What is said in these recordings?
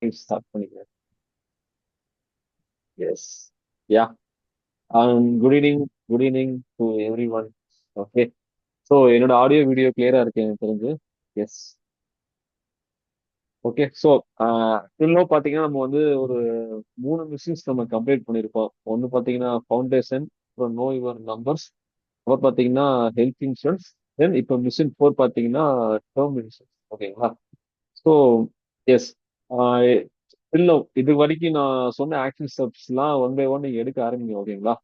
Start பண்ணிக்கிறேன். Yes. Ya. Good evening. Good evening to everyone. Okay. So என்னோட audio video கிளியரா இருக்கு எனக்கு தெரிஞ்சு. எஸ். ஓகே. ஸோ இன்னும் பார்த்தீங்கன்னா நம்ம வந்து ஒரு 3 மிஷின்ஸ் நம்ம கம்ப்ளீட் பண்ணியிருக்கோம். ஒன்று பார்த்தீங்கன்னா ஃபவுண்டேஷன், அப்புறம் நோ யுவர் நம்பர்ஸ், அப்புறம் பார்த்தீங்கன்னா ஹெல்த் இன்சூரன்ஸ், தென் இப்போ மிஷின் 4 பார்த்தீங்கன்னா டேர்ம் இன்சூரன்ஸ். ஓகேங்களா? So yes. இல்லை, இது வரைக்கும் நான் சொன்ன ஆக்ஷன் ஸ்டெப்ஸ்லாம் ஒன் பை ஒன் நீங்க எடுக்க ஆரம்பிங்க. ஓகேங்களா?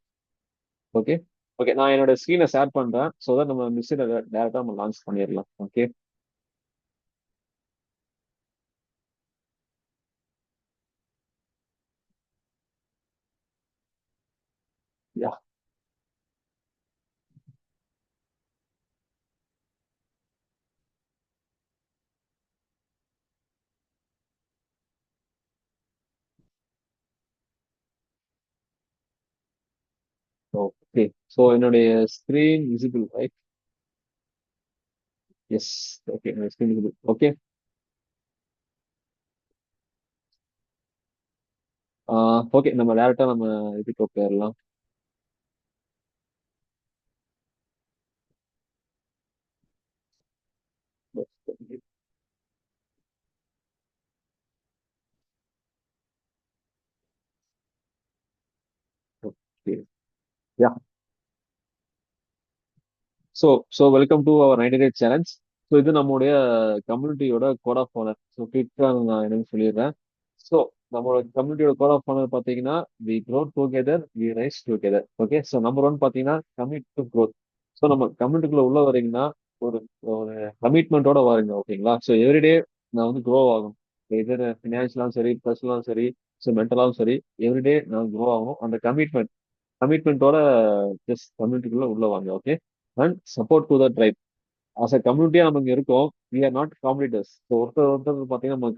ஓகே. ஓகே, நான் என்னோட ஸ்க்ரீனை ஷேர் பண்றேன். ஸோ தான் நம்ம மிஷினை டேரக்டா நம்ம லான்ச் பண்ணிடலாம். ஓகே. யா. ஓகே. ஸோ என்னுடைய screen visible right? Yes. Okay, என்னோட ஸ்க்ரீன் விசிபிள். ஓகே. ஓகே, நம்ம டேரக்டா நம்ம இதுக்கு போயிடலாம். Okay. Ya. So so welcome to our 90 day challenge. So இது நம்மளுடைய கம்யூனிட்டியோட கோட் ஆஃப் ஆனர். ஸோ குயிக்காக நான் என்னன்னு சொல்லிடுறேன். ஸோ நம்மளோட கம்யூனிட்டியோட கோட் ஆஃப் ஆனர் பார்த்தீங்கன்னா we grow together we rise together. Okay. So number one பார்த்தீங்கன்னா கமிட் டு க்ரோத். ஸோ நம்ம கம்யூனிட்டிக்குள்ள உள்ள வரீங்கன்னா ஒரு ஒரு கமிட்மெண்ட்டோட வாருங்க. ஓகேங்களா? ஸோ எவ்ரிடே நான் வந்து க்ரோ ஆகணும். இது ஃபினான்ஷியலாகவும் சரி, பர்சனலாகவும் சரி, ஸோ மென்டலாகவும் சரி, எவ்ரிடே நான் க்ரோ ஆகணும். அந்த கமிட்மெண்ட்டோட ஜஸ்ட் கம்யூனிட்டிக்குள்ள உள்ள வாங்க. Okay. And support to the tribe. As a கம்யூனிட்டியா நம்ம இங்க இருக்கோம். We are not competitors. So ஒருத்தர் ஒருத்தர் பார்த்தீங்கன்னா நம்ம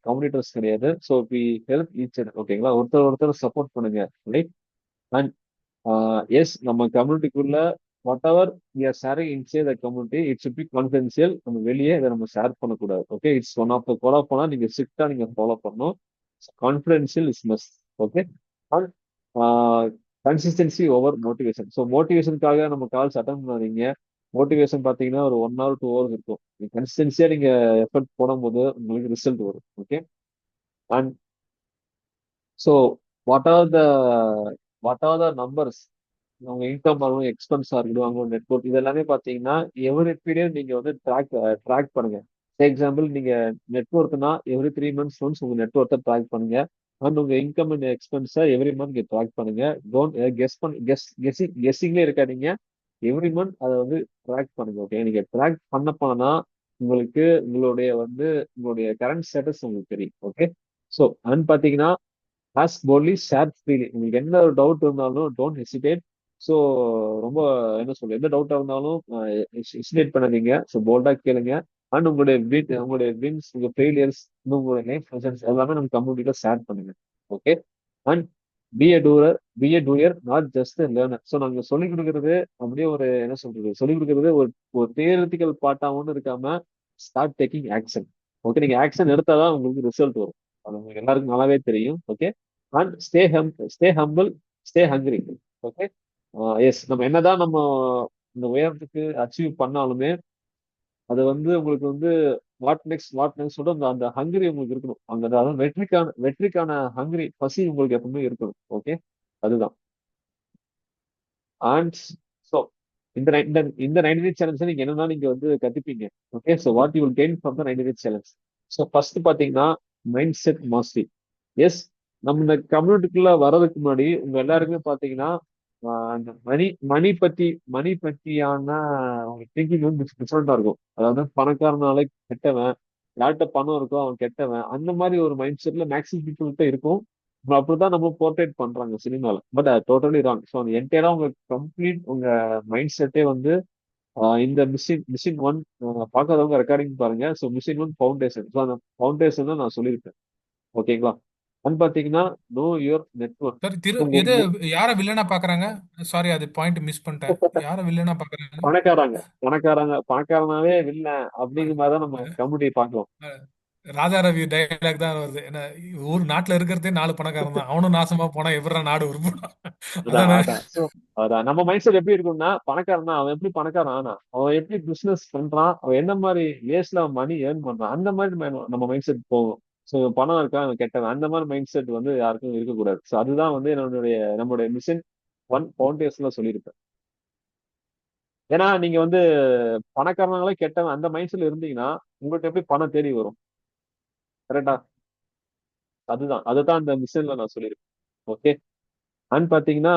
காம்படிட்டர்ஸ் கிடையாது. So we help each other. ஓகேங்களா? ஒருத்தர் ஒருத்தர் சப்போர்ட் பண்ணுங்க. ரைட். அண்ட் எஸ், நம்ம கம்யூனிட்டிக்குள்ள whatever we are sharing inside the community it should be confidential. நம்ம வெளியே இதை நம்ம ஷேர் பண்ணக்கூடாது. Okay. It's one of the follow பண்ணா நீங்க ஸ்ட்ரிக்டா நீங்க ஃபாலோ பண்ணணும். Confidential is must. Okay. And consistency over motivation. So மோட்டிவேஷனுக்காக நம்ம கால்ஸ் அட்டன் பண்ணாதீங்க. மோட்டிவேஷன் பார்த்தீங்கன்னா ஒரு 1 hour 2 hours இருக்கும். கன்சிஸ்டன்சியா நீங்க எஃபர்ட் போடும்போது உங்களுக்கு ரிசல்ட் வரும். Okay. And so what are the what are the numbers, உங்க இன்கம் ஆகும், எக்ஸ்பென்ஸா இருக்கட்டும், அவங்க நெட்ஒர்க், இது எல்லாமே பாத்தீங்கன்னா எவ்ரி பீரியட் நீங்க வந்து ட்ராக் பண்ணுங்க. ஃபார் எக்ஸாம்பிள், நீங்க நெட்ஒர்க்னா எவ்ரி 3 months ஒன்ஸ் உங்க நெட்ஒர்க்கை ட்ராக் பண்ணுங்க. அண்ட் உங்க இன்கம் அண்ட் எக்ஸ்பென்ஸை எவ்ரி மந்த் ட்ராக் பண்ணுங்க. டோன்ட் கெஸ்ஸிங்லேயே இருக்காதீங்க. எவ்ரி மந்த் அதை வந்து ட்ராக் பண்ணுங்க. ஓகே. நீங்க ட்ராக் பண்ண போனா உங்களுக்கு உங்களுடைய கரண்ட் ஸ்டேட்டஸ் உங்களுக்கு தெரியும். ஓகே. ஸோ அண்ட் பாத்தீங்கன்னா ஆஸ்க் போல்ட்லி, ஷேர் ஃப்ரீலி. உங்களுக்கு என்ன ஒரு டவுட் இருந்தாலும் டோன்ட் ஹெசிடேட். ஸோ ரொம்ப என்ன சொல்ல, எந்த டவுட்டா இருந்தாலும் ஹெசிடேட் பண்ணாதீங்க. ஸோ போல்டா கேளுங்க. அண்ட் உங்களுடைய வின்ஸ், உங்க ஃபெயிலியர்ஸ், உங்களுடைய லைஃப் லெசன்ஸ் எல்லாமே நம்ம கம்யூனிட்டியில ஷேர் பண்ணுங்க. Okay. And B a doer not just learner. So நாங்க சொல்லிக் கொடுக்கறது அப்படியே ஒரு என்ன சொல்றது, சொல்லிக் கொடுக்கறது ஒரு ஒரு தியரிட்டிக்கல் பார்ட்டா ஒன்றும் இருக்காம ஸ்டார்ட் டேக்கிங் ஆக்ஷன். ஓகே. நீங்க ஆக்ஷன் எடுத்தாதான் உங்களுக்கு ரிசல்ட் வரும். அது உங்களுக்கு எல்லாருக்கும் நல்லாவே தெரியும். Okay. And stay humble, stay hungry. Okay. Yes, நம்ம என்னதான் நம்ம இந்த உயரத்துக்கு அச்சீவ் பண்ணாலுமே அது வந்து உங்களுக்கு வந்து வாட் நெக்ஸ்ட் சொல்ற அந்த அந்த ஹங்கிரி உங்களுக்கு இருக்கணும். அந்த அதாவது வெற்றிக்கான ஹங்கிரி, பசி உங்களுக்கு எப்பவுமே இருக்கணும். ஓகே. அதுதான். அண்ட் ஸோ இந்த 90 டே சேலஞ்ச் நீங்க என்னன்னா நீங்க வந்து கத்துப்பீங்க. Okay. So what you will gain from the 90 day challenge. So first பாத்தீங்கன்னா மைண்ட் செட் மாஸ்டரி. எஸ். நம்ம இந்த கம்யூனிட்டிக்குள்ள வர்றதுக்கு முன்னாடி உங்க எல்லாருக்குமே பாத்தீங்கன்னா அந்த மணி பத்தியான உங்க திங்கிங் வந்து டிஃப்ரெண்டா இருக்கும். அதாவது பணக்காரனாலே கெட்டவன், யார்கிட்ட பணம் இருக்கோ அவன் கெட்டவன், அந்த மாதிரி ஒரு மைண்ட் செட்ல மேக்ஸிமம் பீப்புள்கிட்ட இருக்கும். அப்படிதான் நம்ம போர்ட்ரேட் பண்றாங்க சினிமால. பட் அது டோட்டலி ராங். ஸோ அந்த என்டையரா உங்க மைண்ட் செட்டே வந்து இந்த மிஷின் 1 பார்க்காதவங்க ரெக்கார்டிங் பாருங்க. So machine 1 foundation. ஸோ அந்த ஃபவுண்டேஷன் தான் நான் சொல்லியிருப்பேன். ஓகேங்களா? அண்ட் பாத்தீங்கன்னா நோ யுவர் நெட்ஒர்க். சார் எது உங்க யார வில்லனா பாக்குறாங்க? சாரி, அது பாயிண்ட் மிஸ் பண்ணிட்டேன். யார வில்லனா பாக்குறாங்க? பணக்காரங்க பணக்காரனாவே இல்லை அப்படிங்கிற மாதிரி தான் நம்ம கம்யூனிட்டி பார்க்கலாம். ராஜா ரவி டைலாக் தான் வருது. என்ன, ஊர் நாட்டுல இருக்கிறதே 4 பணக்காரன் தான். அவனும் நாசமா போனா எப்படிடா நாடு உருப்படும்? அதான் அதானே? அதான் சோ அதான் நம்ம மைண்ட் செட் எப்படி இருக்கும்னா, பணக்காரனா அவன் எப்படி பணக்காரன் ஆனா, அவன் எப்படி பிசினஸ் பண்றான், அவன் என்ன மாதிரி வேஸ்ட்ல மணி ஏர்ன் பண்றான், அந்த மாதிரி நம்ம மைண்ட் செட் போகும். சோ பணம் இருக்கா அவன் கெட்டவன், அந்த மாதிரி மைண்ட் செட் வந்து யாருக்கும் இருக்கக்கூடாது. சோ அதுதான் வந்து நம்மளுடைய மிஷன் ஒன் ஃபவுண்டேஷன்ல சொல்லியிருப்பேன். ஏன்னா நீங்க வந்து பணக்காரனாலே கெட்டவன் அந்த மைண்ட் செட்ல இருந்தீங்கன்னா உங்கள்ட்ட எப்படி பணம் தேடி வரும்? கரெக்டா? அதுதான் அந்த மிஷன்ல நான் சொல்லியிருப்பேன். ஓகே. அண்ட் பாத்தீங்கன்னா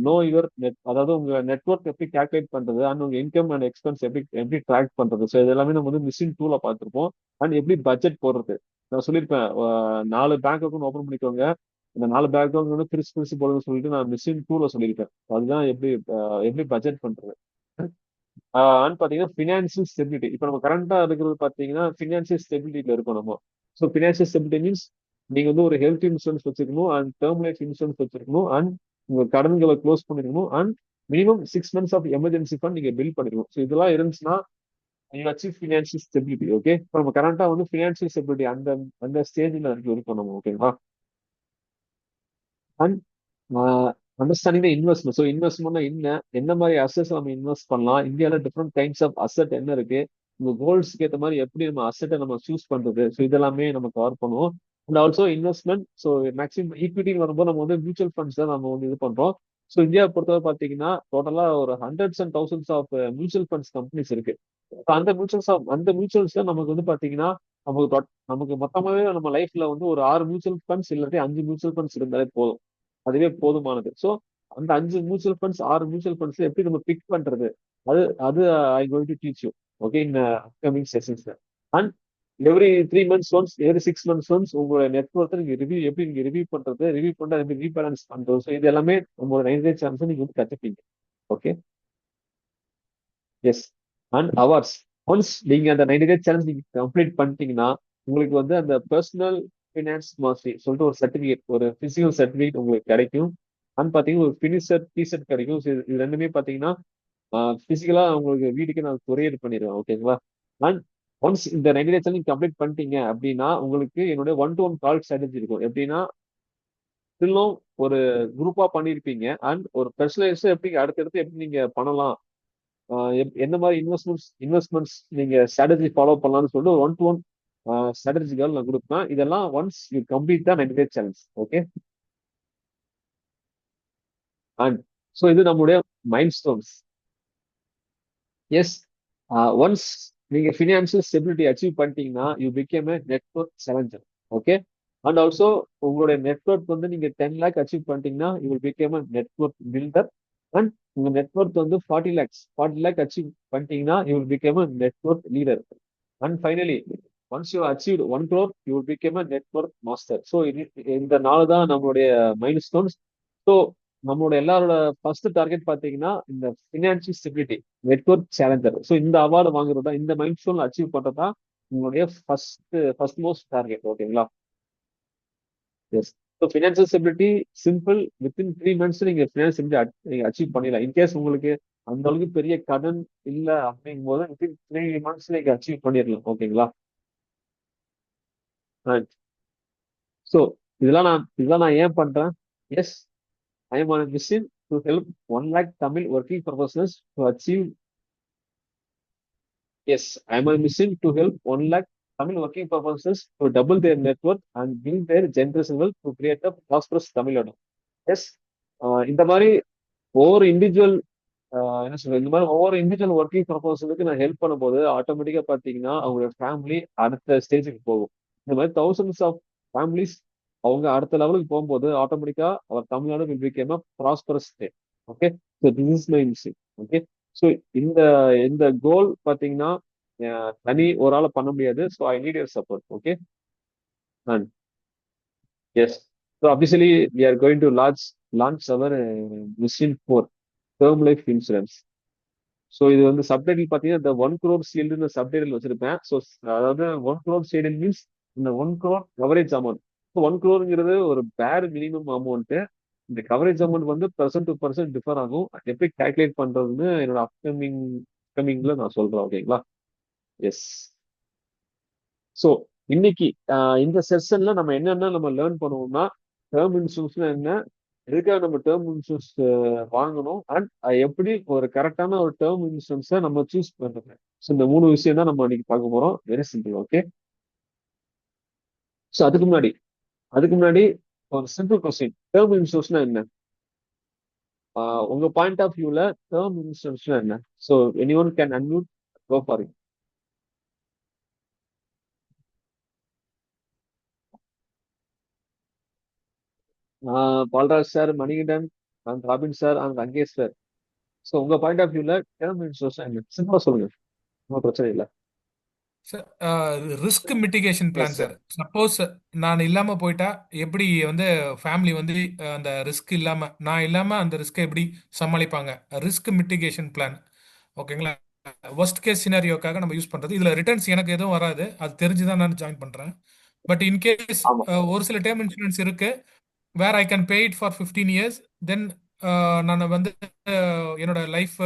நோ யுவர் நெட், அதாவது உங்க நெட்ஒர்க் எப்படி கால்குலேட் பண்றது அண்ட் உங்க இன்கம் அண்ட் எக்ஸ்பென்ஸ் எப்படி எப்படி ட்ராக் பண்றது. ஸோ இது எல்லாமே நம்ம வந்து மிஷின் டூல பார்த்திருப்போம். அண்ட் எப்படி பட்ஜெட் போடுறது. நான் சொல்லியிருப்பேன் 4 பேங்க் அக்கௌண்ட் ஓப்பன் பண்ணிக்கோங்க, இந்த 4 பேங்க் அக்கௌண்ட் வந்து பிரிச்சு பிரிச்சு போடுன்னு சொல்லிட்டு நான் மிஷின் டூல சொல்லியிருப்பேன். அதுதான் எப்படி பட்ஜெட் பண்றது. அண்ட் பாத்தீங்கன்னா ஃபினான்சியல் ஸ்டெபிலிட்டி. இப்போ நம்ம கரண்டா இருக்கிறது பாத்தீங்கன்னா ஃபினான்சியல் ஸ்டெபிலிட்டியில இருக்கும் நம்ம. ஸோ ஃபினான்சியல் ஸ்டெபிலிட்டி மீன்ஸ் நீங்க வந்து ஒரு ஹெல்த் இன்சூரன்ஸ் வச்சிருக்கணும் அண்ட் டேர்ம் லைஃப் இன்சூரன்ஸ் வச்சிருக்கணும் அண்ட் உங்க கடன்களை க்ளோஸ் பண்ணிருக்கணும் and minimum 6 months of emergency fund நீங்க பில் பண்ணிருக்கணும். ஸோ இதெல்லாம் இருந்துச்சுன்னா you achieve financial stability. Okay. இப்போ நம்ம கரண்டா வந்து ஃபினான்சியல் ஸ்டெபிலிட்டி அந்த அந்த ஸ்டேஜ்ல இருக்கோம் நம்ம. ஓகேங்களா? And understanding the investment. So இன்வெஸ்ட்மெண்ட்னா என்ன மாதிரி அசெட்ஸ் நம்ம இன்வெஸ்ட் பண்ணலாம், இந்தியாவில் டிஃப்ரெண்ட் கைண்ட்ஸ் ஆஃப் அசெட் என்ன இருக்கு, உங்க கோல்ஸ்க்கு ஏற்ற மாதிரி எப்படி நம்ம அசெட்டை நம்ம சூஸ் பண்றது. ஸோ இதெல்லாமே நம்ம கவர் பண்ணுவோம். And also investment. So maximum ஈக்விட்டின்னு வரும்போது நம்ம வந்து மியூச்சுவல் ஃபண்ட்ஸ் தான் நம்ம வந்து இது பண்றோம். ஸோ இந்தியாவை பொறுத்தவரை பார்த்தீங்கன்னா டோட்டலா ஒரு hundreds and thousands of mutual funds companies இருக்கு. So அந்த மியூச்சுவல்ஸ் நமக்கு வந்து பாத்தீங்கன்னா நமக்கு மொத்தமாவே நம்ம லைஃப்ல வந்து ஒரு 6 மியூச்சுவல் ஃபண்ட்ஸ் இல்லாட்டி 5 மியூச்சுவல் ஃபண்ட்ஸ் இருந்தாலே போதும். அதுவே போதுமானது. ஸோ அந்த 5 மியூச்சுவல் ஃபண்ட்ஸ் 6 மியூச்சுவல் ஃபண்ட்ஸ் எப்படி நம்ம பிக் பண்றது, அது அது I going to teach you. Okay, in upcoming sessions. And every 6 months once உங்களோட நெட்ஒர்க்கை நீங்க ரிவ்யூ பண்றது, ரிவ்யூ பண்ண எப்படி ரீபேலன்ஸ் பண்றது. ஸோ இது எல்லாமே நம்மளோட 90 சான்ஸ் நீங்க வந்து கத்துப்பீங்க. Okay. Yes. And awards. Once நீங்க அந்த 90 டேஸ் சேலஞ்ச் நீங்க கம்ப்ளீட் பண்ணிட்டீங்கன்னா உங்களுக்கு வந்து அந்த பர்சனல் ஃபினான்ஸ் மாஸ்டரி சொல்லிட்டு ஒரு சர்டிபிகேட், ஒரு பிசிக்கல் சர்டிபிகேட் உங்களுக்கு கிடைக்கும். அண்ட் பாத்தீங்கன்னா ஒரு பினிஷர் டிஷர்ட் கிடைக்கும். So இது ரெண்டுமே பாத்தீங்கன்னா பிசிக்கலா உங்களுக்கு வீட்டுக்கு நான் கொரியர் பண்ணிடுவேன். ஓகேங்களா? அண்ட் ஒன்ஸ் இந்த 90 டேஸ் சேலஞ்ச் கம்ப்ளீட் பண்ணிட்டீங்க அப்படின்னா உங்களுக்கு என்னுடைய 1-to-1 கால் ஸ்ட்ராட்டஜி இருக்கும். எப்படின்னா இன்னும் ஒரு குரூப்பா பண்ணியிருப்பீங்க அண்ட் ஒரு ஸ்பெஷலைஸ் எப்படி அடுத்தடுத்து எப்படி நீங்க பண்ணலாம், எந்த மாதிரி இன்வெஸ்ட்மெண்ட்ஸ் நீங்க ஸ்ட்ராட்டஜி ஃபாலோ பண்ணலாம்னு சொல்லிட்டு ஒரு 1-to-1 ஸ்ட்ராட்டஜிகள் நான் கொடுப்பேன். இதெல்லாம் ஒன்ஸ் யூ கம்ப்ளீட் தான் 90 days challenge. Okay. And so இது நம்முடைய மைல் ஸ்டோன்ஸ். எஸ். ஒன்ஸ் நீங்க ஃபினான்சியல் ஸ்டெபிலிட்டி அச்சீவ் பண்ணிட்டீங்கன்னா you become a network challenger. Okay. And also உங்களுடைய நெட்வொர்க் வந்து நீங்க 10 lakh அச்சீவ் பண்ணிட்டீங்கன்னா you will become a network builder. And உங்க நெட்வொர்க் வந்து 40 lakhs அச்சீவ் பண்ணிட்டீங்கன்னா you will become a network leader. And finally once you achieve 1 crore you will become a network master. So இந்த நாலு தான் நம்மளுடைய mile stones. So நம்மளோட எல்லாரோட first target பாத்தீங்கன்னா இந்த financial stability, network challenger. So இந்த அவார்டு வாங்குறதா, இந்த மைல் ஸ்டோன் அச்சீவ் பண்றதா உங்களுடைய ஃபர்ஸ்ட் மோஸ்ட் டார்கெட். ஓகேங்களா? Yes. So financial stability simple. Within 3 months நீங்க ஃபினான்சியல் ஸ்டெபிலிட்டி நீங்க அச்சீவ் பண்ணிடலாம். இன்கேஸ் உங்களுக்கு அந்த அளவுக்கு பெரிய கடன் இல்ல அப்படிங்கும் போது வித்தின் 3 months நீங்க அச்சீவ் பண்ணிடலாம். ஓகேங்களா? ஸோ இதெல்லாம் நான் ஏன் பண்றேன்? S, I am on mission to help 1 lakh Tamil working professionals to achieve. S, I am on mission to help 1 lakh Tamil working professionals to double there network and build there generation wealth to create a prosperous Tamil Nadu. S. இந்த மாதிரி ஒவ்வொரு individual என்ன சொல்றது, இந்த மாதிரி ஒவ்வொரு individual working ப்ரொபோசலுக்கு நான் help பண்ணும்போது ஆட்டோமேட்டிக்கா பாத்தீங்கன்னா அவங்களோட ஃபேமிலி அடுத்த ஸ்டேஜுக்கு போகும். இந்த மாதிரி தௌசண்ட்ஸ் ஆஃப் ஃபேமிலிஸ் அவங்க அடுத்த லெவலுக்கு போகும்போது ஆட்டோமேட்டிக்கா our Tamil Nadu will become a prosperous state. Okay. So this is my mission. Okay. So இந்த இந்த கோல் பாத்தீங்கன்னா தனி ஒரு ஆளை பண்ண முடியாது. So I need your support. Okay. And yes. So officially we are going to launch our mission 4 term life insurance. So இது வந்து சப்டைட்டில் பார்த்தீங்கன்னா இந்த 1 crore ஷீல்டுன்னு சப்டைட்டில் வச்சிருப்பேன். ஸோ அதாவது 1 crore ஷீல்டு மீன்ஸ் இந்த 1 crore coverage amount. So 1 crore ஒரு பேர் மினிமம் அமௌண்ட். இந்த கவரேஜ் அமௌண்ட் வந்து பர்சன்ட் டு பர்சன்ட் டிஃபர் ஆகும். எப்படி கால்குலேட் பண்றதுன்னு என்னோட அப்கமிங்ல நான் சொல்றேன். ஓகேங்களா? எஸ். ஸோ இன்னைக்கு இந்த செஷன்ல நம்ம என்னென்ன நம்ம லேர்ன் பண்ணுவோம்னா, டேர்ம் இன்சூரன்ஸ்னா என்ன, எதுக்காக நம்ம டேர்ம் இன்சூரன்ஸ் வாங்கணும், அண்ட் எப்படி ஒரு கரெக்டான ஒரு டேர்ம் இன்சூரன்ஸை நம்ம சூஸ் பண்றது. ஸோ இந்த 3 விஷயம் தான் நம்ம இன்னைக்கு பார்க்க போறோம். Very simple. ஓகே. ஸோ அதுக்கு முன்னாடி ஒரு சிம்பிள் கொஸ்டின், டேர்ம் இன்சூரன்ஸ்னா என்ன? உங்க பாயிண்ட் ஆஃப் வியூல டேர்ம் இன்சூரன்ஸ்னா என்ன? So anyone can unmute, go for it. Balraj sir, Manikandan and Robin sir and Rangesh sir. So உங்க பாயிண்ட் ஆஃப் வியூல டேர்ம் இன்சூரன்ஸ்னா என்ன? சிம்பிளா சொல்லுங்க, ஒன்றும் பிரச்சனை இல்லை. Risk mitigation yes plan sir. Sir. Suppose நான் இல்லாம போயிட்டா எப்படி வந்து ஃபேமிலி வந்து அந்த ரிஸ்க் இல்லாம நான் இல்லாம அந்த ரிஸ்க்கை எப்படி சமாளிப்பாங்க? Risk mitigation plan. ஓகேங்களா? ஒர்ஸ்ட் கேஸ் சினாரியோக்காக நம்ம யூஸ் பண்றது. இதுல ரிட்டர்ன்ஸ் எனக்கு எதுவும் வராது, அது தெரிஞ்சுதான் நான் ஜாயின் பண்றேன். பட் இன்கேஸ் ஆமா. ஒரு சில டேர்ம் இன்சூரன்ஸ் இருக்கு where I can pay it for 15 years. Then நான் வந்து என்னோட லைஃப்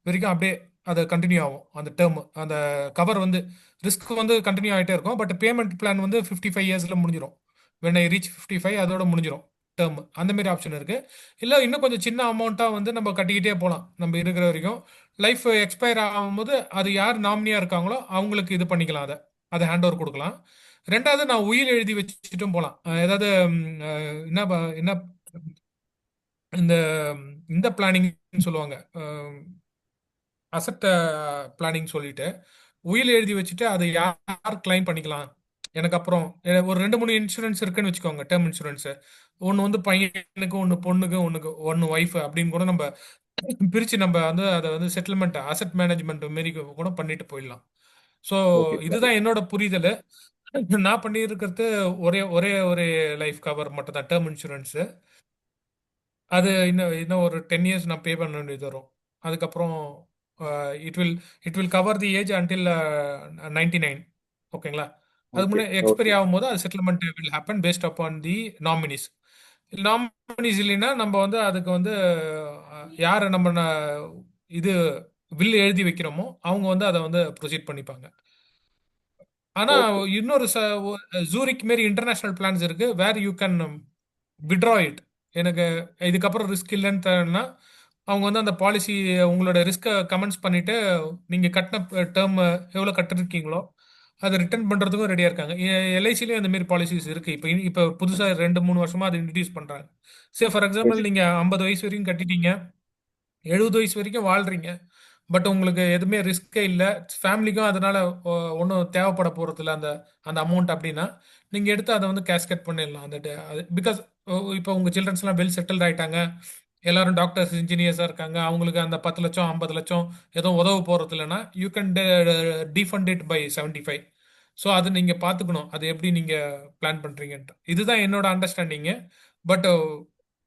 வரைக்கும் அப்படியே அது கண்டினியூ ஆகும். அந்த டேர்ம் அந்த கவர் வந்து ரிஸ்க் வந்து கண்டினியூ ஆகிட்டே இருக்கும். பட் பேமெண்ட் பிளான் வந்து 55 இயர்ஸ்ல முடிஞ்சிடும். வென் ஐ ரீச் 55 அதோட முடிஞ்சிடும் டேர்ம். அந்த மாதிரி ஆப்ஷன் இருக்கு. இல்லை இன்னும் கொஞ்சம் சின்ன அமௌண்ட்டா வந்து நம்ம கட்டிக்கிட்டே போகலாம் நம்ம இருக்கிற வரைக்கும். லைஃப் எக்ஸ்பயர் ஆகும்போது அது யார் நாமினியா இருக்காங்களோ அவங்களுக்கு இது பண்ணிக்கலாம். அதை ஹேண்ட் ஓவர் கொடுக்கலாம். ரெண்டாவது நான் உயில் எழுதி வச்சுட்டும் போகலாம். ஏதாவது என்ன என்ன இந்த இந்த பிளானிங் சொல்லுவாங்க, அசட் பிளானிங் சொல்லிட்டு உயில் எழுதி வச்சுட்டு அதை யார் கிளைம் பண்ணிக்கலாம். எனக்கு அப்புறம் ஒரு 2 3 இன்சூரன்ஸ் இருக்குன்னு வச்சுக்கோங்க, டேர்ம் இன்சூரன்ஸ். ஒன்று வந்து பையனுக்கு, ஒன்று பொண்ணுக்கு, ஒன்று ஒய்ஃப் அப்படின்னு கூட நம்ம பிரித்து நம்ம வந்து அதை வந்து செட்டில்மெண்ட் அசட் மேனேஜ்மெண்ட் மாரி கூட பண்ணிட்டு போயிடலாம். So okay sir. இதுதான் என்னோட புரிதல். நான் பண்ணியிருக்கிறது ஒரே ஒரே ஒரு லைஃப் கவர் மட்டும் தான், டேர்ம் இன்சூரன்ஸ். அது இன்னும் இன்னும் ஒரு 10 இயர்ஸ் நான் பே பண்ண வேண்டியது வரும். அதுக்கப்புறம் it will it will cover the age until 99. ஓகேங்களா? அது ஓகே. முன்னே எக்ஸ்பைரி ஓகே. ஆகும்போது அது settlement will happen based upon the nominees. Nominees இல்லைன்னா நம்ம வந்து அதுக்கு வந்து யாரை நம்ம இது வில் எழுதி வைக்கிறோமோ அவங்க வந்து அதை வந்து ப்ரொசீட் பண்ணிப்பாங்க. ஆனா ஓகே. இன்னொரு ஜூரிக் மாரி இன்டர்நேஷனல் பிளான்ஸ் இருக்கு where you can withdraw it. எனக்கு இதுக்கப்புறம் ரிஸ்க் இல்லைன்னு தரேன்னா அவங்க வந்து அந்த பாலிசி உங்களோட ரிஸ்க்கை கமெண்ட்ஸ் பண்ணிட்டு நீங்க கட்டின டேர்ம் எவ்வளோ கட்டிருக்கீங்களோ அதை ரிட்டர்ன் பண்றதுக்கும் ரெடியா இருக்காங்க. எல்ஐசிலையும் அந்த மாதிரி பாலிசிஸ் இருக்கு. இப்போ புதுசாக 2 3 வருஷமா அதை இன்ட்ரடியூஸ் பண்றாங்க. சே ஃபார் எக்ஸாம்பிள் நீங்க 50 வயசு வரைக்கும் கட்டிட்டீங்க, 70 வயசு வரைக்கும் வாழ்றீங்க, பட் உங்களுக்கு எதுவுமே ரிஸ்கே இல்லை, ஃபேமிலிக்கும் அதனால ஒன்றும் தேவைப்பட போறது இல்லை அந்த அந்த அமௌண்ட் அப்படின்னா நீங்க எடுத்து அதை வந்து கேஸ்கெட் பண்ணிடலாம். அந்த பிகாஸ் இப்போ உங்க சில்ட்ரன்ஸ்லாம் வெல் செட்டில்ட் ஆயிட்டாங்க, எல்லாரும் டாக்டர்ஸ் இன்ஜினியர்ஸாக இருக்காங்க, அவங்களுக்கு அந்த 10 லட்சம் 50 லட்சம் எதுவும் உதவ போறது இல்லைன்னா you can defend it by 75. So அது நீங்க பார்த்துக்கணும் அது எப்படி நீங்க பிளான் பண்றீங்கன்ட்டு. இதுதான் என்னோட understanding. But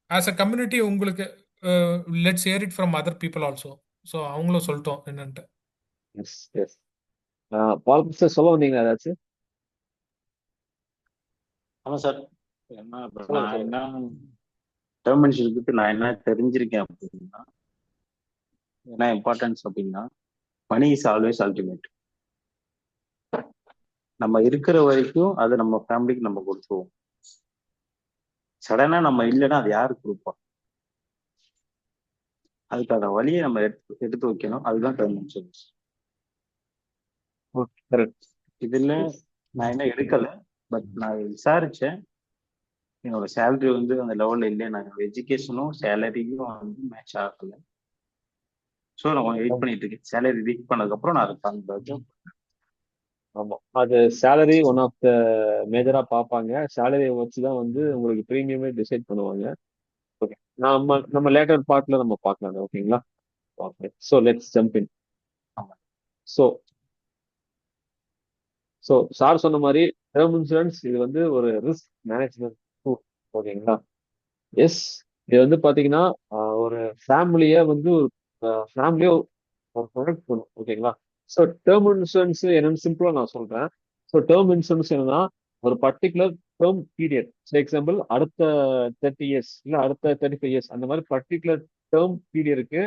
as a community உங்களுக்கு let's hear it from other people also. So அவங்களும் சொல்லிட்டோம் என்னன்ட்டு. எஸ். எஸ். பால் சார் சொல்ல வந்தீங்களா ஏதாச்சும்? ஆமா சார். என்ன இப்ப சொல்லுங்க, நான் சொல்லுங்க. என்ன டேர்ம் இன்சூரன்ஸ் பத்தி நான் என்ன தெரிஞ்சிருக்கேன் அப்படின்னா, என்ன இம்பார்ட்டன்ஸ் அப்படின்னா, மணி இஸ் ஆல்வேஸ் அல்டிமேட். நம்ம இருக்கிற வரைக்கும் அது நம்ம ஃபேமிலிக்கு நம்ம கொடுத்துருவோம். சடனா நம்ம இல்லைன்னா அது யாருக்கு கொடுப்பா? அதுக்கான வழியை நம்ம எடுத்து எடுத்து வைக்கணும். அதுதான் டேர்ம் இன்சூரன்ஸ். ஓகே. கரெக்ட். இதுல நான் என்ன எடுக்கல, பட் நான் விசாரிச்சேன். என்னோட சேலரி வந்து அந்த லெவல்ல இல்லை, நான் எஜுகேஷனும் சேலரியும் வந்து மேட்ச் ஆகல. ஸோ நான் வெயிட் பண்ணிட்டு இருக்கேன். சேலரி ரீச் பண்ணதுக்கப்புறம் நான் அதுக்கு அந்த ஆமா, அது சேலரி ஒன் ஆஃப் த மேஜரா பார்ப்பாங்க. சேலரியை வச்சு தான் வந்து உங்களுக்கு ப்ரீமியமே டிசைட் பண்ணுவாங்க. ஓகே. நம்ம லேட்டர் பார்ட்ல நம்ம பார்க்கலாம். ஓகேங்களா? Okay. So let's jump in. So so sir சொன்ன மாதிரி டேர்ம் இன்சூரன்ஸ் இது வந்து ஒரு ரிஸ்க் மேனேஜ்மெண்ட் டூல். ஓகேங்களா? எஸ். இது வந்து பாத்தீங்கன்னா ஒரு ஃபேமிலியை வந்து ஒரு ஃபேமிலியோ ஒரு ப்ரொடக்ட் பண்ணும். ஓகேங்களா? ஸோ டேர்ம் இன்சூரன்ஸ் என்னன்னு சிம்பிளா நான் சொல்றேன். ஸோ டேர்ம் இன்சூரன்ஸ் என்னன்னா ஒரு particular term period. For example அடுத்த 30 இயர்ஸ் இல்லை அடுத்த 35 இயர்ஸ் அந்த மாதிரி பர்டிகுலர் டேர்ம் பீரியடுக்கு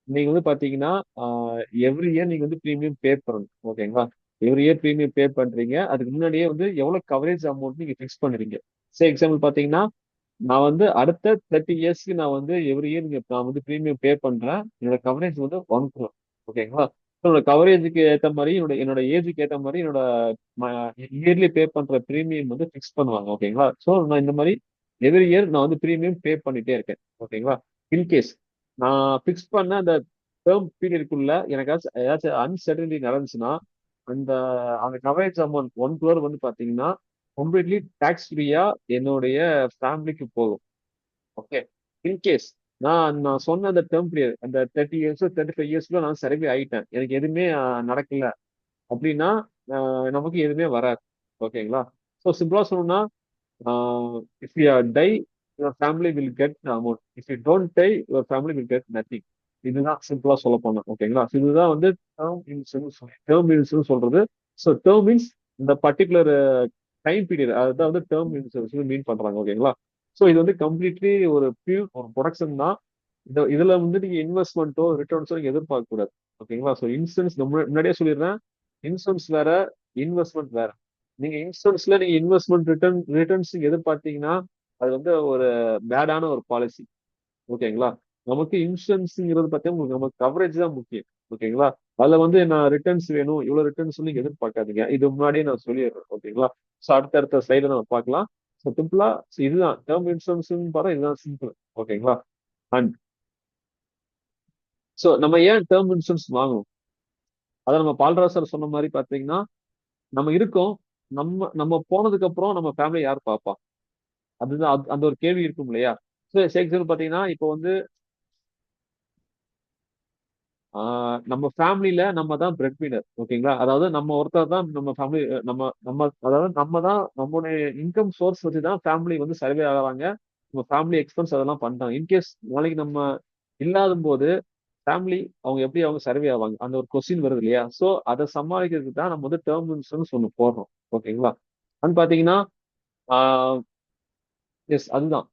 நீங்க வந்து பாத்தீங்கன்னா எவ்ரி இயர் நீங்க வந்து ப்ரீமியம் பே பண்ணணும். ஓகேங்களா? எவ்ரி இயர் ப்ரீமியம் பே பண்றீங்க. அதுக்கு முன்னாடியே வந்து எவ்வளவு கவரேஜ் அமௌண்ட் நீங்க ஃபிக்ஸ் பண்ணுவீங்க. சே எக்ஸாம்பிள் பாத்தீங்கன்னா, நான் வந்து அடுத்த 30 இயர்ஸ்க்கு நான் வந்து எவ்ரி இயர் நான் வந்து ப்ரீமியம் பே பண்றேன். என்னோட கவரேஜ் வந்து 1 crore. ஓகேங்களா? என்னோட கவரேஜுக்கு ஏத்த மாதிரி என்னோட என்னோட ஏஜுக்கு ஏத்த மாதிரி என்னோட இயர்லி பே பண்ற ப்ரீமியம் வந்து ஃபிக்ஸ் பண்ணுவாங்க. ஓகேங்களா? ஸோ நான் இந்த மாதிரி எவ்ரி இயர் நான் வந்து ப்ரீமியம் பே பண்ணிட்டே இருக்கேன். ஓகேங்களா? இன்கேஸ் நான் ஃபிக்ஸ் பண்ண அந்த டேர்ம் பீரியடுக்குள்ள எனக்கு ஏதாச்சும் அன்சர்டனிட்டி நடந்துச்சுன்னா அந்த அந்த கவரேஜ் அமௌண்ட் 1 crore வந்து பாத்தீங்கன்னா கம்ப்ளீட்லி டாக்ஸ் ஃப்ரீயா என்னுடைய ஃபேமிலிக்கு போகும். ஓகே. இன்கேஸ் நான் சொன்ன அந்த டேர்ம் பீரியட் அந்த 30 இயர்ஸ் 35 இயர்ஸ்ல நான் சர்வே ஆயிட்டேன், எனக்கு எதுவுமே நடக்கல அப்படின்னா நமக்கு எதுவுமே வராது. ஓகேங்களா? ஸோ சிம்பிளா சொல்லணும்னா if you die your family will get amount, if you don't die your family will get nothing. இதுதான் சிம்பிளா சொல்ல போனோம். ஓகேங்களா? So இதுதான் வந்து டேர்ம் இன்சூரன்ஸ் சொல்றது. ஸோ டேர்ம் மீன்ஸ் இந்த பர்டிகுலர் டைம் பீரியட் அதுதான் வந்து டேர்ம் இன்சூரன்ஸ் மீன் பண்றாங்க. ஓகேங்களா? ஸோ இது வந்து கம்ப்ளீட்லி ஒரு பியூர் ஒரு ப்ரொடக்ஷன் தான். இதுல வந்து நீங்க இன்வெஸ்ட்மெண்ட்டோ ரிட்டர்ன்ஸோ நீங்க எதிர்பார்க்க கூடாது. ஓகேங்களா? ஸோ இன்சூரன்ஸ் முன்னாடியே சொல்லிடுறேன், இன்சூரன்ஸ் வேற, இன்வெஸ்ட்மெண்ட் வேற. நீங்க இன்சூரன்ஸ்ல நீங்க இன்வெஸ்ட்மெண்ட் ரிட்டர்ன்ஸ் எதிர்பார்த்தீங்கன்னா அது வந்து ஒரு பேடான ஒரு பாலிசி. ஓகேங்களா? நமக்கு இன்சூரன்ஸ்ங்கிறது பார்த்தீங்கன்னா நமக்கு கவரேஜ் தான் முக்கியம். ஓகேங்களா? அதுல வந்து நான் ரிட்டர்ன்ஸ் வேணும் இவ்வளவு ரிட்டர்ன்ஸ் நீங்க எதிர்பார்க்காதீங்க. இது முன்னாடியே நான் சொல்லிடுறேன். ஓகேங்களா? ஸோ அடுத்த ஸ்லைட்ல நம்ம பார்க்கலாம். ஸோ சிம்பிளா இதுதான் டேர்ம் இன்சூரன்ஸ் பார்த்தா இதுதான் சிம்பிள். ஓகேங்களா? அண்ட் ஸோ நம்ம ஏன் டேர்ம் இன்சூரன்ஸ் வாங்கணும்? அதை நம்ம பால்ராஜ் சார் சொன்ன மாதிரி பார்த்தீங்கன்னா நம்ம இருக்கோம், நம்ம நம்ம போனதுக்கு அப்புறம் நம்ம ஃபேமிலி யார் பார்ப்பா? அதுதான் அந்த ஒரு கேள்வி இருக்கும் இல்லையா? ஸோ எக்ஸாம்பிள் பார்த்தீங்கன்னா இப்போ வந்து நம்ம ஃபேமிலியில நம்ம தான் பிரெட் வினர். ஓகேங்களா? அதாவது நம்ம ஒருத்தர் தான் நம்ம ஃபேமிலி நம்ம நம்ம அதாவது நம்ம தான் நம்மளுடைய இன்கம் சோர்ஸ் வச்சு தான் ஃபேமிலி வந்து சர்வே ஆகுறாங்க. நம்ம ஃபேமிலி எக்ஸ்பென்ஸ் அதெல்லாம் பண்றாங்க. இன்கேஸ் நாளைக்கு நம்ம இல்லாத போது ஃபேமிலி அவங்க எப்படி அவங்க சர்வே ஆவாங்க அந்த ஒரு கொஸ்டின் வருது இல்லையா? ஸோ அதை சமாளிக்கிறதுக்கு தான் நம்ம வந்து டேர்ம் இன்சூரன்ஸ் ஒன்று போடுறோம். ஓகேங்களா? அது பாத்தீங்கன்னா எஸ் அதுதான்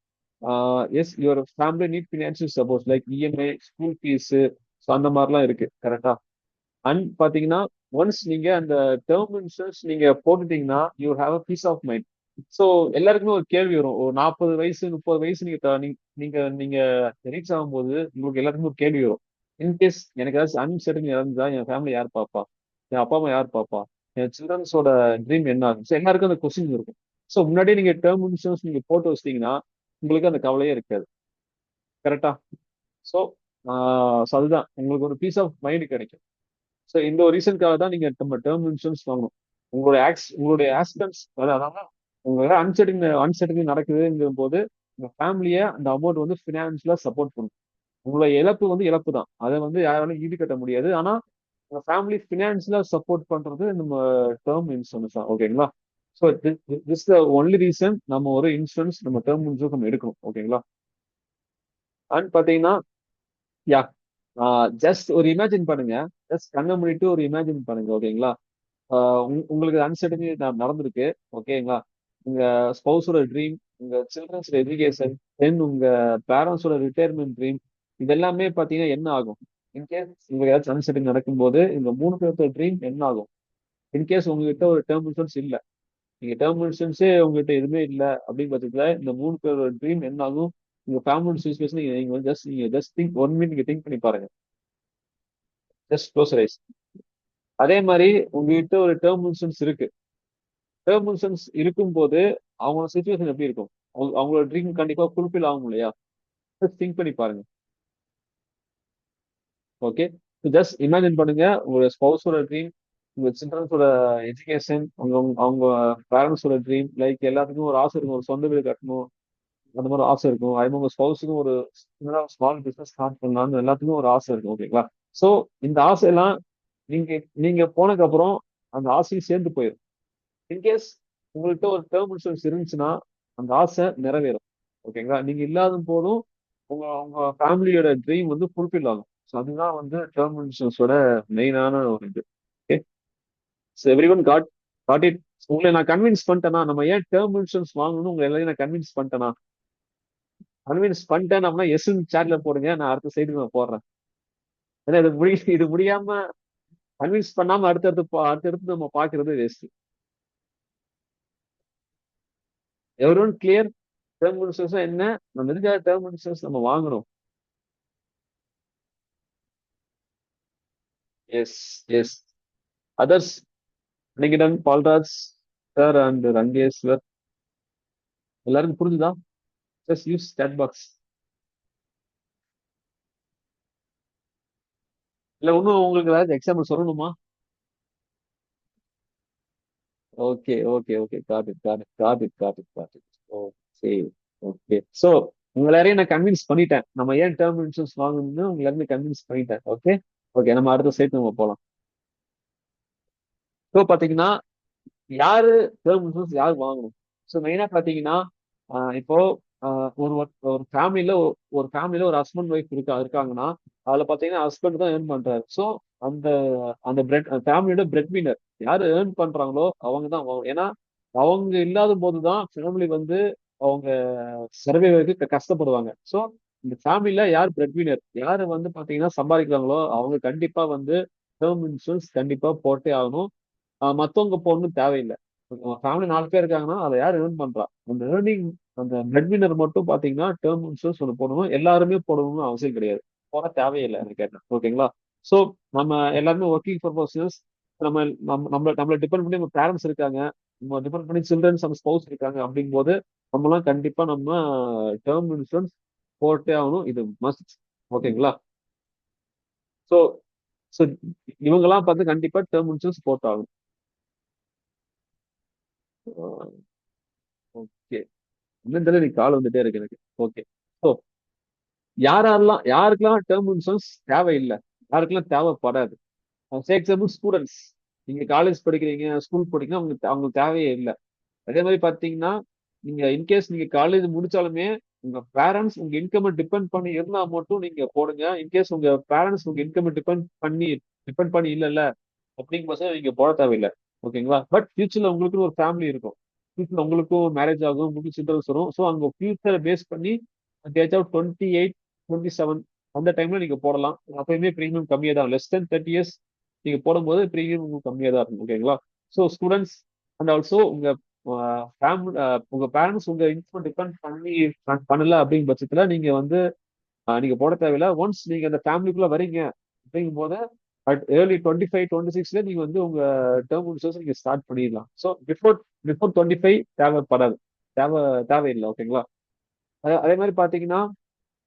as your family need financial support like EMI school fees அந்த மாதிரிலாம் இருக்கு. கரெக்டா? அண்ட் பாத்தீங்கன்னா ஒன்ஸ் நீங்க அந்த டேர்ம் இன்சூரன்ஸ் நீங்க போட்டுட்டீங்கன்னா you have a peace of mind. So எல்லாருக்குமே ஒரு கேள்வி வரும். ஒரு 40 வயசு 30 வயசு நீங்க நீங்க ரீச் ஆகும்போது உங்களுக்கு எல்லாருக்குமே ஒரு கேள்வி வரும். இன்கேஸ் எனக்கு ஏதாச்சும் அன்சர்டன் இறந்தா என் ஃபேமிலி யார் பாப்பா, என் அப்பா அம்மா யார் பாப்பா, என் சில்ட்ரன்ஸோட ட்ரீம் என்ன ஆகும்? ஸோ எல்லாருக்கும் அந்த கொஸ்டின் இருக்கும். ஸோ முன்னாடியே நீங்க டேர்ம் இன்சூரன்ஸ் நீங்க போட்டு வச்சிட்டீங்கன்னா உங்களுக்கு அந்த கவலையே இருக்காது. கரெக்டா? ஸோ அதுதான் உங்களுக்கு ஒரு பீஸ் ஆஃப் மைண்ட் கிடைக்கும். ஸோ இந்த ஒரு ரீசனுக்காக தான் நீங்க நம்ம டேர்ம் இன்சூரன்ஸ் வாங்கணும். உங்களுடைய ஆக்சிடென்ட்ஸ் அதாவது உங்களுக்கு அன்சர்டினி நடக்குதுங்கிற போது உங்க ஃபேமிலியை அந்த அமௌண்ட் வந்து ஃபினான்ஷியலா சப்போர்ட் பண்ணும். உங்களுடைய இழப்பு வந்து இழப்பு தான், அதை வந்து யாராலும் ஈடுகட்ட முடியாது. ஆனா உங்க ஃபேமிலி ஃபினான்ஷியலா சப்போர்ட் பண்றது நம்ம டேர்ம் இன்சூரன்ஸ் தான். ஓகேங்களா? So this the only reason நம்ம ஒரு இன்சூரன்ஸ் நம்ம டேர்ம் இன்சூரன்ஸ் நம்ம எடுக்கணும். ஓகேங்களா? அண்ட் பாத்தீங்கன்னா யா ஜஸ்ட் ஒரு இமேஜின் பண்ணுங்க. ஜஸ்ட் கண்ணை மூடிட்டு ஒரு இமேஜின் பண்ணுங்க. ஓகேங்களா? உங்களுக்கு அன்சர்டனி நடந்திருக்கு. ஓகேங்களா? உங்க ஸ்பௌஸோட ட்ரீம், உங்க சில்ட்ரன்ஸோட எஜுகேஷன், தென் உங்க பேரண்ட்ஸோட ரிட்டையர்மெண்ட் ட்ரீம், இது எல்லாமே பாத்தீங்கன்னா என்ன ஆகும்? இன்கேஸ் உங்களுக்கு ஏதாச்சும் அன்சர்டனி நடக்கும்போது இந்த 3 பேர்த்தோட ட்ரீம் என்ன ஆகும்? இன்கேஸ் உங்ககிட்ட ஒரு டேர்ம் இன்சூரன்ஸ் இல்ல, நீங்க டேர்ம் இன்சூரன்ஸே உங்ககிட்ட எதுவுமே இல்ல அப்படின்னு பட்சத்துல இந்த 3 பேரோட ட்ரீம் என்ன ஆகும்? உங்க ஃபேமிலி சுச்சுவேஷன் நீங்க ஜஸ்ட் திங்க் 1 மினிட் நீங்க திங்க் பண்ணி பாருங்க. Just close ice. அதே மாதிரி உங்ககிட்ட ஒரு டேர்ம் இன்சூரன்ஸ் இருக்கு. டேர்ம் இன்சூரன்ஸ் இருக்கும்போது அவங்களோட சுச்சுவேஷன் எப்படி இருக்கும்? அவங்களோட ட்ரீம் கண்டிப்பா ஃபுல்ஃபில் ஆகும் இல்லையா? திங்க் பண்ணி பாருங்க. ஓகே. ஜஸ்ட் இமேஜின் பண்ணுங்க உங்களோட ஸ்பௌஸோட ட்ரீம், உங்க சில்ட்ரன்ஸோட எஜுகேஷன், அவங்க அவங்க பேரண்ட்ஸோட ட்ரீம், லைக் எல்லாத்துக்கும் ஒரு ஆசை இருக்கும், ஒரு சொந்த வீடு கட்டணும் அந்த மாதிரி ஆசை இருக்கும். அதே மாதிரி உங்க ஸ்பௌஸுக்கும் ஒரு ஸ்மால் பிசினஸ் ஸ்டார்ட் பண்ணலாம்னு எல்லாத்துக்கும் ஒரு ஆசை இருக்கும். ஓகேங்களா? ஸோ இந்த ஆசையெல்லாம் நீங்க நீங்க போனதுக்கு அப்புறம் அந்த ஆசையும் சேர்ந்து போயிடும். இன்கேஸ் உங்கள்கிட்ட ஒரு டேர்ம் இன்சூரன்ஸ் இருந்துச்சுன்னா அந்த ஆசை நிறைவேறும். ஓகேங்களா? நீங்க இல்லாத போதும் உங்க உங்க ஃபேமிலியோட ட்ரீம் வந்து ஃபுல்ஃபில் ஆகும். ஸோ அதுதான் வந்து டேர்ம் இன்சூரன்ஸோட மெயினான ஒரு இது. Okay. So every one got it. உங்களை நான் கன்வின்ஸ் பண்ணிட்டேனா நம்ம ஏன் டேர்ம் இன்சூரன்ஸ் வாங்கணும்னு உங்களை எல்லாரையும் நான் கன்வின்ஸ் பண்ணிட்டேனா? கன்வின்ஸ் பண்ணிட்டேன் அப்படின்னா எஸ் சேட்ல போடுங்க, நான் அடுத்த சைடுக்கு நான் போடுறேன். ஏன்னா இது முடியாம கன்வின்ஸ் பண்ணாம அடுத்தடுத்து நம்ம பாக்குறது waste. Every one clear? Term insurance என்ன, நம்ம எதுக்காக டேர்ம் இன்சூரன்ஸ் நம்ம வாங்கணும்? Yes, yes. Others, Nikitan, Paulraj sir and Rangesh sir, எல்லாருக்கும் புரிஞ்சுதா? Just use chat box. இல்ல இன்னும் உங்களுக்கு ஏதாவது எக்ஸாம்பிள் சொல்லணுமா? Okay, okay, okay. Got it, got it, got it, got it, got it. Okay, okay. So உங்க எல்லாரையும் நான் கன்வின்ஸ் பண்ணிட்டேன். நம்ம ஏன் டேர்ம் இன்சூரன்ஸ் வாங்கணும்னு உங்க எல்லாருமே கன்வின்ஸ் பண்ணிட்டேன். Okay, okay. நம்ம அடுத்த சைட் நம்ம போலாம். ஸோ பாத்தீங்கன்னா யாரு டேர்ம் இன்சூரன்ஸ் யாரு வாங்கணும்? ஸோ மெயினா பாத்தீங்கன்னா இப்போ ஒரு ஃபேமிலியில ஒரு ஹஸ்பண்ட் ஒய்ஃப் இருக்காங்கன்னா அதுல பாத்தீங்கன்னா ஹஸ்பண்ட் தான் ஏர்ன் பண்றாரு. ஸோ அந்த அந்த ஃபேமிலியோட பிரெட் வினர் யாரு ஏர்ன் பண்றாங்களோ அவங்க தான் வாங்கணும். ஏன்னா அவங்க இல்லாத போதுதான் ஃபேமிலி வந்து அவங்க சர்வைவருக்கு கஷ்டப்படுவாங்க. ஸோ இந்த ஃபேமிலில யார் பிரெட் வினர், யாரு வந்து பாத்தீங்கன்னா சம்பாதிக்கிறாங்களோ அவங்க கண்டிப்பா வந்து டேர்ம் இன்சூரன்ஸ் கண்டிப்பா போட்டே ஆகணும். மத்தவங்க போடணும் தேவையில்லை. ஃபேமிலி 4 பேர் இருக்காங்கன்னா அதை யார் ஏர்ன் பண்றா, அந்த ஏர்னிங் அந்த பிரெட் வின்னர் மட்டும் பாத்தீங்கன்னா டேர்ம் இன்சூரன்ஸ் ஒன்று போடணும். எல்லாருமே போடணும்னு அவசியம் கிடையாது. போட தேவையில்லை எனக்கு கேட்டேன். ஓகேங்களா? ஸோ நம்ம எல்லாருமே ஒர்க்கிங் பர்பஸஸ், நம்ம நம்மளை டிபெண்ட் பண்ணி நம்ம பேரண்ட்ஸ் இருக்காங்க, நம்ம டிபெண்ட் பண்ணி சில்ட்ரன்ஸ் நம்ம ஸ்பௌஸ் இருக்காங்க. அப்படிங்கும்போது நம்மலாம் கண்டிப்பா நம்ம டேர்ம் இன்சூரன்ஸ் போட்டே ஆகணும். இது மஸ்ட். ஓகேங்களா? ஸோ ஸோ இவங்கெல்லாம் பார்த்து கண்டிப்பா டேர்ம் இன்சூரன்ஸ் போட்டாகணும். ஓகே. இன்னும் தெரியல, நீ கால் வந்துட்டே இருக்கு எனக்கு. ஓகே. ஸோ யாருக்கெல்லாம் டேர்ம் இன்சூரன்ஸ் தேவையில்லை, யாருக்கெல்லாம் தேவைப்படாது? Example students. நீங்க காலேஜ் படிக்கிறீங்க, ஸ்கூல் படிக்கிறீங்க, அவங்களுக்கு தேவையே இல்லை. அதே மாதிரி பாத்தீங்கன்னா நீங்க இன்கேஸ் நீங்க காலேஜ் முடிச்சாலுமே உங்க பேரண்ட்ஸ் உங்க இன்கம் டிபெண்ட் பண்ணி இருந்தா மட்டும் நீங்க போடுங்க. இன்கேஸ் உங்க பேரண்ட்ஸ் உங்க இன்கம் டிபெண்ட் பண்ணி இல்ல அப்படிங்கிற பட்சம் நீங்க போட தேவையில்லை. ஓகேங்களா? பட் ஃபியூச்சர்ல உங்களுக்கு ஒரு ஃபேமிலி இருக்கும். ஃபியூச்சர்ல உங்களுக்கும் மேரேஜ் ஆகும், உங்களுக்கு சில்ட்ரன்ஸ் வரும். ஸோ அங்க ஃபியூச்சரை பேஸ் பண்ணி ஏஜ் ஆஃப் 28, 27 அந்த டைம்ல நீங்க போடலாம். அப்பயுமே ப்ரீமியம் கம்மியா தான், less than 30 years நீங்க போடும்போது ப்ரீமியம் உங்களுக்கு கம்மியா தான் இருக்கும். ஓகேங்களா? So students and also family, உங்க பேரண்ட்ஸ் உங்க இன்கம் டிபெண்ட் பண்ணல அப்படிங்கிற பட்சத்துல நீங்க வந்து நீங்க போட தேவையில்ல. ஒன்ஸ் நீங்க அந்த ஃபேமிலிக்குள்ள வரீங்க அப்படிங்கும் போது அட் ஏர்லி 25, 26ல நீங்க வந்து உங்க டேர்ம் இன்சூரன்ஸ் நீங்க ஸ்டார்ட் பண்ணிடலாம். ஸோ பிஃபோர் 25 தேவைப்படாது, தேவை தேவையில்லை. ஓகேங்களா? அதே மாதிரி பாத்தீங்கன்னா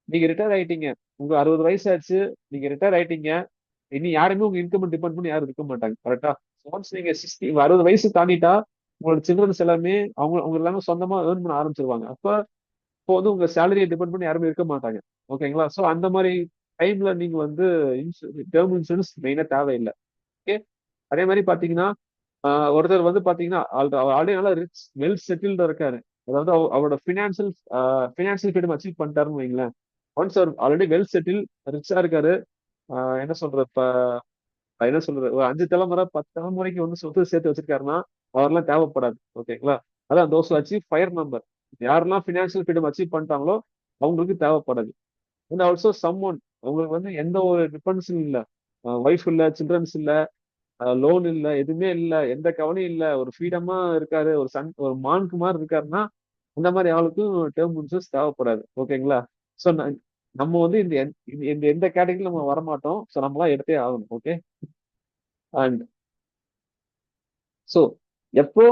நீங்க ரிட்டையர் ஆயிட்டீங்க, உங்க 60 வயசு ஆச்சு, நீங்க ரிட்டையர் ஆயிட்டீங்க, இனி யாருமே உங்க இன்கம் டிபெண்ட் பண்ணி யாரும் இருக்க மாட்டாங்க. கரெக்டா? ஒன்ஸ் நீங்க 60 வயசு தாண்டிட்டா உங்களோட சில்ட்ரன்ஸ் எல்லாமே அவங்க எல்லாமே சொந்தமா ஏர்ன் பண்ண ஆரம்பிச்சிருவாங்க. இப்போ வந்து உங்க சேலரியை டிபெண்ட் பண்ணி யாருமே இருக்க மாட்டாங்க. ஓகேங்களா? ஸோ அந்த மாதிரி டைம்ல நீங்க வந்து டேர்ம் இன்சூரன்ஸ் மெயினா தேவையில்லை. ஓகே. அதே மாதிரி பாத்தீங்கன்னா ஒருத்தர் வந்து பாத்தீங்கன்னா ஆல்ரெடி நல்லா வெல் செட்டில்டா இருக்காரு. அதாவது அவரோட ஃபினான்சியல் ஃப்ரீடம் அச்சீவ் பண்ணிட்டாருன்னு வைங்களேன். ஒன்ஸ் அவர் ஆல்ரெடி வெல் செட்டில், ரிச்சா இருக்காரு. என்ன சொல்றது, இப்ப என்ன சொல்றது, ஒரு 5 தலைமுறை 10 தலைமுறைக்கு வந்து சொத்து சேர்த்து வச்சிருக்காருன்னா அவர்லாம் தேவைப்படாது. ஓகேங்களா? அதான் தோஸ் அச்சீவ் ஃபயர் நம்பர், யாரெல்லாம் ஃபினான்சியல் ஃப்ரீடம் அச்சீவ் பண்ணிட்டாங்களோ அவங்களுக்கு தேவைப்படாது. அண்ட் ஆல்சோ சம் ஒன், அவங்களுக்கு வந்து எந்த ஒரு டிபெண்டன்ஸும் இல்லை, ஒய்ஃப் இல்ல, சில்ட்ரன்ஸ் இல்ல, லோன் இல்ல, எதுவுமே இல்ல, எந்த கவலையும் இல்ல, ஒரு ஃப்ரீடமா இருக்காரு, ஒரு மான்க்கு மாதிரி இருக்காருன்னா அந்த மாதிரி ஆளுக்கும் டேர்ம் இன்சூரன்ஸ் தேவைப்படாது. ஓகேங்களா? ஸோ நம்ம வந்து இந்த எந்த கேட்டகரியில் நம்ம வரமாட்டோம். ஸோ நம்மளாம் எடுத்தே ஆகணும். ஓகே. அண்ட் ஸோ எப்போ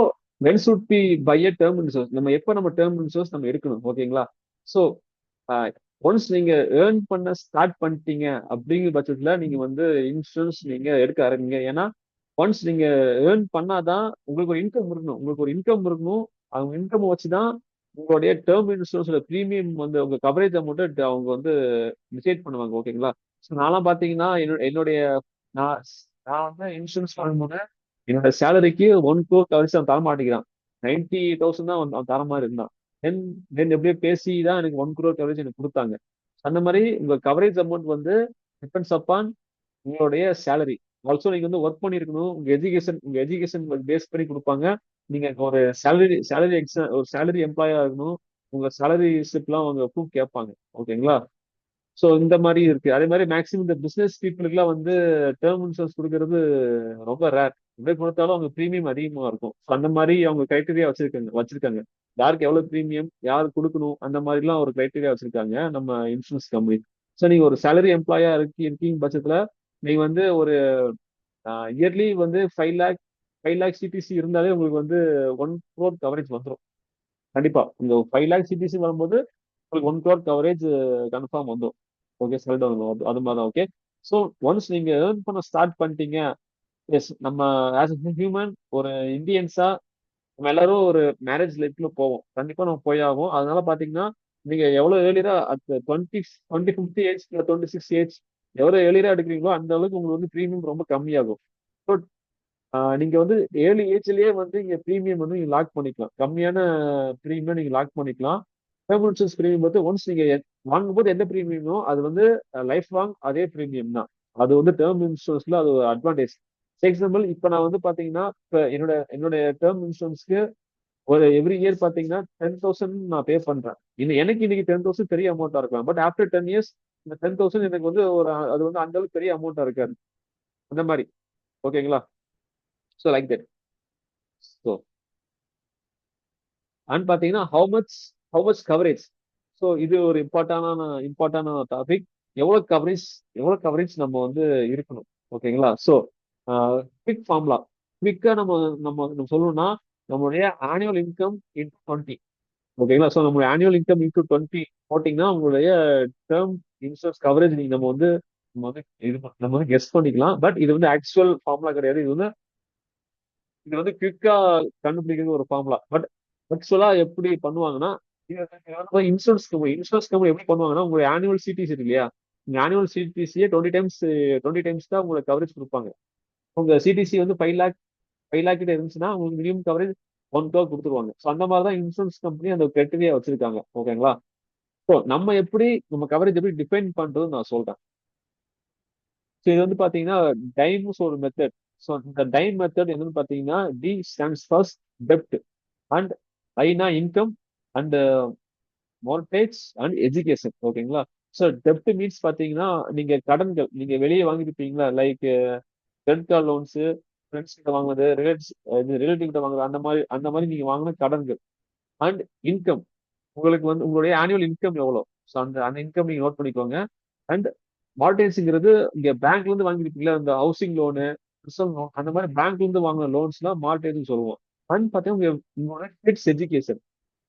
when should be buy a term insurance, நம்ம டேர்ம் இன்சூரன்ஸ் நம்ம எடுக்கணும். ஓகேங்களா? ஸோ ஒன்ஸ் நீங்க ஏர்ன் பண்ண ஸ்டார்ட் பண்ணிட்டீங்க அப்படிங்கிற பட்சத்துல நீங்க வந்து இன்சூரன்ஸ் நீங்க எடுக்க ஆரம்பிங்க. ஏன்னா ஒன்ஸ் நீங்க ஏர்ன் பண்ணாதான் உங்களுக்கு ஒரு இன்கம் இருக்கணும். அவங்க இன்கம் வச்சுதான் உங்களுடைய டேர்ம் இன்சூரன்ஸோட ப்ரீமியம் வந்து உங்க கவரேஜ் அமௌண்ட் அவங்க வந்து டிசைட் பண்ணுவாங்க. ஓகேங்களா? ஸோ நான்லாம் பாத்தீங்கன்னா என்னுடைய நான் நான் வந்து இன்சூரன்ஸ் வாங்கும்போது என்னோட சேலரிக்கு 1 crore கவரேஜ் அவன் தர மாட்டேங்கிறான். 90,000 தான் அவன் தர மாதிரி இருந்தான். தென் தென் எப்படியோ பேசி தான் எனக்கு 1 crore கவரேஜ் எனக்கு கொடுத்தாங்க. அந்த மாதிரி உங்க கவரேஜ் அமௌண்ட் வந்து டிபெண்ட்ஸ் அப்பான் உங்களுடைய சேலரி. ஆல்சோ நீங்க வந்து ஒர்க் பண்ணிருக்கணும். உங்க எஜுகேஷன் பேஸ் பண்ணி கொடுப்பாங்க. நீங்க ஒரு சேலரி எம்ப்ளாயா இருக்கணும். உங்க சேலரி ஸ்லிப்லாம் அவங்க ப்ரூஃப் கேட்பாங்க. ஓகேங்களா? ஸோ இந்த மாதிரி இருக்கு. அதே மாதிரி மேக்ஸிமம் இந்த பிசினஸ் பீப்புளுக்குலாம் வந்து டேர்ம் இன்சூரன்ஸ் கொடுக்கறது ரொம்ப ரேர். எப்படி கொடுத்தாலும் அவங்க ப்ரீமியம் அதிகமா இருக்கும். So அந்த மாதிரி அவங்க கிரைட்டீரியா வச்சிருக்காங்க. யாருக்கு எவ்வளவு ப்ரீமியம், யார் கொடுக்கணும், அந்த மாதிரிலாம் ஒரு கிரைட்டீரியா வச்சிருக்காங்க நம்ம இன்சூரன்ஸ் கம்பெனி. ஸோ நீங்க ஒரு சேலரி எம்ப்ளாயா இருக்கீங்க பட்சத்துல நீங்க வந்து ஒரு இயர்லி வந்து 5 லேக் சிடிசி இருந்தாலே உங்களுக்கு வந்து 1 crore கவரேஜ் வந்துடும். கண்டிப்பா இந்த 5 லேக் சிடிசி வரும்போது உங்களுக்கு 1 crore கவரேஜ் கன்ஃபார்ம் வந்துடும். ஓகே, செல் டவுன் அது மாதிரி தான். ஓகே. ஸோ ஒன்ஸ் நீங்க ஏர்ன் பண்ண ஸ்டார்ட் பண்ணிட்டீங்க, எஸ் நம்ம ஆஸ் அ ஹியூமன் ஒரு இந்தியன்ஸா நம்ம எல்லாரும் ஒரு மேரேஜ் லைஃப்ல போவோம். கண்டிப்பா நம்ம போய் ஆகும். அதனால பாத்தீங்கன்னா நீங்க எவ்வளவு ஏர்லியரா அட் 20 50 ஏஜ் இல்ல 26 ஏஜ் எவ்வளவு ஏர்லியரா எடுக்கிறீங்களோ அந்த அளவுக்கு உங்களுக்கு வந்து ப்ரீமியம் ரொம்ப கம்மியாகும். ஸோ நீங்க வந்து ஏர்லி ஏஜ்லயே வந்து இங்க ப்ரீமியம் வந்து நீங்க லாக் பண்ணிக்கலாம். கம்மியான ப்ரீமியம் நீங்க லாக் பண்ணிக்கலாம். டேர்ம் இன்சூரன்ஸ் ப்ரீமியம் வந்து ஒன்ஸ் நீங்க வாங்கும்போது எந்த ப்ரீமியமோ அது வந்து லைஃப் லாங் அதே ப்ரீமியம் தான். அது வந்து டேர்ம் இன்சூரன்ஸ்ல அது ஒரு அட்வான்டேஜ். எக்ஸாம்பிள் இப்ப நான் வந்து பாத்தீங்கன்னா இப்ப என்னுடைய டேர்ம் இன்சூரன்ஸ்க்கு ஒரு எவ்ரி இயர் பாத்தீங்கன்னா 10,000 நான் பே பண்றேன். எனக்கு இன்னைக்கு 10,000 பெரிய அமௌண்டா இருக்கலாம். பட் ஆஃப்டர் 10 இயர்ஸ் இந்த 10,000 எனக்கு வந்து அது வந்து அந்த அளவுக்கு பெரிய அமௌண்டா இருக்காது. அந்த மாதிரி. ஓகேங்களா? So like that. So and பாத்தீங்கன்னா ஹவு மச் கவரேஜ். ஸோ இது ஒரு இம்பார்ட்டான டாபிக். எவ்வளவு கவரேஜ் நம்ம வந்து இருக்கணும். ஓகேங்களா? So quick formula. குவிக்கா நம்ம நம்ம நம்ம சொல்லணும்னா நம்மளுடைய ஆனுவல் இன்கம் இன்டூ 20. ஓகேங்களா? ஸோ நம்மளுடைய ஆனுவல் இன்கம் இன்டூ 20 போட்டிங்கன்னா உங்களுடைய டேர்ம் இன்சூரன்ஸ் கவரேஜ் நீங்க நம்ம வந்து கெஸ் பண்ணிக்கலாம். பட் இது வந்து ஆக்சுவல் ஃபார்முலா கிடையாது. இது வந்து குவிக்கா கண்டுபிடிக்கிறது ஒரு ஃபார்முலா. பட் ஆக்சுவலா எப்படி பண்ணுவாங்கன்னா இன்சூரன்ஸ் கம்பெனி எப்படி பண்ணுவாங்கன்னா உங்களுடைய ஆனுவல் சிடிசி இருக்கு இல்லையா? இந்த ஆனுவல் சிடிசியை 20 டைம்ஸ் தான் உங்களுக்கு கவரேஜ் கொடுப்பாங்க. உங்க சிடிசி வந்து 5 லேக் கிட்ட இருந்துச்சுன்னா உங்களுக்கு மினிமம் கவரேஜ் 1 crore கொடுத்துருவாங்க. ஸோ அந்த மாதிரி தான் இன்சூரன்ஸ் கம்பெனி அந்த கிரைட்டீரியா வச்சிருக்காங்க. ஓகேங்களா? ஸோ நம்ம கவரேஜ் எப்படி டிஃபைன் பண்றது நான் சொல்றேன். ஸோ இது வந்து பாத்தீங்கன்னா டைம்ஸ் ஒரு மெத்தட். ஸோ இந்த டைம் மெத்தட் என்னன்னு பாத்தீங்கன்னா டி ஸ்டாண்ட்ஸ் ஃபர்ஸ்ட் டெப்ட் அண்ட் ஐனா income and mortgage and education. ஓகேங்களா? ஸோ டெப்ட் மீன்ஸ் பாத்தீங்கன்னா நீங்க வெளியே வாங்கிருப்பீங்களா, like credit card loans, friends கிட்ட வாங்குறது, ரிலேட்டிவ் கிட்ட வாங்குறது, அந்த மாதிரி நீங்க வாங்கின கடன்கள். அண்ட் இன்கம் உங்களுக்கு வந்து உங்களுடைய ஆனுவல் இன்கம் எவ்வளோ. ஸோ அந்த அந்த இன்கம் நீங்க நோட் பண்ணிக்கோங்க. அண்ட் மார்டேஜ்ங்கிறது இங்க பேங்க்ல இருந்து வாங்கிருப்பீங்களா, இந்த ஹவுசிங் லோனு, பர்சனல் லோன், அந்த மாதிரி பேங்க்ல இருந்து வாங்கின லோன்ஸ்லாம் மார்டேஜ் சொல்லுவோம். அண்ட் பார்த்தீங்கன்னா உங்களோட கிட்ஸ் எஜுகேஷன்.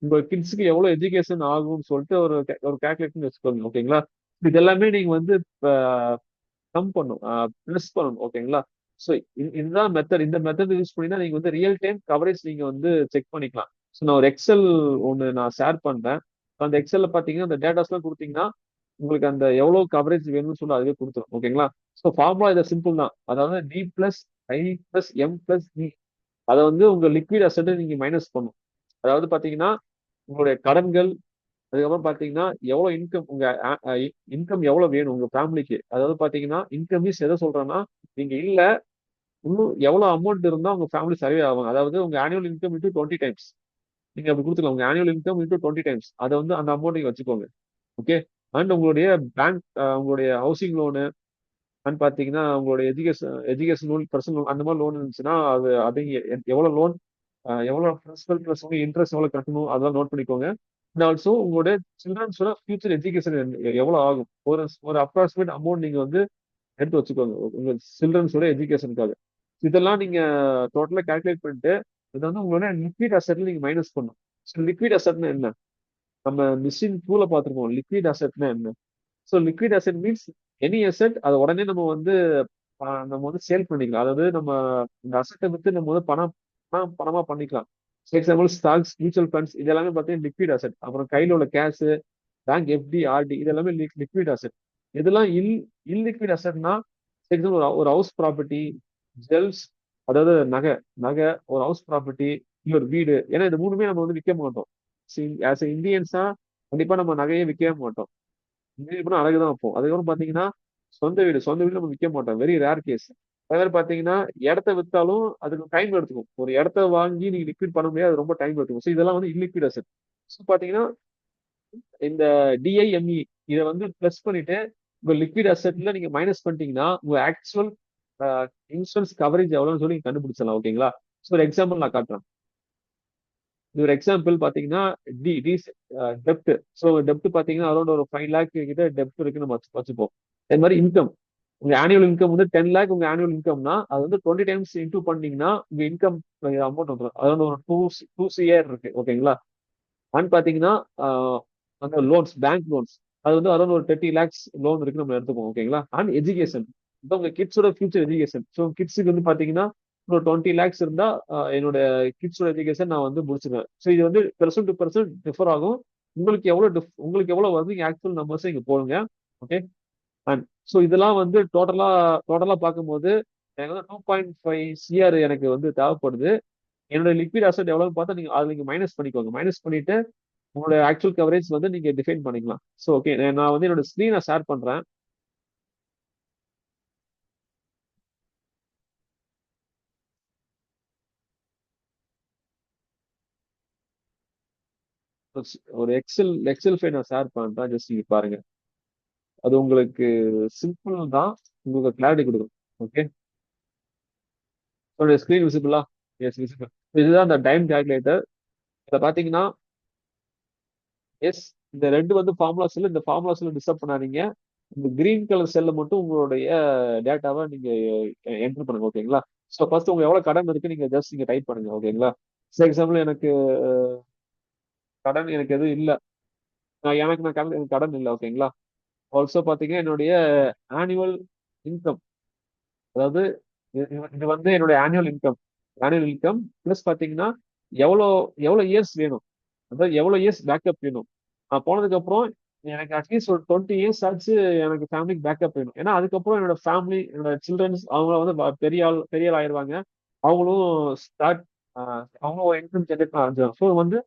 உங்க கிட்ஸுக்கு எவ்வளவு எஜுகேஷன் ஆகும்னு சொல்லிட்டு ஒரு கால்குலேஷன் வச்சுக்கோங்க. ஓகேங்களா? இது எல்லாமே நீங்க வந்து கம் பண்ணும், ப்ளஸ் பண்ணணும். ஓகேங்களா? ஸோ இதுதான் மெத்தட். இந்த மெத்தட் யூஸ் பண்ணி தான் நீங்க வந்து ரியல் டைம் கவரேஜ் நீங்க வந்து செக் பண்ணிக்கலாம். ஸோ நான் ஒரு எக்ஸல் ஒன்று நான் ஷேர் பண்றேன். அந்த எக்ஸல்ல பாத்தீங்கன்னா அந்த டேட்டாஸ்லாம் கொடுத்தீங்கன்னா உங்களுக்கு அந்த எவ்வளவு கவரேஜ் வேணும்னு சொல்லி அதுவே கொடுத்துரும். ஓகேங்களா? ஸோ ஃபார்முலா இது சிம்பிள் தான். அதாவது டி பிளஸ் ஐ பிளஸ் எம் பிளஸ் இ. அதை வந்து உங்க லிக்விட் அசட்டை நீங்க மைனஸ் பண்ணும். அதாவது பாத்தீங்கன்னா உங்களுடைய கடன்கள், அதுக்கப்புறம் பாத்தீங்கன்னா எவ்வளவு இன்கம், உங்க இன்கம் எவ்வளவு வேணும் உங்க ஃபேமிலிக்கு. அதாவது பாத்தீங்கன்னா இன்கம் மீன்ஸ் எதை சொல்றேன்னா நீங்க இல்ல இன்னும் எவ்வளவு அமௌண்ட் இருந்தா உங்க ஃபேமிலி சர்வே ஆகும். அதாவது உங்க ஆனுவல் இன்கம் இன்டூ 20 டைம்ஸ் நீங்க அப்படி கொடுத்துக்கலாம். உங்க ஆனுவல் இன்கம் இன்டூ 20 டைம்ஸ் அதை வந்து அந்த அமௌண்ட் நீங்க வச்சுக்கோங்க. ஓகே. அண்ட் உங்களுடைய பேங்க், உங்களுடைய ஹவுசிங் லோனு, அண்ட் பாத்தீங்கன்னா உங்களுடைய எஜுகேஷன் லோன், பர்சனல் லோன், அந்த மாதிரி லோன் இருந்துச்சுன்னா அது எவ்வளவு லோன், எவ்வளவு பிரின்சிபல் பிளஸ் இன்ட்ரெஸ்ட் எவ்வளவு கட்டணும் அதெல்லாம் நோட் பண்ணிக்கோங்க. அண்ட் ஆல்சோ உங்களுடைய சில்ட்ரன்ஸோட ஃபியூச்சர் எஜுகேஷன் எவ்வளவு ஆகும், ஒரு ஒரு அப்ராக்சிமேட் அமௌண்ட் நீங்க வந்து எடுத்து வச்சுக்கோங்க உங்க சில்ட்ரன்ஸோட எஜுகேஷனுக்காக. இதெல்லாம் நீங்க டோட்டலா கால்குலேட் பண்ணிட்டு இதை வந்து உங்களோட லிக்விட் அசெட்ல நீங்க மைனஸ் பண்ணணும். லிக்விட் அசெட்னா என்ன? நம்ம மிஷின் டூல பார்த்துருக்கோம் லிக்விட் அசெட்னா என்ன. So liquid asset means any asset அதை உடனே நம்ம வந்து சேல் பண்ணிக்கலாம். அதாவது நம்ம இந்த அசெட்டை வித்து நம்ம வந்து பணமா பண்ணிக்கலாம். எக்ஸாம்பிள் ஸ்டாக்ஸ், மியூச்சுவல் ஃபண்ட்ஸ், இது எல்லாமே பார்த்தீங்கன்னா லிக்விட் அசெட். அப்புறம் கையில உள்ள கேஷ், பேங்க் எஃப்டி, ஆர்டி, இது எல்லாமே லிக்விட் அசெட். இதெல்லாம் இல்லிக்விட் அசெட்னா எக்ஸாம்பிள் ஒரு ஹவுஸ் ப்ராப்பர்ட்டி, ஜுவல்ஸ், அதாவது நகை நகை ஒரு ஹவுஸ் ப்ராப்பர்ட்டி, ஒரு வீடு. ஏன்னா இது மூணுமே நம்ம வந்து விற்க மாட்டோம். ஆஸ் இந்தியன்ஸா கண்டிப்பா நம்ம நகையை விற்கவே மாட்டோம். இப்படின்னா அழகுதான் வைப்போம். அதுக்கப்புறம் பாத்தீங்கன்னா சொந்த வீடு நம்ம விற்க மாட்டோம். Very rare case. அதே மாதிரி பாத்தீங்கன்னா இடத்த வித்தாலும் அதுக்கு டைம் எடுத்துக்கும். ஒரு இடத்த வாங்கி நீங்க லிக்விட் பண்ண முடியாது, அது ரொம்ப டைம் எடுத்துக்கும். ஸோ இதெல்லாம் வந்து இல்லிக்விட் அசெட். ஸோ பாத்தீங்கன்னா இந்த டிஐஎம்இ இதை வந்து பிளஸ் பண்ணிட்டு உங்க லிக்விட் அசெட்ல நீங்க மைனஸ் பண்ணிட்டீங்கன்னா உங்க ஆக்சுவல் இன்சூரன்ஸ் கவரேஜ் எவ்வளோன்னு சொல்லி நீங்க கண்டுபிடிச்சலாம். ஓகேங்களா? ஸோ ஒரு எக்ஸாம்பிள் நான் காட்டுறேன். இது ஒரு எக்ஸாம்பிள் பாத்தீங்கன்னா டி டி டெப்ட். ஸோ டெப்ட் பாத்தீங்கன்னா அரௌண்ட் ஒரு 5 லேக் கிட்ட டெப்ட் இருக்குன்னு நம்ம வச்சுப்போம். அது மாதிரி இன்கம், உங்க ஆனுவல் இன்கம் வந்து 10 லேக் உங்க ஆனுவல் இன்கம்னா அது வந்து 20 டைம்ஸ் இன்டூ பண்ணீங்கன்னா உங்க இன்கம் அமௌண்ட் வந்துடும். அது ஒரு டூ சிஆர் இருக்கு. ஓகேங்களா? அண்ட் பாத்தீங்கன்னா அந்த லோன்ஸ், பேங்க் லோன்ஸ், அது வந்து அரௌண்ட் ஒரு 30 லேக்ஸ் லோன் இருக்கு நம்ம எடுத்துப்போம். ஓகேங்களா? அண்ட் எஜுகேஷன், இப்போ உங்க கிட்ஸோட ஃபியூச்சர் எஜுகேஷன். ஸோ கிட்ஸுக்கு வந்து பாத்தீங்கன்னா ஒரு 20 லேக்ஸ் இருந்தா என்னோட கிட்ஸோட எஜுகேஷன் நான் வந்து முடிச்சிருவேன். ஸோ இது வந்து பெர்சன்ட் டு பெர்சன்ட் டிஃபர் ஆகும். உங்களுக்கு எவ்வளவு வருது ஆக்சுவல் நம்பர்ஸ் இங்க போடுங்க. ஓகே. அண்ட் ஸோ இதெல்லாம் வந்து டோட்டலா பார்க்கும்போது எனக்கு வந்து 2.5 சிஆர் எனக்கு வந்து தேவைப்படுது. என்னோட லிக்விட் அசெட் எவ்வளவு பார்த்தா நீங்க அதுல நீங்க மைனஸ் பண்ணிக்கோங்க. மைனஸ் பண்ணிட்டு உங்களோட ஆக்சுவல் கவரேஜ் வந்து நீங்க டிஃபைன் பண்ணிக்கலாம். ஸோ ஓகே, நான் வந்து என்னோட ஸ்க்ரீனை ஷேர் பண்றேன். ஒரு எக்ஸல் ஃபைல் நான் ஷேர் பண்றேன். ஜஸ்ட் நீங்க பாருங்க. அது உங்களுக்கு சிம்பிள் தான், உங்களுக்கு கிளாரிட்டி கொடுக்கும். ஓகே. உங்களுடைய ஸ்க்ரீன் விசிபிளா? S, visible. இதுதான் அந்த டைம் கால்குலேட்டர். இதை பாத்தீங்கன்னா எஸ், இந்த ரெண்டு வந்து ஃபார்முலா செல். இந்த ஃபார்முலா செல் டிஸ்டர்ப் பண்ணாதீங்க. இந்த கிரீன் கலர் செல்ல மட்டும் உங்களுடைய டேட்டாவை நீங்க என்டர் பண்ணுங்க. ஓகேங்களா? ஸோ ஃபர்ஸ்ட் உங்க எவ்வளவு கடன் இருக்கு நீங்க ஜஸ்ட் நீங்க டைப் பண்ணுங்க. ஓகேங்களா? ஃபார் எக்ஸாம்பிள் எனக்கு கடன் எனக்கு எதுவும் இல்லை. எனக்கு கடன் இல்லை. ஓகேங்களா? ஆல்சோ பாத்தீங்கன்னா என்னுடைய ஆனுவல் இன்கம், அதாவது இது வந்து என்னுடைய ஆனுவல் இன்கம் பிளஸ் பாத்தீங்கன்னா எவ்வளோ எவ்வளோ இயர்ஸ் வேணும், அதாவது எவ்வளவு இயர்ஸ் பேக்கப் வேணும். நான் போனதுக்கு அப்புறம் எனக்கு அட்லீஸ்ட் ஒரு 20 இயர்ஸ் ஆச்சு எனக்கு ஃபேமிலிக்கு பேக்கப் வேணும். ஏன்னா அதுக்கப்புறம் என்னோட ஃபேமிலி, என்னோட சில்ட்ரன்ஸ் அவங்க வந்து பெரிய ஆள் ஆயிடுவாங்க. அவங்களும் ஸ்டார்ட் அவங்களும் இன்கம் ஜென்ரேட் பண்ண ஆரம்பிச்சிடும். ஸோ வந்து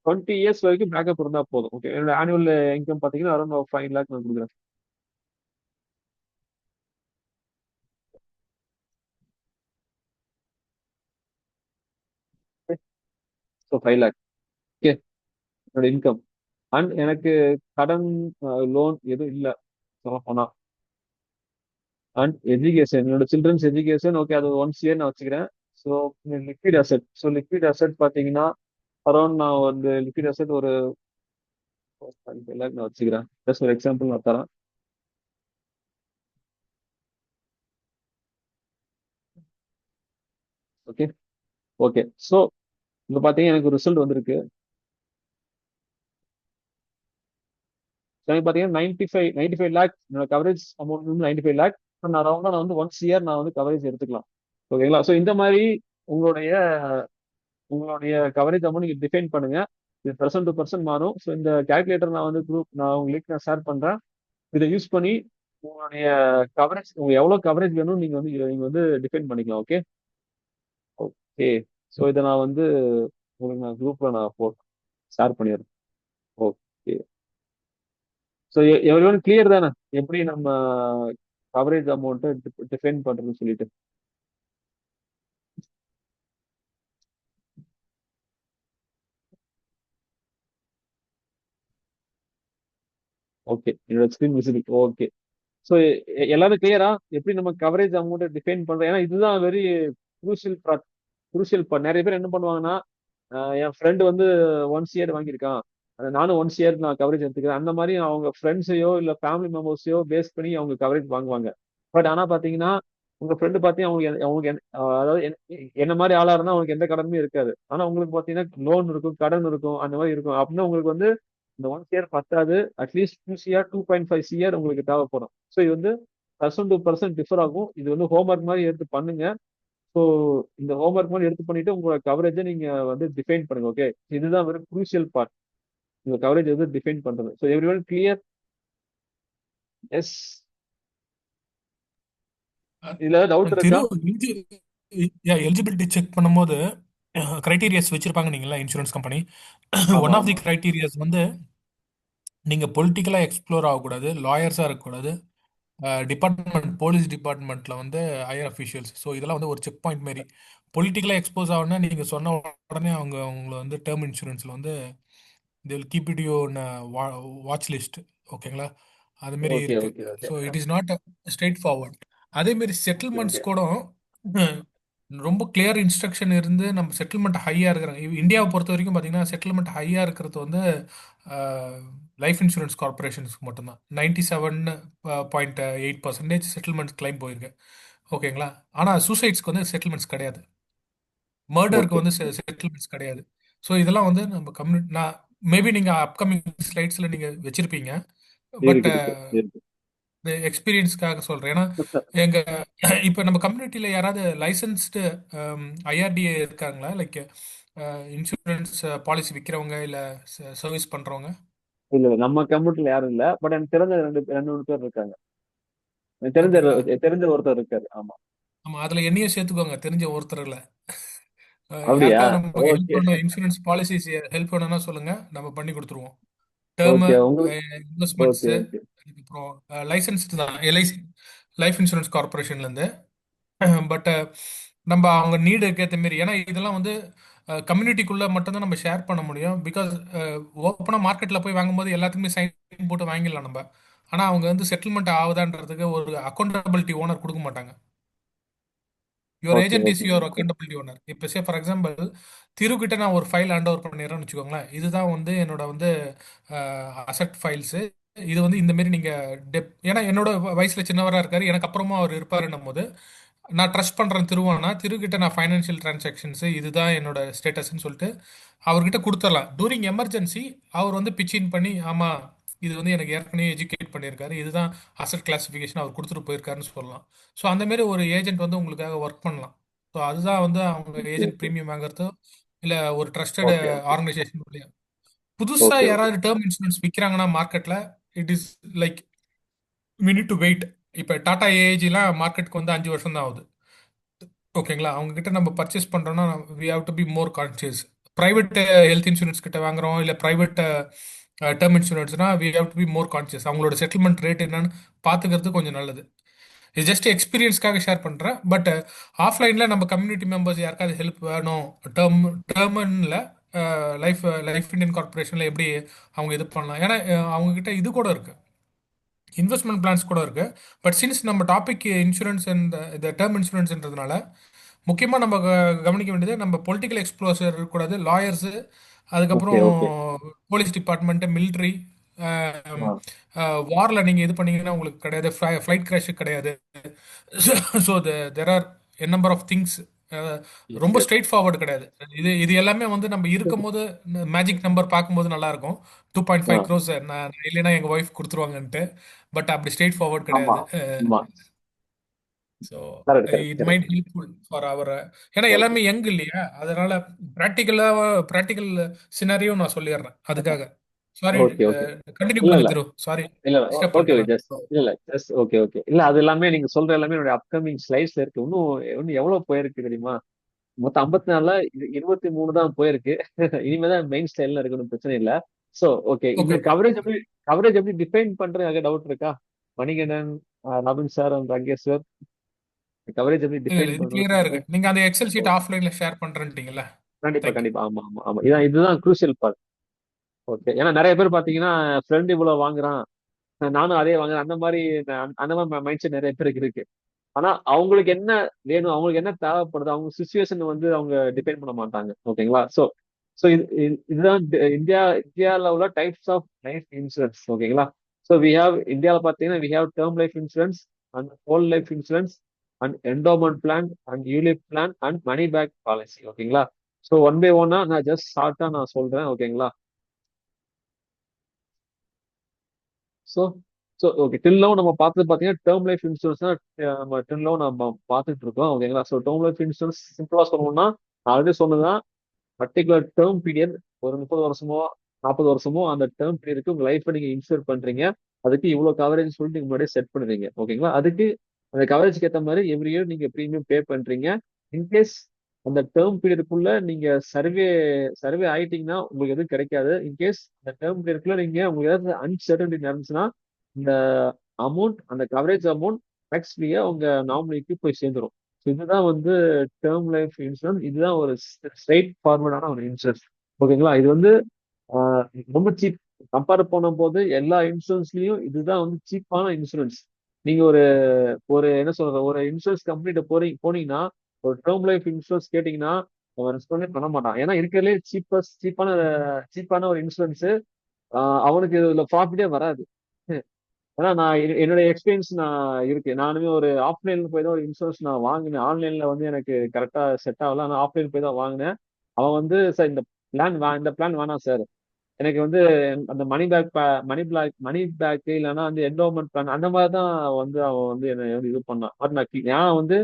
20 இயர்ஸ் வரைக்கும் பேக்கப் இருந்தா போதும். ஓகே. என்னோட ஆனுவல் இன்கம் பாத்தீங்கன்னா அரௌண்ட் 5 லேக் நான் கொடுக்குறேன். ஸோ 5 லேக். ஓகே. என்னோட இன்கம் அண்ட் எனக்கு கடன் லோன் எதுவும் இல்லை சொல்ல போனா. அண்ட் எஜுகேஷன், என்னோட சில்ட்ரன்ஸ் எஜுகேஷன். ஓகே, அது ஒன்ஸ் இயர் நான் வச்சுக்கிறேன். ஸோ லிக்விட் அசெட் பார்த்தீங்கன்னா அரௌண்ட் நான் வந்து லிக்விட் அசெட் ஒரு 5 லேக் நான் வச்சுக்கிறேன். ஜஸ்ட் ஒரு எக்ஸாம்பிள் நான் தரேன். ஓகே. ஓகே. ஸோ இப்போ பார்த்தீங்கன்னா எனக்கு ரிசல்ட் வந்திருக்கு. ஸோ எனக்கு பார்த்தீங்கன்னா 95 லேக் என்னோட கவரேஜ் அமௌண்ட் வந்து 95 லேக். நான் அரௌண்டாக நான் வந்து ஒன்ஸ் இயர் நான் வந்து கவரேஜ் எடுத்துக்கலாம். ஓகேங்களா? ஸோ இந்த மாதிரி உங்களுடைய உங்களுடைய கவரேஜ் அமௌண்ட் நீங்க டிஃபைன் பண்ணுங்க. இது பர்சன்ட் டு பர்சன்ட் மாறும். ஸோ இந்த கால்குலேட்டர் நான் வந்து நான் உங்களுக்கு நான் ஷேர் பண்றேன். இதை யூஸ் பண்ணி உங்களுடைய கவரேஜ், உங்களுக்கு எவ்வளவு கவரேஜ் வேணும் நீங்க வந்து டிஃபைன் பண்ணிக்கலாம். ஓகே. ஓகே. ஸோ இதை நான் வந்து உங்களுக்கு நான் குரூப்ல நான் ஷேர் பண்ணிடுறேன். Okay. So every one clear தானே எப்படி நம்ம கவரேஜ் அமௌண்ட்டை டிஃபைன் பண்றதுன்னு சொல்லிட்டு? ஓகே. என்னோட ஸ்கிரீன் விசிபிள். ஓகே. ஸோ எல்லாரும் கிளியரா எப்படி நம்ம கவரேஜ் அமௌண்ட்டை டிஃபைன் பண்றோம்? ஏன்னா இதுதான் வெரி குரூஷியல் குரூஷியல் பார்ட். நிறைய பேர் என்ன பண்ணுவாங்கன்னா என் ஃப்ரெண்டு வந்து ஒன்ஸ் இயர் வாங்கியிருக்கான், நானும் ஒன்ஸ் இயர் நான் கவரேஜ் எடுத்துக்கிறேன், அந்த மாதிரி அவங்க ஃப்ரெண்ட்ஸையோ இல்ல ஃபேமிலி மெம்பர்ஸையோ பேஸ் பண்ணி அவங்க கவரேஜ் வாங்குவாங்க. பட் ஆனா பாத்தீங்கன்னா உங்க ஃப்ரெண்டு பாத்தீங்கன்னா அதாவது என்ன மாதிரி ஆளா இருந்தா அவங்களுக்கு எந்த கடனுமே இருக்காது. ஆனா உங்களுக்கு பாத்தீங்கன்னா லோன் இருக்கும், கடன் இருக்கும், அந்த மாதிரி இருக்கும். அப்படின்னா உங்களுக்கு வந்து இந்த ஒன்ஸ் இயர் பத்தாது. அட்லீஸ்ட் 2 சிஆர் 2.5 சிஆர் உங்களுக்கு தேவைப்படும். ஸோ இது வந்து பர்சன்ட் டு பர்சன்ட் டிஃபர் ஆகும். இது வந்து ஹோம்ஒர்க் மாதிரி எடுத்து பண்ணுங்க. ஸோ இந்த ஹோம்ஒர்க் மாதிரி எடுத்து பண்ணிட்டு உங்களோட கவரேஜை நீங்க வந்து டிஃபைன் பண்ணுங்க. ஓகே. இதுதான் வெரி குரூசியல் பார்ட், உங்க கவரேஜ் வந்து டிஃபைன் பண்றது. So every one clear? Yes. இதுல டவுட் திரு இருக்கா? எலிஜிபிலிட்டி செக் பண்ணும்போது கிரைட்டீரியாஸ் வச்சிருப்பாங்க நீங்களா இன்சூரன்ஸ் கம்பெனி. ஆமா, ஒன் ஆஃப் தி ஆமா. கிரைட்டீரியாஸ் வந்து நீங்க பொலிட்டிக்கலா எக்ஸ்ப்ளோர் ஆகக்கூடாது, லாயர்ஸா இருக்கக்கூடாது, போலீஸ் டிபார்ட்மெண்ட்ல வந்து ஹையர் அஃபிஷியல்ஸ். ஸோ இதெல்லாம் வந்து ஒரு செக் பாயிண்ட் மாரி. பொலிட்டிக்கலா எக்ஸ்போஸ் ஆகுனா நீங்க சொன்ன உடனே அவங்க உங்களை வந்து டேர்ம் இன்சூரன்ஸ்ல வந்து they will keep it you watch list. ஓகேங்களா? அது மாரி ஓகே இருக்கு. Okay okay so it is not straight forward. அதே மாரி ஓகே செட்டில்மெண்ட்ஸ் ஓகே கூட அஹ், ரொம்ப கிளியர் இன்ஸ்ட்ரக்ஷன் இருந்து நம்ம செட்டில்மெண்ட் ஹையா இருக்கிறாங்க. இந்தியாவை பொறுத்த வரைக்கும் பார்த்தீங்கன்னா செட்டில்மெண்ட் ஹையா இருக்கிறது வந்து லைஃப் இன்சூரன்ஸ் கார்பரேஷன்ஸ்க்கு மட்டும்தான். 97.8% செட்டில்மெண்ட் கிளைம் போயிருக்கு. ஓகேங்களா? ஆனால் சூசைட்ஸ்க்கு வந்து செட்டில்மெண்ட்ஸ் கிடையாது. மர்டருக்கு ஓகே வந்து செட்டில்மெண்ட்ஸ் கிடையாது. ஸோ இதெல்லாம் வந்து நம்ம கம்யூனிட்டி, நான் மேபி நீங்கள் அப்கமிங் ஸ்லைட்ஸில் நீங்கள் வச்சிருப்பீங்க. பட் இருக்கு இருக்கு இருக்கு. எக்ஸ்பீரியன்ஸ்க்காக சொல்கிறேன். ஏன்னா எங்கள் இப்போ நம்ம கம்யூனிட்டியில் யாராவது லைசன்ஸ்டு ஐஆர்டிஏ இருக்காங்களா? லைக் இன்சூரன்ஸ் பாலிசி விற்கிறவங்க இல்லை சர்வீஸ் பண்ணுறவங்க? இல்ல இல்ல, நம்ம கம்யூனிட்டில யாரும் இல்ல. பட் எனக்கு தெரிஞ்ச ரெண்டு மூணு பேர் இருக்காங்க. எனக்கு அப்படிங்களா? தெரிஞ்ச ஒருத்தர் இருக்காரு. ஆமா. ஆமாம், அதில் என்னையும் சேர்த்துக்கோங்க, தெரிஞ்ச ஒருத்தரில். அப்படியா? யாருக்காவது நமக்கு ஹெல்ப் ஓகே வேணும், இன்சூரன்ஸ் பாலிசிஸ் ஹெல்ப் வேணும்னா சொல்லுங்கள், நம்ம பண்ணி கொடுத்துருவோம். டேர்மு, ஓகே உங்களுக்கு. ஓகே இன்வெஸ்ட்மெண்ட்ஸு, ஓகே அதுக்கப்புறம் லைசன்ஸ்டு தான் எல்ஐசி, லைஃப் இன்சூரன்ஸ் கார்பரேஷன்லேருந்து. பட் நம்ம அவங்க நீடுக்கு ஏற்ற மாரி, ஏன்னா இதெல்லாம் வந்து கம்யூனிட்டிக்குள்ளே மட்டும்தான் நம்ம ஷேர் பண்ண முடியும். பிகாஸ் ஓப்பனாக மார்க்கெட்டில் போய் வாங்கும்போது எல்லாத்துக்குமே சைன் போட்டு வாங்கிடலாம் நம்ம. ஆனால் அவங்க வந்து செட்டில்மெண்ட் ஆகுதான்றதுக்கு ஒரு அக்கௌண்டபிலிட்டி ஓனர் கொடுக்க மாட்டாங்க. Your okay agent is okay your okay accountability owner. இப்போ சே ஃபார் எக்ஸாம்பிள் திருக்கிட்ட நான் ஒரு ஃபைல் ஹேண்ட் ஓவர் பண்ணிடுறேன்னு வச்சுக்கோங்களேன். இதுதான் வந்து என்னோட வந்து அசெட் ஃபைல்ஸு. இது வந்து இந்த மாரி நீங்கள் ஏன்னா என்னோட வயசில் சின்னவராக இருக்காரு, எனக்கு அப்புறமா அவர் இருப்பாருன்னும் போது நான் ட்ரஸ்ட் பண்ணுறேன் திருவானா, திருக்கிட்ட நான் ஃபைனான்ஷியல் டிரான்சாக்ஷன்ஸு இதுதான் என்னோட ஸ்டேட்டஸ்ன்னு சொல்லிட்டு அவர்கிட்ட கொடுத்துடலாம். டூரிங் எமர்ஜென்சி அவர் வந்து பிச்சின் பண்ணி, ஆமாம் இது வந்து எனக்கு ஏற்கனவே எஜுகேட் பண்ணியிருக்காரு, இதுதான் அசட் கிளாசிஃபிகேஷன் அவர் கொடுத்துட்டு போயிருக்காருன்னு சொல்லலாம். ஸோ அந்த மாதிரி ஒரு ஏஜென்ட் வந்து உங்களுக்காக ஒர்க் பண்ணலாம். ஸோ அதுதான் வந்து அவங்க ஓகே ஏஜென்ட் ஓகே ப்ரீமியம் வாங்குறதோ இல்லை ஒரு ட்ரஸ்டட் ஓகே ஓகே ஆர்கனைசேஷன் இல்லையா. புதுசாக ஓகே ஓகே யாராவது டேர்ம் இன்சூரன்ஸ் விற்கிறாங்கன்னா மார்க்கெட்டில், it is like we need to wait. இப்போ டாடா ஏஏஜிலாம் மார்க்கெட்டுக்கு வந்து 5 வருஷம் தான் ஆகுது. ஓகேங்களா? அவங்க கிட்ட நம்ம பர்ச்சேஸ் பண்ணுறோம்னா we have to be more conscious. Private health insurance கிட்ட வாங்குறோம் இல்லை ப்ரைவேட் டேர்ம் இன்சூரன்ஸ்னா we have to be more conscious. அவங்களோட செட்டில்மெண்ட் ரேட் என்னன்னு பார்த்துக்கிறது கொஞ்சம் நல்லது. இது ஜஸ்ட் எக்ஸ்பீரியன்ஸ்க்காக ஷேர் பண்ணுறேன். பட் ஆஃப்லைனில் நம்ம கம்யூனிட்டி மெம்பர்ஸ் யாருக்காவது ஹெல்ப் வேணும், டேர்மில் லைஃப் லைஃப் இந்தியன் கார்பரேஷனில் எப்படி அவங்க இது பண்ணலாம். ஏன்னா அவங்கக்கிட்ட இது கூட இருக்குது, இன்வெஸ்ட்மெண்ட் பிளான்ஸ் கூட இருக்கு. பட் சின்ஸ் நம்ம டாபிக் இன்சூரன்ஸ் அண்ட் இந்த டேர்ம் இன்சூரன்ஸ்ன்றதுனால முக்கியமாக நம்ம கவனிக்க வேண்டியது, நம்ம பொலிட்டிக்கல் எக்ஸ்ப்ளோசர் இருக்கக்கூடாது, லாயர்ஸு, ஓகே அதுக்கப்புறம் ஓகே. போலீஸ் டிபார்ட்மெண்ட்டு, மிலிட்ரி, ஆ வாரில் நீங்கள் இது பண்ணீங்கன்னா உங்களுக்கு கிடையாது, ஃப்ளைட் கிராஷு கிடையாது. So there are a number of things. Yes ரொம்ப எஸ். ஸ்ட்ரெயிட் ஃபார்வர்டு கிடையாது. இது இது எல்லாமே வந்து நம்ம இருக்கும்போது மேஜிக் நம்பர் பார்க்கும்போது நல்லா இருக்கும். 2.5 ஆ க்ரோஸ் நான் இல்லைன்னா எங்கள் ஒய்ஃப் கொடுத்துருவாங்கன்ட்டு. பட் அப்படி ஸ்ட்ரெயிட் ஃபார்வர்ட் ஆமா கிடையாது. ஆமா. So correct correct it might correct. Helpful for our. ஏன்னா ஓகே எல்லாமே யங் இல்லையா, அதனால ப்ராக்டிக்கல் சினாரியோ நான் சொல்லிடுறேன் அதுக்காக. Sorry, okay okay. கண்டினியூ இல்ல பண்ணி இல்ல தரும். சாரி, இல்ல. டிஸ்டர்ப் ஓகே ஓகே பண்ணிட்டேன். ஜஸ்ட் இல்ல இல்ல ஜஸ்ட் ஓகே ஓகே. இல்ல அது எல்லாமே நீங்க சொல்ற எல்லாமே என்னுடைய அப்கமிங் ஸ்லைட்ஸ்ல இருக்கு. இன்னும் இன்னும் எவ்வளவு போயிருக்கு தெரியுமா? மொத்தம் 54ல 23 தான் போயிருக்கு. இனிமேதான் மெயின் ஸ்டைல்ல இருக்கணும், பிரச்சனை இல்ல. சோ ஓகே, ஓகே இந்த ஓகே. கவரேஜ் எப்படி டிஃபைன் பண்றது டவுட் இருக்கா? Manikandan, Naveen sir and Rangesh sir, coverage எப்படி இல்லை டிஃபைன் இல்லை, இது கிளியரா பண்றது? இருக்கு. நீங்க அந்த எக்ஸல் ஷீட் ஆஃப்லைன்ல ஷேர் பண்றேன்ட்டீங்கல்ல. கண்டிப்பா தேங்க்யூ. கண்டிப்பா. ஆமா ஆமா ஆமா. இதுதான் குரூசியல் பார்ட். ஓகே. ஏன்னா நிறைய பேர் பாத்தீங்கன்னா ஃப்ரெண்ட் இவ்வளவு வாங்குறான், நானும் அதே வாங்குறேன், அந்த மாதிரி மைண்ட் செட் நிறைய பேருக்கு இருக்கு. ஆனா அவங்களுக்கு என்ன வேணும், அவங்களுக்கு என்ன தேவைப்படுது, அவங்க சுச்சுவேஷன் வந்து அவங்க டிபெண்ட் பண்ண மாட்டாங்க. ஓகேங்களா? சோ சோ இதுதான் இந்தியால உள்ள டைப்ஸ் ஆஃப் லைஃப் இன்சூரன்ஸ். ஓகேங்களா? சோ இந்தியாவில் பார்த்தீங்கன்னா we have term life insurance and whole life insurance and endowment plan and ULIP plan and money back policy. ஓகேங்களா? ஸோ ஒன் பை ஒன்னா நான் ஜஸ்ட் ஷார்ட்டா நான் சொல்றேன். ஓகேங்களா? So so okay, till now நம்ம பார்த்தது பார்த்தீங்கன்னா டேர்ம் லைஃப் இன்சூரன்ஸ் தான். நம்ம டில் நவ் நம்ம பார்த்துட்டு இருக்கோம். ஓகேங்களா? ஸோ டேர்ம் லைஃப் இன்சூரன்ஸ் சிம்பிளா சொல்லணும்னா நான் ஆல்ரெடி சொன்னதுதான், பர்டிகுலர் டேர்ம் பீரியட், ஒரு 30 வருஷமோ 40 வருஷமோ அந்த டேர்ம் பீரியடுக்கு உங்க லைஃப்பை நீங்க இன்சூர் பண்றீங்க. அதுக்கு இவ்வளவு கவரேஜ் சொல்லிட்டு நீங்க முன்னாடியே செட் பண்ணுவீங்க. ஓகேங்களா? அதுக்கு அந்த கவரேஜ்க்கு ஏற்ற மாதிரி எவ்ரி இயர் நீங்க ப்ரீமியம் பே பண்றீங்க. இன்கேஸ் அந்த டேர்ம் பீரியடுக்குள்ள நீங்க சர்வே சர்வே ஆயிட்டீங்கன்னா உங்களுக்கு எதுவும் கிடைக்காது. இன்கேஸ் அந்த டேர்ம் பீரியடுக்குள்ள நீங்க உங்களுக்கு ஏதாவது அன்சர்டனிட்டி நடந்துச்சுன்னா இந்த அமௌண்ட், அந்த கவரேஜ் அமௌண்ட் டேக்ஸ் ஃப்ரீயா உங்க நாமினிக்கு போய் சேர்ந்துரும். So இதுதான் வந்து டேர்ம் லைஃப் இன்சூரன்ஸ். இதுதான் ஒரு ஸ்ட்ரெயிட் ஃபார்வர்டான ஒரு இன்சூரன்ஸ். ஓகேங்களா? இது வந்து ரொம்ப சீப். கம்பேர் பண்ணும்போது எல்லா இன்சூரன்ஸ்லயும் இதுதான் வந்து சீப்பான இன்சூரன்ஸ். நீங்க ஒரு ஒரு என்ன சொல்றது, ஒரு இன்சூரன்ஸ் கம்பெனிட்ட போனீங்கன்னா ஒரு டேர்ம் லைஃப் இன்சூரன்ஸ் கேட்டீங்கன்னா அவன் ரெஸ்பாண்டே பண்ண மாட்டான். ஏன்னா இருக்கிறதுலே சீப்பான ஒரு இன்சூரன்ஸ். அவனுக்கு இதுல ப்ராஃபிட்டே வராது. ஏன்னா நான் என்னுடைய எக்ஸ்பீரியன்ஸ் இருக்கு. நானுமே ஒரு ஆஃப்லைன்ல போய் தான் ஒரு இன்சூரன்ஸ் நான் வாங்கினேன். ஆன்லைன்ல வந்து எனக்கு கரெக்டா செட் ஆகல. ஆனா ஆஃப்லைன் போய் தான் வாங்கினேன். அவன் வந்து சார் இந்த பிளான் வேணாம் சார். எனக்கு வந்து அந்த மணி பேக் இல்லைன்னா வந்து என்டோமெண்ட் பிளான் அந்த மாதிரி தான் வந்து அவன் வந்து என்ன வந்து இது பண்ணான். பட் நான் வந்து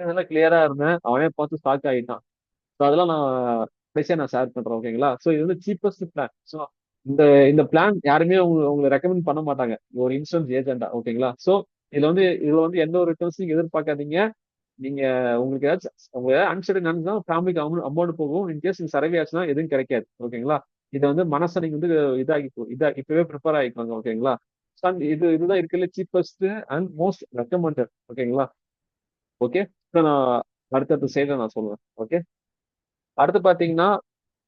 எல்லாம் கிளியரா இருந்தேன். அவனே பார்த்து ஸ்டாக் ஆகிட்டான். ஸோ அதெல்லாம் நான் கடைசியா நான் ஷேர் பண்றேன். ஓகேங்களா? ஸோ இது வந்து சீப்பஸ்ட் பிளான். ஸோ இந்த இந்த பிளான் யாருமே உங்களை ரெக்கமெண்ட் பண்ண மாட்டாங்க ஒரு இன்சூரன்ஸ் ஏஜென்டா. ஓகேங்களா? ஸோ இதுல வந்து எந்த ஒரு ரிட்டர்ன்ஸ் நீங்க எதிர்பார்க்காதீங்க. நீங்க உங்களுக்கு ஏதாச்சும் உங்க அன்சர்டன் நடந்தா ஃபேமிலிக்கு அமௌண்ட் போகும். இன்கேஸ் நீங்க சர்வே ஆச்சுன்னா எதுவும் கிடைக்காது. ஓகேங்களா? இதை வந்து மனசை நீங்க வந்து இப்பவே ப்ரிப்பேர் ஆகிக்கோங்க. ஓகேங்களா? So, இதுதான் இருக்கிறதுல சீப்பஸ்ட் அண்ட் மோஸ்ட் ரெக்கமெண்டட். ஓகேங்களா? ஓகே. நான் அடுத்தடுத்த சைட்ல நான் சொல்லுவேன். ஓகே. அடுத்து பாத்தீங்கன்னா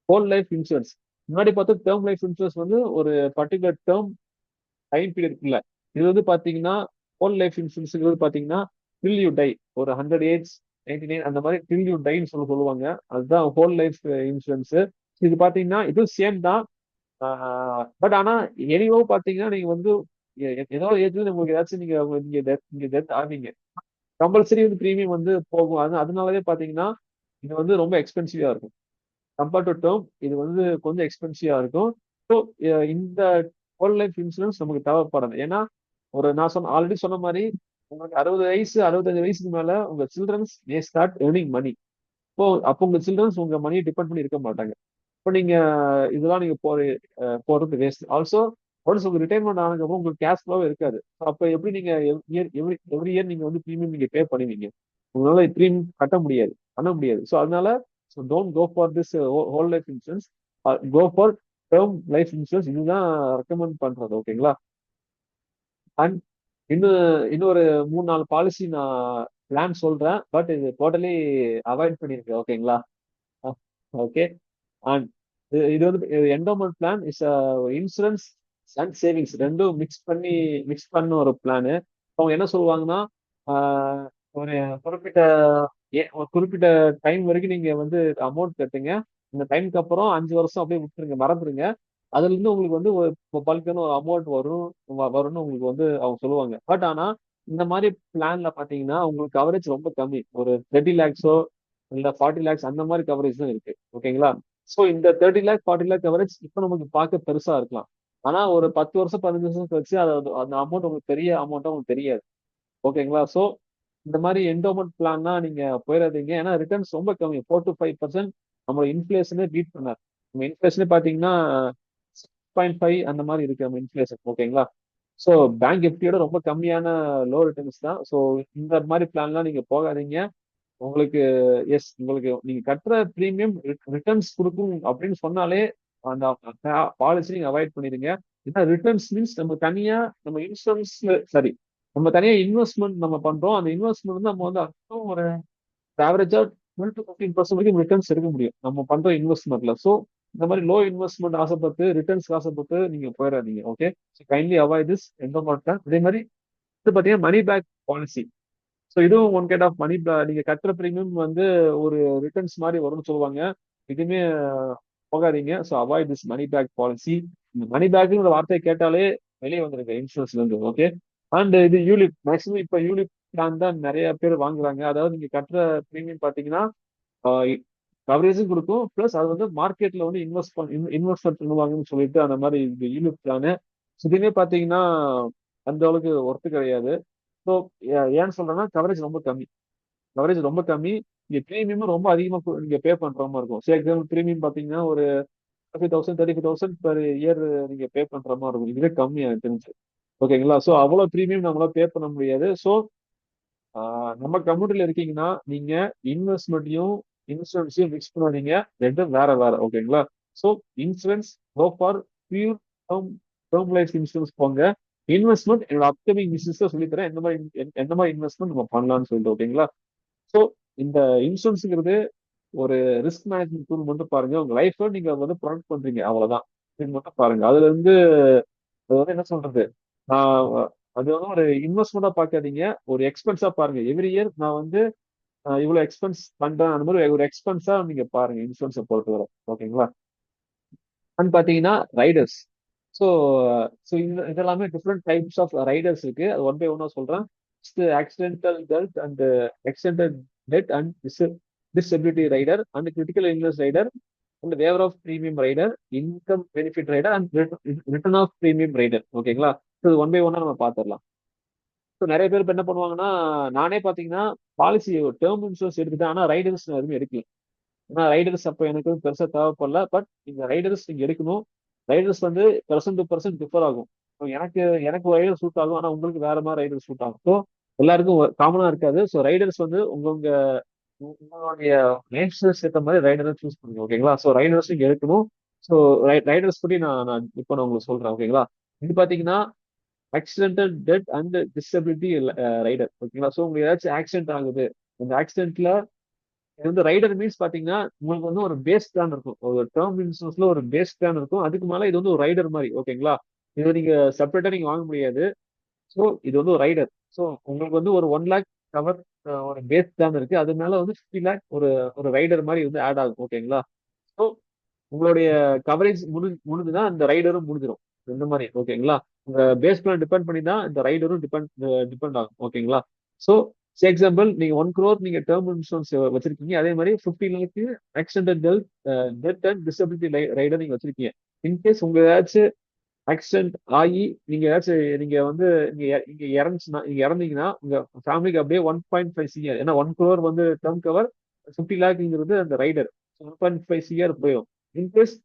ஹோல் லைஃப் இன்சூரன்ஸ். முன்னாடி பார்த்தா டேர்ம் லைஃப் இன்சூரன்ஸ் வந்து ஒரு பர்டிகுலர் டேர்ம் டைம் பீரியட் இருக்குல்ல. இது வந்து பாத்தீங்கன்னா ஹோல் லைஃப் இன்சூரன்ஸ் பாத்தீங்கன்னா டில் யூ டை, ஒரு 100 ஏஜ் 99 அந்த மாதிரி டில் யூ டைன்னு சொல்லுவாங்க. அதுதான் ஹோல் லைஃப் இன்சூரன்ஸ். இது பாத்தீங்கன்னா இது சேம் தான். பட் ஆனா எனிவோ பாத்தீங்கன்னா நீங்க வந்து ஏதோ ஏஜ்ல உங்களுக்கு ஏதாச்சும் நீங்க டெத் ஆவீங்க. கம்பல்சரி வந்து ப்ரீமியம் வந்து போகும். அதனாலவே பாத்தீங்கன்னா இது வந்து ரொம்ப எக்ஸ்பென்சிவா இருக்கும். கம்பேர்ட் டு டேர்ம் இது வந்து கொஞ்சம் எக்ஸ்பென்சிவா இருக்கும். ஸோ இந்த ஹோல் லைஃப் இன்சூரன்ஸ் நமக்கு தேவைப்படாது. ஏன்னா நான் ஆல்ரெடி சொன்ன மாதிரி உங்களுக்கு 60 வயசு 65 வயசுக்கு மேல உங்க childrens may start earning money. அப்போ உங்க சில்ட்ரன்ஸ் உங்க மணியை டிபெண்ட் பண்ணி இருக்க மாட்டாங்க. இப்போ நீங்க இதெல்லாம் நீங்க போறது வேஸ்ட். ஆல்சோ ஒன்ஸ் உங்க ரிட்டைர்மெண்ட் ஆனதுக்கப்புறம் உங்களுக்கு கேஷ் ஃப்ளோவே இருக்காது. அப்போ எப்படி நீங்க எவ்ரி இயர் நீங்க வந்து ப்ரீமியம் நீங்க பே பண்ணுவீங்க? உங்களால ப்ரீமியம் கட்ட முடியாது, பண்ண முடியாது. ஸோ அதனால don't go for this whole life insurance. Go for term life insurance. இதுதான் ரெக்கமெண்ட் பண்றது. ஓகேங்களா? அண்ட் இன்னொரு 3 4 பாலிசி நான் பிளான் சொல்றேன். பட் இது டோட்டலி அவாய்ட் பண்ணிருக்கு. ஓகேங்களா? ஓகே. அண்ட் இது வந்து endowment plan is insurance and savings ரெண்டும் மிக்ஸ் பண்ண ஒரு பிளானு. அவங்க என்ன சொல்லுவாங்கன்னா ஆஹ், ஒரு குறிப்பிட்ட ஒரு குறிப்பிட்ட டைம் வரைக்கும் நீங்க வந்து அமௌண்ட் கட்டுங்க. இந்த டைம்க்கு அப்புறம் 5 வருஷம் அப்படியே விட்டுருங்க, மறந்துருங்க. அதுல இருந்து உங்களுக்கு வந்து ஒரு பல்கான ஒரு அமௌண்ட் வரும்னு உங்களுக்கு வந்து அவங்க சொல்லுவாங்க. பட் ஆனா இந்த மாதிரி பிளான்ல பாத்தீங்கன்னா உங்களுக்கு கவரேஜ் ரொம்ப கம்மி. ஒரு 30 lakhs இல்ல 40 lakhs அந்த மாதிரி கவரேஜ் தான் இருக்கு. ஓகேங்களா? ஸோ இந்த 30 lakh 40 lakh கவரேஜ் இப்போ நமக்கு பார்க்க பெருசா இருக்கலாம். ஆனா ஒரு 10 வருஷம் 15 வருஷம் கழிச்சு அந்த அமௌண்ட் உங்களுக்கு பெரிய அமௌண்ட்டா உங்களுக்கு தெரியாது. ஓகேங்களா? ஸோ இந்த மாதிரி என்டோமெண்ட் பிளான்னா நீங்க போயிடாதீங்க. ஏன்னா ரிட்டர்ன்ஸ் ரொம்ப கம்மி. 4 to 5% நம்ம இன்ஃபிளேஷனே பீட் பண்ணார். நம்ம இன்ஃபிளேஷனே பாத்தீங்கன்னா 6.5 அந்த மாதிரி இருக்கு நம்ம இன்ஃபிளேஷன். ஓகேங்களா? ஸோ பேங்க் எஃப்டியோட ரொம்ப கம்மியான லோ ரிட்டர்ன்ஸ் தான். ஸோ இந்த மாதிரி பிளான்லாம் நீங்க போகாதீங்க. உங்களுக்கு உங்களுக்கு நீங்க கட்டுற ப்ரீமியம் ரிட்டர்ன்ஸ் கொடுக்கும் அப்படின்னு சொன்னாலே அந்த பாலிசி நீங்க அவாய்ட் பண்ணிடுங்க. ஏன்னா ரிட்டர்ன்ஸ் மீன்ஸ் நம்ம இன்சூரன்ஸ்ல சரி, நம்ம தனியா இன்வெஸ்ட்மெண்ட் நம்ம பண்றோம். அந்த இன்வெஸ்ட்மெண்ட் வந்து நம்ம வந்து அதுவும் ஒரு ஆவரேஜா 12 to 15% வரைக்கும் ரிட்டர்ன்ஸ் எடுக்க முடியும் நம்ம பண்ற இன்வெஸ்ட்மெண்ட்ல. ஸோ இந்த மாதிரி லோ இன்வெஸ்ட்மெண்ட் ஆசைப்பட்டு ரிட்டர்ன்ஸ் ஆசைப்பட்டு நீங்க போயிடாதீங்க. ஓகே. கைண்ட்லி அவாய்ட் திஸ் எந்த மாட்டேன். அதே மாதிரி இது பாத்தீங்கன்னா மணி பேக் பாலிசி. ஸோ இதுவும் ஒன் கைண்ட் ஆஃப் நீங்க கட்டுற பிரீமியம் வந்து ஒரு ரிட்டர்ன்ஸ் மாதிரி வரும்னு சொல்லுவாங்க. இதுவுமே போகாதீங்க. So avoid this money back policy. இந்த மணி பேக்குங்கிற வார்த்தையை கேட்டாலே வெளியே வந்துருங்க இன்சூரன்ஸ்ல இருந்து. ஓகே. அண்ட் இது யூலிப் மேக்ஸிமம் இப்ப யூலிப் பிளான் தான் நிறைய பேர் வாங்குறாங்க. அதாவது நீங்க கட்டுற பிரீமியம் பாத்தீங்கன்னா கவரேஜும் கொடுக்கும். பிளஸ் அது வந்து மார்க்கெட்ல வந்து இன்வெஸ்ட்மெண்ட் பண்ணுவாங்கன்னு சொல்லிட்டு அந்த மாதிரி இந்த யூலிப் பிளானு இதுவுமே பாத்தீங்கன்னா அந்த அளவுக்கு ஒர்த்து கிடையாது. ஸோ ஏன்னு சொல்றேன்னா கவரேஜ் ரொம்ப கம்மி. இங்க பிரீமியமும் ரொம்ப அதிகமா நீங்க பே பண்ற மாதிரி இருக்கும். சரி, எக்ஸாம்பிள் பிரீமியம் பாத்தீங்கன்னா ஒரு 35,000 per இயர் நீங்க பே பண்ற மாதிரி இருக்கும். இதுவே கம்மி எனக்கு தெரிஞ்சு. ஓகேங்களா? ஸோ அவ்வளவு பிரீமியம் நம்மளால பே பண்ண முடியாது. ஸோ நம்ம கம்யூனிட்டியில இருக்கீங்கன்னா நீங்க இன்வெஸ்ட்மெண்ட்டையும் இன்சூரன்ஸையும் மிக்ஸ் பண்ணாதீங்க. ரெண்டும் வேற வேற. ஓகேங்களா? So insurance go for pure term term life insurance போங்க. இன்வெஸ்ட்மெண்ட் என்னோட அப்கமிங் பிசினஸ் சொல்லித்தரேன் எந்த மாதிரி இன்வெஸ்ட்மெண்ட் நம்ம பண்ணலாம்னு சொல்லிட்டு. ஓகேங்களா? ஸோ இந்த இன்சூரன்ஸுங்கிறது ஒரு ரிஸ்க் மேனேஜ்மெண்ட் டூல் மட்டும் பாருங்க. உங்க லைஃப்ல நீங்க வந்து ப்ரொடக்ட் பண்றீங்க, அவ்வளவுதான். அப்படின்னு மட்டும் பாருங்க. அதுல இருந்து அது வந்து என்ன சொல்றது, நான் அது வந்து ஒரு இன்வெஸ்ட்மெண்டா பார்க்காதீங்க, ஒரு எக்ஸ்பென்ஸா பாருங்க. எவ்ரி இயர் நான் வந்து இவ்வளவு எக்ஸ்பென்ஸ் பண்றேன், அந்த மாதிரி ஒரு எக்ஸ்பென்ஸா நீங்க பாருங்க இன்சூரன்ஸை பொறுத்தவரை. ஓகேங்களா? பாத்தீங்கன்னா ரைடர்ஸ். ஸோ ஸோ இதெல்லாமே டிஃப்ரெண்ட் டைப்ஸ் ஆஃப் ரைடர்ஸ் இருக்கு. அது ஒன் பை ஒன்னா சொல்றேன். Accidental death and accidental death and disability rider and critical illness rider and waiver of premium rider, income benefit rider and return of premium rider. ஓகேங்களா? So one by ஒன்னா நம்ம பார்த்துடலாம். So நிறைய பேர் இப்ப என்ன பண்ணுவாங்கன்னா, நானே பாத்தீங்கன்னா பாலிசி டேர்ம் இன்சூரன்ஸ் எடுத்துட்டேன், ஆனா ரைடர்ஸ் எதுவுமே எடுக்கல. ஏன்னா ரைடர்ஸ் அப்ப எனக்கு பெருசா தேவைப்படல. பட் இந்த ரைடர்ஸ் நீங்க எடுக்கணும். ரைடர்ஸ் வந்து பர்சன்ட் டு பர்சன்ட் டிஃபர் ஆகும். So எனக்கு எனக்கு ஒரு ரைடர் சூட் ஆகும், ஆனா உங்களுக்கு வேற மாதிரி ரைடர் சூட் ஆகும். ஸோ எல்லாருக்கும் காமனா இருக்காது. ஸோ ரைடர்ஸ் வந்து உங்களுடைய லைஃப் ஸ்டைல்ஸ் ஏற்ற மாதிரி ரைடரை சூஸ் பண்ணுங்க. ஓகேங்களா? ஸோ ரைடர்ஸ் நீங்க எடுக்கணும். ஸோ ரைடர்ஸ் பத்தி நான் இப்போ நான் உங்களுக்கு சொல்றேன். ஓகேங்களா? இது பாத்தீங்கன்னா accidental death and disability rider. ஓகேங்களா? ஸோ உங்களுக்கு ஏதாச்சும் ஆக்சிடென்ட் ஆகுது, அந்த ஆக்சிடென்ட்ல இது வந்து ரைடர் மீன்ஸ் பாத்தீங்கன்னா உங்களுக்கு வந்து ஒரு பேஸ் பிளான் இருக்கும். ஒரு டேர்ம் இன்சூரன்ஸ்ல ஒரு பேஸ் பிளான் இருக்கும். அதுக்கு மேல இது வந்து ஒரு ரைடர் மாதிரி. ஓகேங்களா? இது நீங்க செப்பரேட்டா நீங்க வாங்க முடியாது. ஸோ இது வந்து ஒரு ரைடர். ஸோ உங்களுக்கு வந்து ஒரு 1 லேக் கவர் ஒரு பேஸ் பிளான் இருக்கு. அது மேல வந்து 50 லேக் ஒரு ஒரு ரைடர் மாதிரி வந்து ஆட் ஆகும். ஓகேங்களா? ஸோ உங்களுடைய கவரேஜ் முடிஞ்சுதான் இந்த ரைடரும் முடிஞ்சிடும். இந்த மாதிரி. ஓகேங்களா? உங்க பேஸ் பிளான் டிபெண்ட் பண்ணி தான் இந்த ரைடரும் டிபெண்ட் ஆகும். ஓகேங்களா? ஸோ எக்ஸாம்பிள், நீங்க 1 crore நீங்க டேர்ம் இன்சூரன்ஸ் வச்சிருக்கீங்க. அதே மாதிரி 50 lakh accidental death and disability rider நீங்க வச்சிருக்கீங்க. இன்கேஸ் உங்க ஏதாச்சும் ஆக்சிடென்ட் ஆகி நீங்க ஏதாச்சும் நீங்க வந்து நீங்க இறந்தீங்கன்னா உங்க ஃபேமிலிக்கு அப்படியே 1.5 CR. ஏன்னா 1 crore வந்து டேர்ம் கவர், 50 லேக்ங்கிறது அந்த ரைடர். 1.5 CR போயிடும். இன்கேஸ்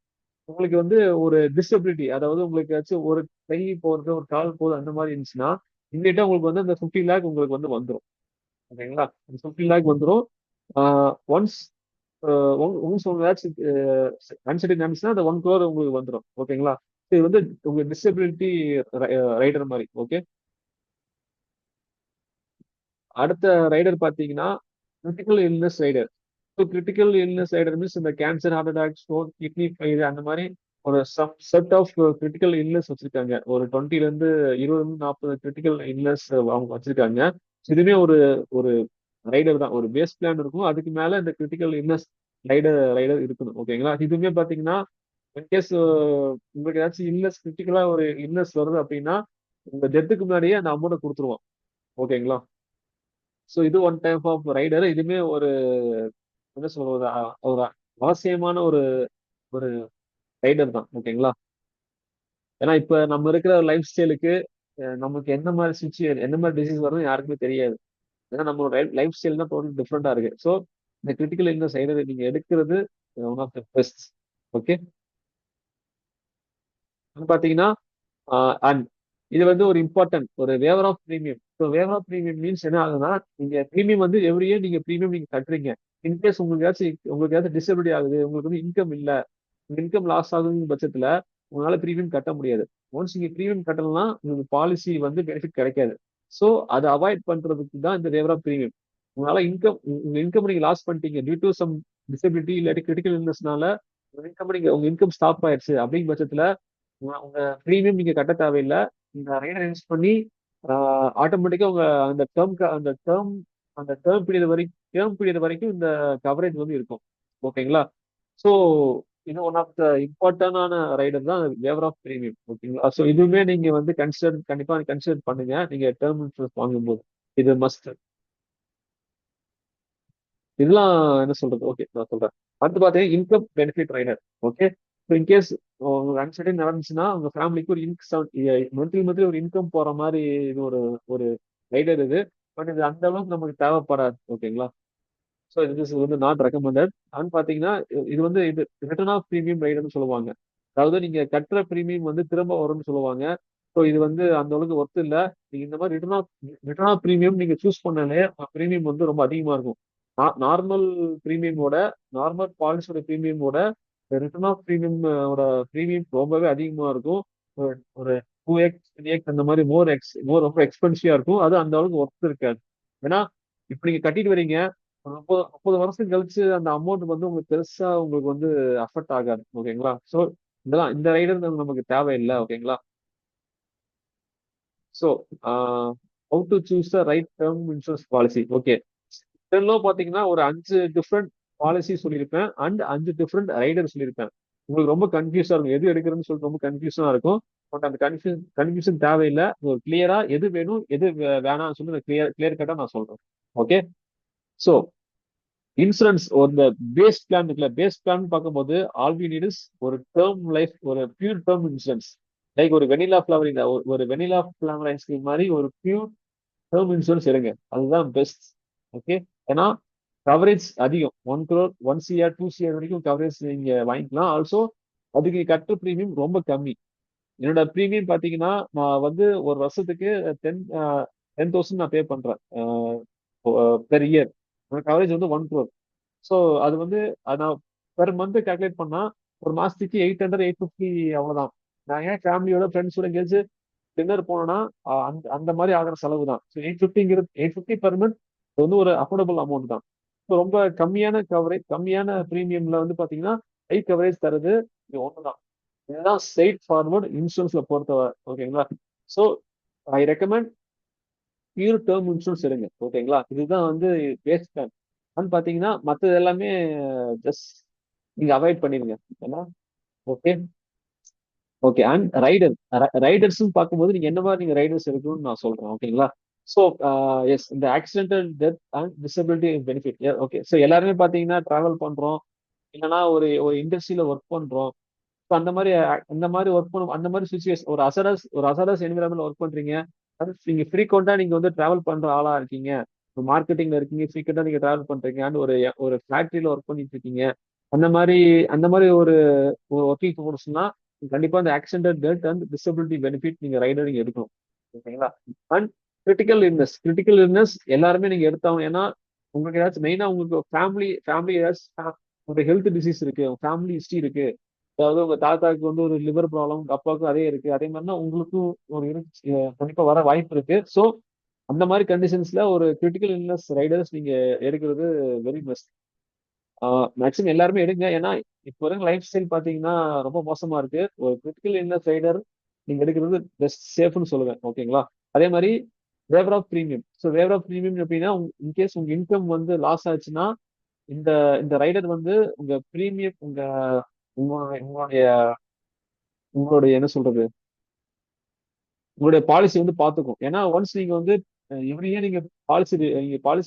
உங்களுக்கு வந்து ஒரு டிசபிலிட்டி, அதாவது உங்களுக்கு ஏதாச்சும் ஒரு கை போறது, ஒரு கால் போகுது, அந்த மாதிரி இருந்துச்சுன்னா இமீடியட்டா உங்களுக்கு வந்து அந்த 50 லேக் உங்களுக்கு வந்து வந்துடும். ஓகேங்களா? அந்த 50 லேக் வந்துடும். ஒன்ஸ் ஒன்ஸ் உங்க ஏதாச்சும் அன்சர்டன் நடந்துச்சுன்னா அந்த 1 crore உங்களுக்கு வந்துடும். ஓகேங்களா? இது வந்து உங்க டிசபிலிட்டி ரைடர் மாதிரி. ஓகே. அடுத்த ரைடர் பாத்தீங்கன்னா critical illness rider. So critical illness rider means இந்த cancer, heart attack, stroke, kidney failure, அந்த மாதிரி ஒரு some set of critical illness வச்சிருக்காங்க. ஒரு 20ல இருந்து 20 40 கிரிட்டிக்கல் இல்னஸ் அவங்க வச்சிருக்காங்க. இதுவுமே ஒரு ஒரு ரைடர் தான். ஒரு பேஸ் பிளான் இருக்கும், அதுக்கு மேல இந்த கிரிட்டிக்கல் இல்னஸ் ரைடர் ரைடர் இருக்கணும். ஓகேங்களா? இதுவுமே பாத்தீங்கன்னா இன்கேஸ் உங்களுக்கு ஏதாச்சும் இல்னஸ், கிரிட்டிக்கலா ஒரு இல்னஸ் வருது அப்படின்னா உங்க டெத்துக்கு முன்னாடியே அந்த அமௌண்ட்டை கொடுத்துருவோம். ஓகேங்களா? ஸோ இது ஒன் டைப் ஆஃப் ரைடர். இதுவுமே ஒரு என்ன சொல்றது, ஒரு அவசியமான ஒரு ஒரு ரைடர் தான். ஓகேங்களா? ஏன்னா இப்ப நம்ம இருக்கிற லைஃப் ஸ்டைலுக்கு நமக்கு என்ன மாதிரி சுச்சுவேஷன், என்ன மாதிரி டிசீஸ் வரும்னு யாருக்குமே தெரியாது. ஏன்னா நம்மளோட லைஃப் ஸ்டைல் தான் டோட்டல் டிஃப்ரெண்டா இருக்கு. ஸோ இந்த கிரிட்டிக்கல் இல்னஸ் ரைடர் நீங்க எடுக்கிறது one of the best. Okay. பாத்தீங்கன்னா அண்ட் இது வந்து ஒரு இம்பார்ட்டன்ட் ஒரு waiver of premium. So waiver of premium means என்ன ஆகுதுன்னா, நீங்க பிரீமியம் வந்து எவ்ரி இயர் நீங்க பிரீமியம் நீங்க கட்டுறீங்க. இன்கேஸ் உங்களுக்கு ஏதாச்சும் டிசபிலிட்டி ஆகுது, உங்களுக்கு வந்து இன்கம் இல்ல, இன்கம் லாஸ் ஆகுதுங்கிற பட்சத்துல உங்களால பிரீமியம் கட்ட முடியாது. ஒன்ஸ் நீங்க பிரீமியம் கட்டலன்னா உங்களுக்கு பாலிசி வந்து பெனிஃபிட் கிடைக்காது. ஸோ அதை அவாய்ட் பண்றதுக்கு தான் இந்த வேவர் ஆஃப் பிரீமியம். உங்களால உங்க இன்கம் நீங்க லாஸ் பண்ணிட்டீங்க டியூ டு சம் டிசபிலிட்டி இல்லாட்டி கிரிட்டிக்கல் இல்னஸ்னால உங்க இன்கம் ஸ்டாப் ஆயிடுச்சு அப்படிங்கிற பட்சத்துல உங்க ப்ரீமியம் நீங்க கட்ட தேவையில்லை. இந்த ரைடர் யூஸ் பண்ணி ஆட்டோமேட்டிக்கா உங்க அந்த டேர்ம் பீரியட் வரைக்கும் இந்த கவரேஜ் வந்து இருக்கும். ஓகேங்களா? ஸோ இது ஒன் ஆஃப் த இம்பார்ட்டன்டான ரைடர் தான் வேவர் ஆஃப் பிரீமியம். ஓகேங்களா? ஸோ இதுவுமே நீங்க வந்து கண்டிப்பா கன்சிடர் பண்ணுங்க நீங்க டேர்ம் இன்சூரன்ஸ் வாங்கும்போது. இது மஸ்ட். இதெல்லாம் என்ன சொல்றது, ஓகே நான் சொல்றேன். அடுத்து பாத்தீங்கன்னா income benefit rider. Okay. So in case உங்களுக்கு ஆக்சிடென்ட் நடந்துச்சுன்னா உங்க ஃபேமிலிக்கு ஒரு மந்த்லி மந்த்லி ஒரு இன்கம் போற மாதிரி இது ஒரு ஒரு ரைடர் இது. பட் இது அந்த அளவுக்கு நமக்கு தேவைப்படாது. ஓகேங்களா? ஸோ இது வந்து நாட் ரெக்கமெண்டட். ஆன்னு பாத்தீங்கன்னா இது ரிட்டர்ன் ஆஃப் பிரீமியம் ரைடர்னு சொல்லுவாங்க. அதாவது நீங்க கட்டுற பிரீமியம் வந்து திரும்ப வரும்னு சொல்லுவாங்க. ஸோ இது வந்து அந்த அளவுக்கு ஒர்த் இல்ல. நீங்க இந்த மாதிரி ரிட்டர்ன் ஆஃப் பிரீமியம் நீங்க சூஸ் பண்ணாலே பிரீமியம் வந்து ரொம்ப அதிகமா இருக்கும். நார்மல் பிரீமியமோட நார்மல் பாலிசியோட பிரீமியமோட ரிட்டர்ன் ஆஃப் பிரீமியம் ரொம்பவே அதிகமா இருக்கும். ஒரு 2x 3x அந்த மாதிரி ரொம்ப எக்ஸ்பென்சிவா இருக்கும். அது அந்த அளவுக்கு ஒர்த் இருக்காது. ஏன்னா இப்ப நீங்க கட்டிட்டு வரீங்க, 30 வருஷம் கழிச்சு அந்த அமௌண்ட் வந்து உங்களுக்கு பெருசா உங்களுக்கு வந்து அஃபெக்ட் ஆகாது. ஓகேங்களா? ஸோ இதெல்லாம் இந்த ரைடர் நமக்கு தேவையில்லை. ஓகேங்களா? So how to choose the right term insurance policy. Okay, இதெல்லாம் பாத்தீங்கன்னா ஒரு 5 டிஃப்ரெண்ட் பாலிசி சொல்லியிருப்பேன் அண்ட் 5 டிஃப்ரெண்ட் ரைடர் சொல்லியிருப்பேன். உங்களுக்கு ரொம்ப கன்ஃபியூஸா இருக்கும், எது எடுக்கிறதுன்னு சொல்லிட்டு ரொம்ப கன்ஃபியூஷனா இருக்கும். பட் அந்த கன்ஃபியூஷன் தேவையில்லை. ஒரு கிளியரா எது வேணும் எது வேணாம்னு சொல்லி கிளியர் கட்டா நான் சொல்றேன். ஓகே, ஸோ இன்சூரன்ஸ் ஒரு பேஸ் பிளான் இருக்குல்ல, பேஸ் பிளான் பார்க்கும்போது ஆல் வி நீட் இஸ் ஒரு டேர்ம் லைஃப், ஒரு பியூர் டேர்ம் இன்சூரன்ஸ். லைக் ஒரு வெனிலா ஃபிளவரிங், ஒரு வெனிலா ஃபிளவர் ஐஸ்கிரீம் மாதிரி ஒரு பியூர் டேர்ம் இன்சூரன்ஸ் எடுங்க, அதுதான் பெஸ்ட். ஓகே, ஏன்னா கவரேஜ் அதிகம், 1 crore 1 CR 2 CR வரைக்கும் கவரேஜ் நீங்க வாங்கிக்கலாம். ஆல்சோ அதுக்கு கட்டுற ப்ரீமியம் ரொம்ப கம்மி. என்னோட ப்ரீமியம் பாத்தீங்கன்னா நான் வந்து ஒரு வருஷத்துக்கு 10,000 நான் பே பண்றேன் பெர் இயர். கவரேஜ் வந்து 1 crore. ஸோ அது வந்து நான் பெர் மந்த் கால்குலேட் பண்ணா ஒரு மாசத்துக்கு 800 850 அவ்வளவுதான். நான் ஏன் ஃபேமிலியோட ஃப்ரெண்ட்ஸோட எங்கேயாச்சும் டின்னர் போனோம்னா அந்த அந்த மாதிரி ஆகிற செலவு தான். ஸோ 850 850 பெர் மந்த் வந்து ஒரு அஃபோர்டபுள் அமௌண்ட் தான். ஸோ ரொம்ப கம்மியான கவரேஜ், கம்மியான ப்ரீமியம்ல வந்து பாத்தீங்கன்னா ஹை கவரேஜ் தருது இது ஒண்ணுதான். இதுதான் ஸ்ட்ரெயிட் ஃபார்வர்ட் இன்சூரன்ஸ்ல பொறுத்தவரை. ஓகேங்களா? So I recommend pure term insurance எடுங்க. ஓகேங்களா? இதுதான் வந்து பேஸ் பிளான் பாத்தீங்கன்னா மற்றது எல்லாமே ஜஸ்ட் நீங்க அவாய்ட் பண்ணிருங்க. ஏன்னா ஓகே, ஓகே. அண்ட் ரைடர்ஸ் பார்க்கும்போது நீங்க என்ன மாதிரி நீங்க ரைடர்ஸ் எடுக்கணும்னு நான் சொல்றேன். ஓகேங்களா? ஸோ எஸ், இந்த accidental death and disability benefit. Okay, so எல்லாருமே பாத்தீங்கன்னா டிராவல் பண்றோம், இல்லைன்னா ஒரு ஒரு இண்டஸ்ட்ரியில ஒர்க் பண்றோம். ஸோ அந்த மாதிரி ஒர்க் பண்ணும், அந்த மாதிரி சுச்சுவேஷன் ஒரு அசரஸ் என்விரான்மெண்ட் ஒர்க் பண்றீங்க. அது நீங்க ஃப்ரீக்வெண்டா நீங்க வந்து டிராவல் பண்ற ஆளா இருக்கீங்க, மார்க்கெட்டிங்ல இருக்கீங்க, ஃப்ரீக்வெண்டா நீங்க டிராவல் பண்றீங்க அண்ட் ஒரு ஒரு ஃபேக்டரியில ஒர்க் பண்ணிட்டு இருக்கீங்க. அந்த மாதிரி அந்த மாதிரி ஒரு ஒர்க்கிங் போர்ஸ்னா கண்டிப்பா இந்த accident death and disability benefit நீங்க ரைடர் நீங்க எடுக்கணும். ஓகேங்களா? அண்ட் கிரிட்டிக்கல் இல்னஸ் எல்லாருமே நீங்க எடுத்தாங்க. ஏன்னா உங்களுக்கு ஏதாச்சும் மெயினா உங்களுக்கு ஃபேமிலி ஏதாச்சும் ஒரு ஹெல்த் டிசீஸ் இருக்கு, ஃபேமிலி ஹிஸ்டரி இருக்கு. அதாவது உங்க தாத்தாவுக்கு வந்து ஒரு லிவர் ப்ராப்ளம், உங்க அப்பாவுக்கும் அதே இருக்கு, அதே மாதிரினா உங்களுக்கும் ஒரு கண்டிப்பா வர வாய்ப்பு இருக்கு. ஸோ அந்த மாதிரி கண்டிஷன்ஸ்ல ஒரு கிரிட்டிக்கல் இல்னஸ் ரைடர்ஸ் நீங்க எடுக்கிறது வெரி பெஸ்ட். மேக்ஸிமம் எல்லாருமே எடுங்க. ஏன்னா இப்போ இருக்க லைஃப் ஸ்டைல் பாத்தீங்கன்னா ரொம்ப மோசமா இருக்கு. ஒரு கிரிட்டிக்கல் இல்னஸ் ரைடர் நீங்க எடுக்கிறது பெஸ்ட் சேஃப்னு சொல்லுவேன். ஓகேங்களா? அதே மாதிரி waiver of premium. So waiver of premium எப்படின்னா, இன்கேஸ் உங்க இன்கம் வந்து லாஸ் ஆச்சுன்னா இந்த இந்த ரைடர் வந்து உங்க ப்ரீமியம் உங்களுடைய உங்களுடைய உங்களுடைய என்ன சொல்றது, உங்களுடைய பாலிசி வந்து பாத்துக்கும். ஏன்னா ஒன்ஸ் நீங்க வந்து எவ்ரி இயர் நீங்க பாலிசி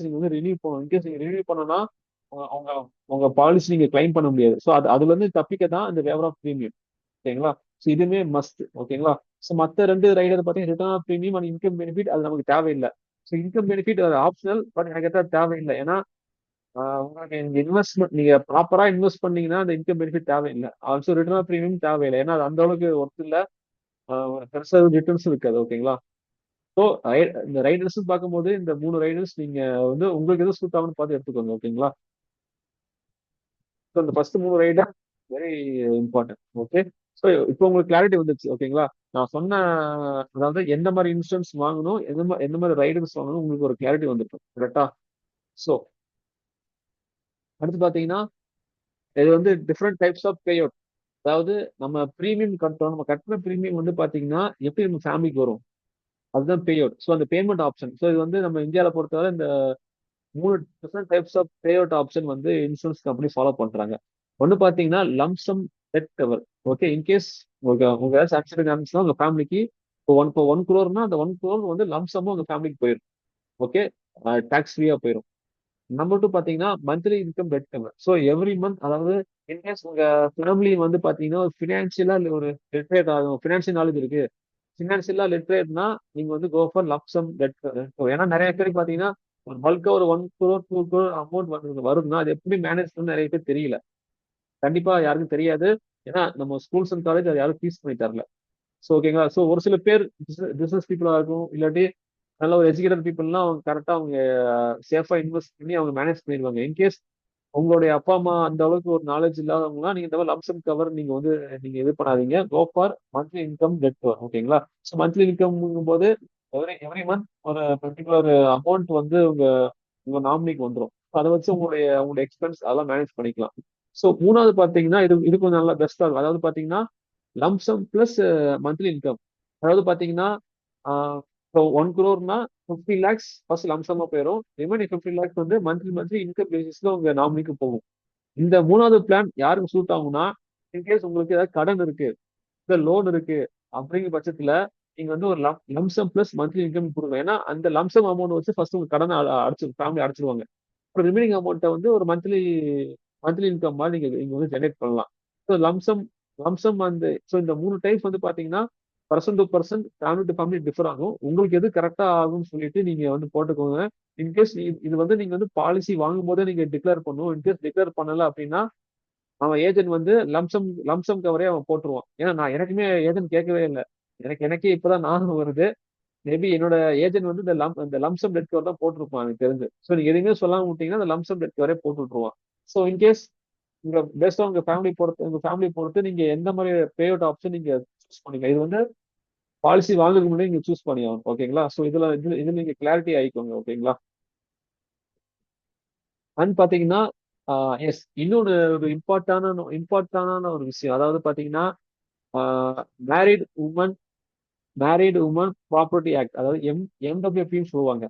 நீங்க வந்து ரினியூ பண்ணணும். இன்கேஸ் நீங்க ரினியூ பண்ணனா உங்க உங்க பாலிசி நீங்க கிளைம் பண்ண முடியாது. ஸோ அதுல இருந்து தப்பிக்க தான் இந்த வேவர் ஆஃப் ப்ரீமியம். ஓகேங்களா? ஸோ இதுவுமே மஸ்ட். ஓகேங்களா? ஸோ மற்ற 2 ரைடர் பார்த்தீங்கன்னா return of premium and income benefit அது நமக்கு தேவையில்லை. ஸோ இன்கம் பெனிஃபிட் அது ஆப்ஷனல், பட் எனக்கு எதாவது தேவையில்லை. ஏன்னா உங்களுக்கு நீங்க இன்வெஸ்ட்மெண்ட் நீங்க ப்ராப்பரா இன்வெஸ்ட் பண்ணீங்கன்னா அந்த இன்கம் பெனிஃபிட் தேவையில்லை. ஆல்சோ ரிட்டர்ன் ஆஃப் ப்ரீமியம் தேவையில்லை, ஏன்னா அது அந்த அளவுக்கு ஒர்த் இல்ல. பெருசா ரிட்டர்ன்ஸ் இருக்காது. ஓகேங்களா? ஸோ இந்த ரைடர்ஸ் பார்க்கும்போது இந்த 3 ரைடர்ஸ் நீங்க வந்து உங்களுக்கு எது சூட் ஆகும்னு பார்த்து எடுத்துக்கோங்க. ஓகேங்களா? ஸோ இந்த first 3 rider very important. Okay, so இப்போ உங்களுக்கு கிளாரிட்டி வந்துச்சு. ஓகேங்களா? நான் சொன்ன அதாவது எந்த மாதிரி இன்சூரன்ஸ் வாங்கணும், எந்த மாதிரி ரைடர்ஸ் வாங்கணும், உங்களுக்கு ஒரு கிளாரிட்டி வந்துருக்கும். கரெக்டா? ஸோ அடுத்து பாத்தீங்கன்னா இது வந்து different types of payout. அதாவது நம்ம கட்டுற ப்ரீமியம் வந்து பாத்தீங்கன்னா எப்படி நம்ம ஃபேமிலிக்கு வரும், அதுதான் பே அவுட். ஸோ அந்த பேமெண்ட் ஆப்ஷன். ஸோ இது வந்து நம்ம இந்தியாவில பொறுத்தவரை இந்த 3 different types of payout option வந்து இன்சூரன்ஸ் கம்பெனி ஃபாலோ பண்றாங்க. ஒன்னு பாத்தீங்கன்னா lump sum death cover. Okay, in case உங்க ஏதாச்சும் ஆக்சிடென்ட் ஆனிச்சுன்னா உங்க ஃபேமிலிக்கு இப்போ 1 crore அந்த 1 crore வந்து லம்சமும் உங்க ஃபேமிலிக்கு போயிடும். ஓகே, டாக்ஸ் ஃப்ரீயா போயிடும். நம்பர் 2 பாத்தீங்கன்னா monthly income death cover. So every month, அதாவது இன்கேஸ் உங்க ஃபேமிலி வந்து பாத்தீங்கன்னா ஒரு ஃபினான்ஷியலா ஒரு லிட்ரேட் ஆகும், ஃபினான்ஷியல் நாலேஜ் இருக்கு, ஃபினான்ஷியலா லிட்ரேட்னா நீங்க வந்து go for lump sum death cover. ஏன்னா நிறைய பேருக்கு பாத்தீங்கன்னா ஒரு பல்கா ஒரு 1 crore 2 crore அமௌண்ட் வருதுன்னா அது எப்படி மேனேஜ் பண்ண நிறைய பேர் தெரியல. கண்டிப்பா யாருக்கும் தெரியாது. ஏன்னா நம்ம ஸ்கூல்ஸ் அண்ட் காலேஜ் அது யாரும் டீச் பண்ணி தரல. ஸோ ஓகேங்களா? ஸோ ஒரு சில பேர் பிசினஸ் பீப்புளா இருக்கும், இல்லாட்டி நல்ல ஒரு எஜுகேட்டட் பீப்புள்னா அவங்க கரெக்டா அவங்க சேஃபா இன்வெஸ்ட் பண்ணி அவங்க மேனேஜ் பண்ணிடுவாங்க. இன்கேஸ் உங்களுடைய அப்பா அம்மா அந்த அளவுக்கு ஒரு நாலேஜ் இல்லாதவங்கலாம் நீங்க இந்த மாதிரி லம்சம் கவர் நீங்க வந்து நீங்க இது பண்ணாதீங்க. Go for monthly income death cover. ஓகேங்களா? ஸோ மந்த்லி இன்கம் போது எவ்ரி மந்த் ஒரு பர்டிகுலர் அமௌண்ட் வந்து உங்க உங்க நாமினிக்கு வந்துடும். அதை வச்சு உங்களுடைய எக்ஸ்பென்ஸ் அதெல்லாம் மேனேஜ் பண்ணிக்கலாம். ஸோ மூணாவது பாத்தீங்கன்னா இது இது கொஞ்சம் நல்லா பெஸ்டா இருக்கும். அதாவது பாத்தீங்கன்னா லம்சம் பிளஸ் மந்த்லி இன்கம். அதாவது பாத்தீங்கன்னா இப்போ 1 crore 50 lakhs ஃபர்ஸ்ட் லம்சமா போயிடும். ரிமைனிங் 50 lakhs வந்து மந்த்லி மந்த்லி இன்கம் பேசிஸ்ல உங்க நாமினிக்கு போகும். இந்த மூணாவது பிளான் யாருக்கு சூட் ஆகும்னா, இன்கேஸ் உங்களுக்கு ஏதாவது கடன் இருக்கு, இந்த லோன் இருக்கு அப்படிங்கிற பட்சத்துல நீங்க வந்து ஒரு லம்சம் பிளஸ் மந்த்லி இன்கம் கொடுங்க. ஏன்னா அந்த லம்சம் அமௌண்ட் வச்சு ஃபர்ஸ்ட் உங்க கடனை அடைச்சு ஃபேமிலி அடைச்சிருவாங்க. அப்புறம் ரிமைனிங் அமௌண்ட்டை வந்து ஒரு மந்த்லி மந்த்லி இன்கம் மாதிரி நீங்க வந்து ஜெனரேட் பண்ணலாம். ஸோ லம்சம் லம்சம் அந்த ஸோ இந்த 3 டைப் வந்து பாத்தீங்கன்னா person to person, family to family differ ஆகும். உங்களுக்கு எது கரெக்டா ஆகும்னு சொல்லிட்டு நீங்க வந்து போட்டுக்கோங்க. இன்கேஸ் இது வந்து நீங்க வந்து பாலிசி வாங்கும் போதே நீங்க டிக்ளேர் பண்ணணும். இன்கேஸ் டிக்ளேர் பண்ணல அப்படின்னா அவன் ஏஜென்ட் வந்து லம்சம் லம்சம் கவரே அவன் போட்டுருவான். ஏன்னா நான் எனக்குமே ஏஜென்ட் கேட்கவே இல்லை. எனக்கே இப்பதான் ஞாபகம் வருது. மேபி என்னோட ஏஜென்ட் வந்து இந்த லம்சம் டெட் கவர் தான் போட்டிருப்பான் எனக்கு தெரிஞ்சு. ஸோ நீங்க எதுவுமே சொல்லாம விட்டீங்கன்னா அந்த லம்சம் டெட் கவரே போட்டு விட்டுருவான். ஸோ இன்கேஸ் உங்க பெஸ்ட் உங்க ஃபேமிலி பொறுத்து நீங்க எந்த மாதிரி பே அவுட் ஆப்ஷன் நீங்க சூஸ் பண்ணீங்க. இது வந்து பாலிசி வாங்குறதுக்கு முன்னாடி நீங்க சூஸ் பண்ணி ஆகணும். ஓகேங்களா? ஸோ இதுல நீங்க கிளாரிட்டி ஆயிக்கோங்க. ஓகேங்களா? அண்ட் பாத்தீங்கன்னா எஸ், இன்னொன்று ஒரு இம்பார்ட்டான ஒரு விஷயம். அதாவது பாத்தீங்கன்னா மேரிட் உமன் ப்ராப்பர்ட்டி ஆக்ட், அதாவது எம்டபிள்யூபின்னு சொல்லுவாங்க.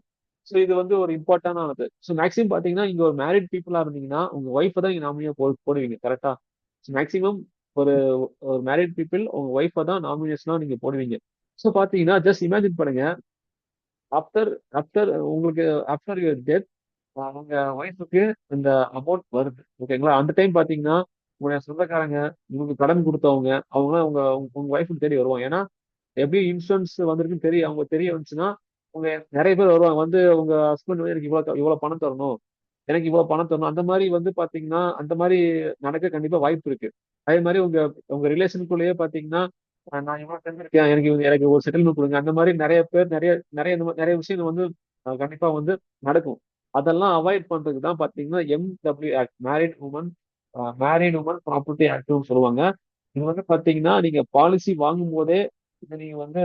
ஸோ இது வந்து ஒரு இம்பார்ட்டன்டானது. ஸோ மேக்ஸிமம் பாத்தீங்கன்னா இங்க ஒரு மேரிட் பீப்புளா இருந்தீங்கன்னா உங்க ஒய்ஃபை தான் நீங்க நாமினியா போடுவீங்க. கரெக்டா? ஸோ மேக்ஸிமம் ஒரு ஒரு மேரிட் பீப்புள் உங்க ஒய்ஃபை தான் நாமினேஷனா நீங்க போடுவீங்க. ஸோ பாத்தீங்கன்னா ஜஸ்ட் இமேஜின் பண்ணுங்க, ஆஃப்டர் ஆஃப்டர் உங்களுக்கு ஆஃப்டர் யுவர் டெத் அவங்க ஒய்ஃபுக்கு இந்த அமௌண்ட் வருது. ஓகேங்களா? அந்த டைம் பாத்தீங்கன்னா உங்களுடைய சொந்தக்காரங்க, உங்களுக்கு கடன் கொடுத்தவங்க அவங்க உங்க உங்க ஒய்ஃபுக்கு தேடி வருவாங்க. ஏன்னா எப்படி இன்சூரன்ஸ் வந்திருக்குன்னு அவங்க தெரிய வந்துச்சுன்னா உங்க நிறைய பேர் வருவாங்க. வந்து உங்க ஹஸ்பண்ட் வந்து எனக்கு இவ்வளவு பணம் தரணும், எனக்கு இவ்வளவு பணம் தரணும், அந்த மாதிரி வந்து பாத்தீங்கன்னா அந்த மாதிரி நடக்க கண்டிப்பா வாய்ப்பு இருக்கு. அதே மாதிரி உங்க உங்க ரிலேஷனுக்குள்ளேயே பாத்தீங்கன்னா நான் இவ்வளவு தெரிஞ்சிருக்கேன், எனக்கு ஒரு செட்டில்மெண்ட் கொடுங்க, அந்த மாதிரி நிறைய பேர் நிறைய நிறைய நிறைய விஷயங்கள் வந்து கண்டிப்பா வந்து நடக்கும். அதெல்லாம் அவாய்ட் பண்றதுக்கு தான் பாத்தீங்கன்னா MW act, married woman property ஆக்ட்னு சொல்லுவாங்க. இது வந்து பாத்தீங்கன்னா நீங்க பாலிசி வாங்கும் போதே இதை நீங்க வந்து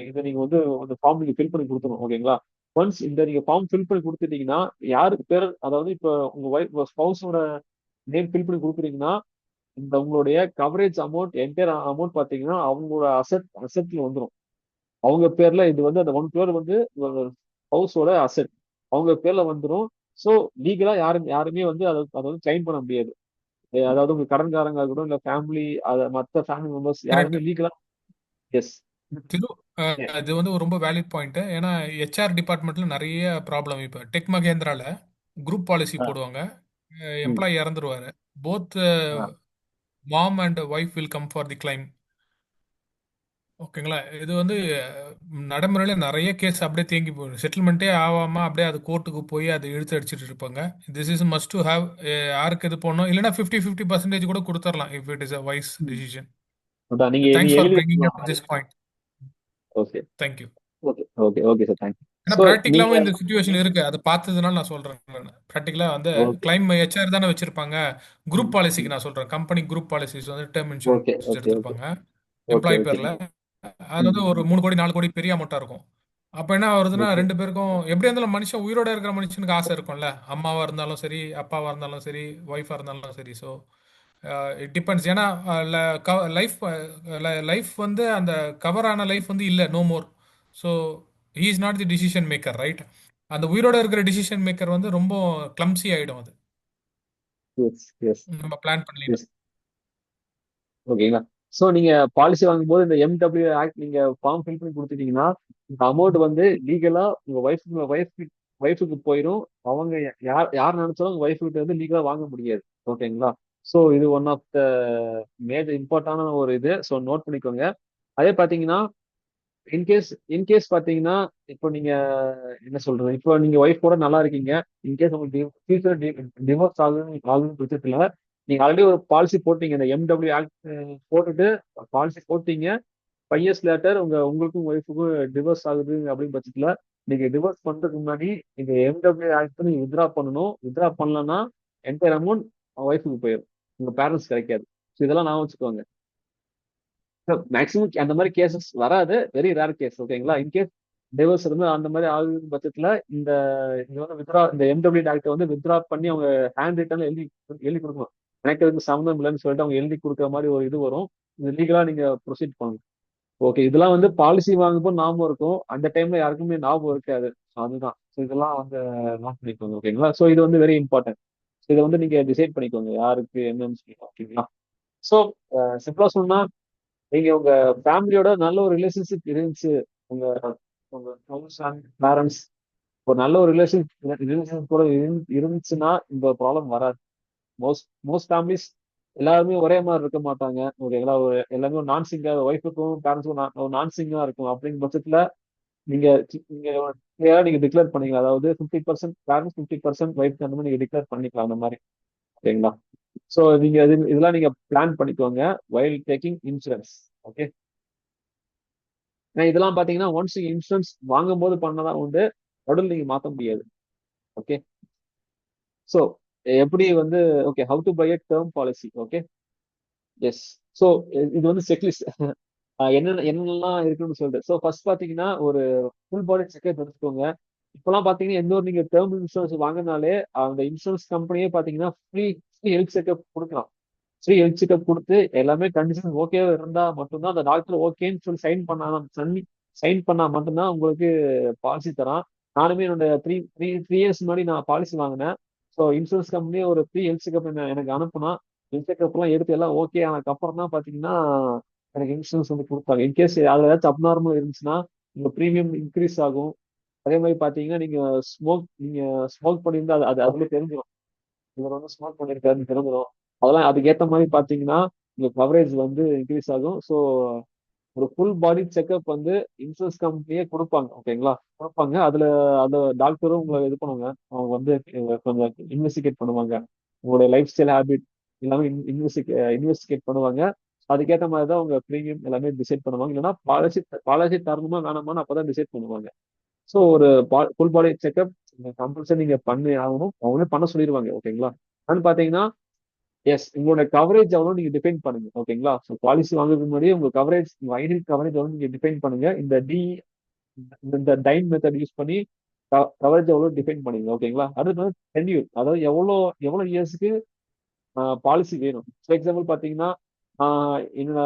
இதை நீங்க வந்து அந்த ஃபார்ம் நீங்க ஃபில் பண்ணி கொடுத்துரும். ஓகேங்களா? ஒன்ஸ் இந்த நீங்க ஃபார்ம் ஃபில் பண்ணி கொடுத்துட்டீங்கன்னா யாருக்கு பேர், அதாவது இப்போ உங்க ஒய்ஃப் ஸ்பௌஸோட நேம் ஃபில் பண்ணி கொடுக்குறீங்கன்னா இந்த உங்களுடைய கவரேஜ் அமௌண்ட் என்டையர் அமௌண்ட் பாத்தீங்கன்னா அவங்களோட அசெட்ல வந்துடும். அவங்க பேர்ல இது வந்து அந்த 1 crore வந்து ஹவுஸோட அசெட் அவங்க பேர்ல வந்துடும். ஸோ லீகலா யாருமே வந்து அதை வந்து கிளைம் பண்ண முடியாது. அதாவது உங்க கடன்காரங்க இருக்கட்டும் இல்ல ஃபேமிலி, மற்ற ஃபேமிலி மெம்பர்ஸ் கரெக்ட். யாருமே லீகலா. எஸ். திரு இது வந்து ஒரு ரொம்ப வேலிட் பாயிண்ட். ஏன்னா ஹெச்ஆர் டிபார்ட்மெண்ட்ல நிறைய ப்ராப்ளம். இப்போ டெக் மகேந்திரால குரூப் பாலிசி போடுவாங்க. எம்ப்ளாயி இறந்துருவாரு. Both mom and wife will come for the claim. ஓகேங்களா? இது வந்து நடைமுறையில நிறைய கேஸ் அப்படியே தேங்கி போயிடும். செட்டில்மெண்ட்டே ஆகாம அப்படியே அது கோர்ட்டுக்கு போய் அதை இழுத்து அடிச்சிட்டு இருப்பாங்க. This is must to have. யாருக்கு இது போடணும் இல்லைன்னா 50-50% கூட கொடுத்துடலாம் if it is a wise decision. அதான் நீங்க நீங்க தேங்க்ஸ் ஃபார் எழுதி பிரிங்கிங் வச்சுக்கலாம். Up this point. Okay. Thank you. Okay. Okay. Okay sir, thank you. ஏன்னா ஸோ நீங்க ப்ராக்டிக்கலாவும் இந்த சுச்சுவேஷன் இருக்கு. அதை பார்த்ததுனால நான் சொல்றேன். ப்ராக்டிக்கலா வந்து ஓகே. கிளைம் ஹெச்ஆர் தானே வச்சிருப்பாங்க. குரூப் பாலிசிக்கு நான் சொல்றேன். கம்பெனி குரூப் பாலிசிஸ் வந்து term okay. Insurance okay. Okay. எடுத்திருப்பாங்க ஓகே. Employee okay. பேர்ல. அது வந்து ஒரு 3 கோடி 4 கோடி பெரிய அமௌண்ட்டா இருக்கும். அப்ப என்ன வருதுன்னா ஓகே. ரெண்டு பேருக்கும் எப்படி இருந்தாலும் மனுஷன் உயிரோட இருக்கிற மனுஷனுக்கு ஆசை இருக்கும்ல. அம்மாவா இருந்தாலும் சரி, அப்பாவா இருந்தாலும் சரி, ஒய்ஃபா இருந்தாலும் சரி. So it depends. ஏன்னா லைஃப் லைஃப் வந்து அந்த கவர் ஆன லைஃப் வந்து இல்லை, no more. So he is not the decision maker, right? அந்த உயிரோட இருக்கிற டிசிஷன் மேக்கர் வந்து ரொம்ப கிளம்சி ஆயிடும் அது எஸ். எஸ். நம்ம பிளான் பண்ணலாம். எஸ். ஓகேங்களா? ஸோ நீங்க பாலிசி வாங்கும்போது இந்த எம்டபிள்யூ ஆக்ட் நீங்க ஃபார்ம் ஃபில் பண்ணி கொடுத்துட்டீங்கன்னா இந்த அமௌண்ட் வந்து லீகலா உங்க ஒய்ஃபுக்கு போயிடும். அவங்க யார் நினைச்சாலும் உங்க ஒய்ஃப் கிட்ட வந்து லீகலா வாங்க முடியாது. ஓகேங்களா? ஸோ இது ஒன் ஆஃப் த மேஜர் இம்பார்ட்டான ஒரு இது. ஸோ நோட் பண்ணிக்கோங்க. அதே பாத்தீங்கன்னா இன்கேஸ் பாத்தீங்கன்னா இப்போ நீங்க என்ன சொல்றது, இப்போ நீங்க ஒய்ஃப் கூட நல்லா இருக்கீங்க. இன்கேஸ் உங்களுக்கு ஃபியூச்சர் டிவோர்ஸ் ஆகுதுன்னு பட்சத்துல நீங்க ஆல்ரெடி ஒரு பாலிசி போட்டீங்க. இந்த எம்டபிள்யூ ஆக்ட் போட்டுட்டு பாலிசி போட்டீங்க. 5 years லேட்டர் உங்களுக்கும் ஒய்ஃபுக்கும் டிவோர்ஸ் ஆகுது அப்படின்னு பட்சத்துல நீங்க டிவோர்ஸ் பண்றதுக்கு முன்னாடி இந்த எம்டபிள்யூ ஆக்ட் நீங்க வித்ரா பண்ணணும். வித்ரா பண்ணலன்னா என்டையர் அமௌண்ட் ஒய்ஃபுக்கு போயிடும், உங்க பேரண்ட்ஸ் கிடைக்காது. ஸோ இதெல்லாம் நான் வச்சுக்கோங்க. மேக்ஸிமம் அந்த மாதிரி கேசஸ் வராது, வெரி ரேர் கேஸ். ஓகேங்களா? இன்கேஸ் டிவோர்ஸ் இருந்து அந்த மாதிரி ஆகுது பட்சத்துல இந்த இது வந்து இந்த எம்டபிள்யூ டாக்டர் வந்து வித்ரா பண்ணி அவங்க ஹேண்ட் ரிட்டர்ல எழுதி எழுதி கொடுக்கணும். எனக்கு இதுக்கு சம்மந்தம் இல்லைன்னு சொல்லிட்டு அவங்க எழுதி கொடுக்குற மாதிரி ஒரு இது வரும். லீகலா நீங்க ப்ரொசீட் பண்ணணும். ஓகே, இதெல்லாம் வந்து பாலிசி வாங்கும்போது ஞாபகம் இருக்கும், அந்த டைம்ல யாருக்குமே ஞாபகம் இருக்காது. So அதுதான். ஸோ இதெல்லாம் வந்து நோட் பண்ணிக்கோங்க. ஓகேங்களா? ஸோ இது வந்து வெரி இம்பார்ட்டன்ட். இதை வந்து நீங்க டிசைட் பண்ணிக்கோங்க யாருக்கு என்னன்னு சொல்லி. ஓகேங்களா? ஸோ சிம்பிளா சொன்னா, நீங்க உங்க ஃபேமிலியோட நல்ல ஒரு ரிலேஷன்ஷிப் இருந்துச்சு, உங்க உங்க பேரண்ட்ஸ் ஒரு நல்ல ஒரு ரிலேஷன் கூட இருந்துச்சுன்னா இந்த ப்ராப்ளம் வராது. மோஸ்ட் மோஸ்ட் ஃபேமிலிஸ் எல்லாருமே ஒரே மாதிரி இருக்க மாட்டாங்க. ஓகேங்களா? எல்லாமே ஒரு நான் சிங்கா, ஒய்ஃபுக்கும் பேரண்ட்ஸுக்கும் நான் சிங்கா இருக்கும். அப்படிங்கிற பட்சத்துல நீங்க நீங்க clear-ஆ நீங்க டிக்ளேர் பண்ணிக்கலாம். அதாவது 50% பேரண்ட்ஸ், 50% ஒய்ஃப், அந்த மாதிரி நீங்க டிக்ளேர் பண்ணிக்கலாம் அந்த மாதிரி. ஓகேங்களா? ஸோ நீங்க இதெல்லாம் நீங்க பிளான் பண்ணிக்கோங்க வைல் டேக்கிங் இன்சூரன்ஸ். ஓகே, இதெல்லாம் பாத்தீங்கன்னா ஒன்ஸ் நீங்க இன்சூரன்ஸ் வாங்கும் போது பண்ணதான் உண்டு, நடுவில் நீங்க மாத்த முடியாது. ஓகே, ஸோ எப்படி வந்து okay, how to buy a term policy. Okay, yes. So இது வந்து செக்லிஸ்ட் என்னென்னலாம் இருக்குன்னு சொல்லிட்டு. ஸோ ஃபர்ஸ்ட் பாத்தீங்கன்னா ஒரு ஃபுல் பாடி செக்அப் எடுத்துக்கோங்க. இப்பெல்லாம் பாத்தீங்கன்னா எந்த ஒரு நீங்க டேர்ம் இன்சூரன்ஸ் வாங்கினாலே அந்த இன்சூரன்ஸ் கம்பெனியே பாத்தீங்கன்னா ஃப்ரீ ஃப்ரீ ஹெல்த் செக்அப் கொடுக்கலாம். ஃப்ரீ ஹெல்த் செக்அப் கொடுத்து எல்லாமே கண்டிஷன் ஓகே இருந்தா மட்டும்தான் அந்த டாக்டர் ஓகேன்னு சொல்லி சைன் பண்ணா மட்டும்தான் உங்களுக்கு பாலிசி தரான். நானுமே என்னோட த்ரீ இயர்ஸ் முன்னாடி நான் பாலிசி வாங்கினேன். ஸோ இன்சூரன்ஸ் கம்பெனி ஒரு ஃப்ரீ ஹெல்த் செக்அப் எனக்கு அனுப்புனா, ஹெல்த் செக்அப் எல்லாம் எடுத்து எல்லாம் ஓகே ஆனதுக்கு அப்புறம் தான் பாத்தீங்கன்னா எனக்கு இன்சூரன்ஸ் வந்து கொடுத்தாங்க. இன்கேஸ் அதுல ஏதாச்சும் அப்நார்மல் இருந்துச்சுன்னா உங்க ப்ரீமியம் இன்க்ரீஸ் ஆகும். அதே மாதிரி பாத்தீங்கன்னா நீங்க ஸ்மோக் பண்ணியிருந்தா அது அது அதுல தெரிஞ்சிடும். இவர் வந்து ஸ்மோக் பண்ணியிருக்காருன்னு தெரிஞ்சிடும். அதெல்லாம் அதுக்கேற்ற மாதிரி பாத்தீங்கன்னா உங்க கவரேஜ் வந்து இன்க்ரீஸ் ஆகும். ஸோ ஒரு ஃபுல் பாடி செக்அப் வந்து இன்சூரன்ஸ் கம்பெனியே கொடுப்பாங்க. ஓகேங்களா? கொடுப்பாங்க. அதுல அந்த டாக்டரும் உங்களை இது பண்ணுவாங்க. அவங்க வந்து கொஞ்சம் இன்வெஸ்டிகேட் பண்ணுவாங்க. உங்களுடைய லைஃப் ஸ்டைல் ஹேபிட் எல்லாமே இன்வெஸ்டிகேட் பண்ணுவாங்க. அதுக்கேற்ற மாதிரி தான் உங்க ப்ரீமியம் எல்லாமே டிசைட் பண்ணுவாங்க. இல்லைன்னா பாலிசி பாலிசி தரணுமா வேணாமான்னு அப்பதான் டிசைட் பண்ணுவாங்க. ஸோ ஒரு ஃபுல் பாடி செக்அப் கம்பல்சரி நீங்க பண்ணி ஆகணும். அவங்களே பண்ண சொல்லிடுவாங்க. ஓகேங்களா? அது பாத்தீங்கன்னா எஸ், உங்களோட கவரேஜ் எவ்வளோ நீங்க டிஃபைன் பண்ணுங்க. ஓகேங்களா? ஸோ பாலிசி வாங்குறதுக்கு முன்னாடி உங்க கவரேஜ், உங்க ஐடி கவரேஜ் எவ்வளோ நீங்க டிஃபைன் பண்ணுங்க. இந்த டைன் மெத்தட் யூஸ் பண்ணி கவரேஜ் எவ்வளோ டிஃபைன் பண்ணுங்க. ஓகேங்களா? அடுத்து வந்து டென்யூர், அதாவது எவ்வளோ இயர்ஸ்க்கு பாலிசி வேணும். ஃபார் எக்ஸாம்பிள் பாத்தீங்கன்னா என்னோட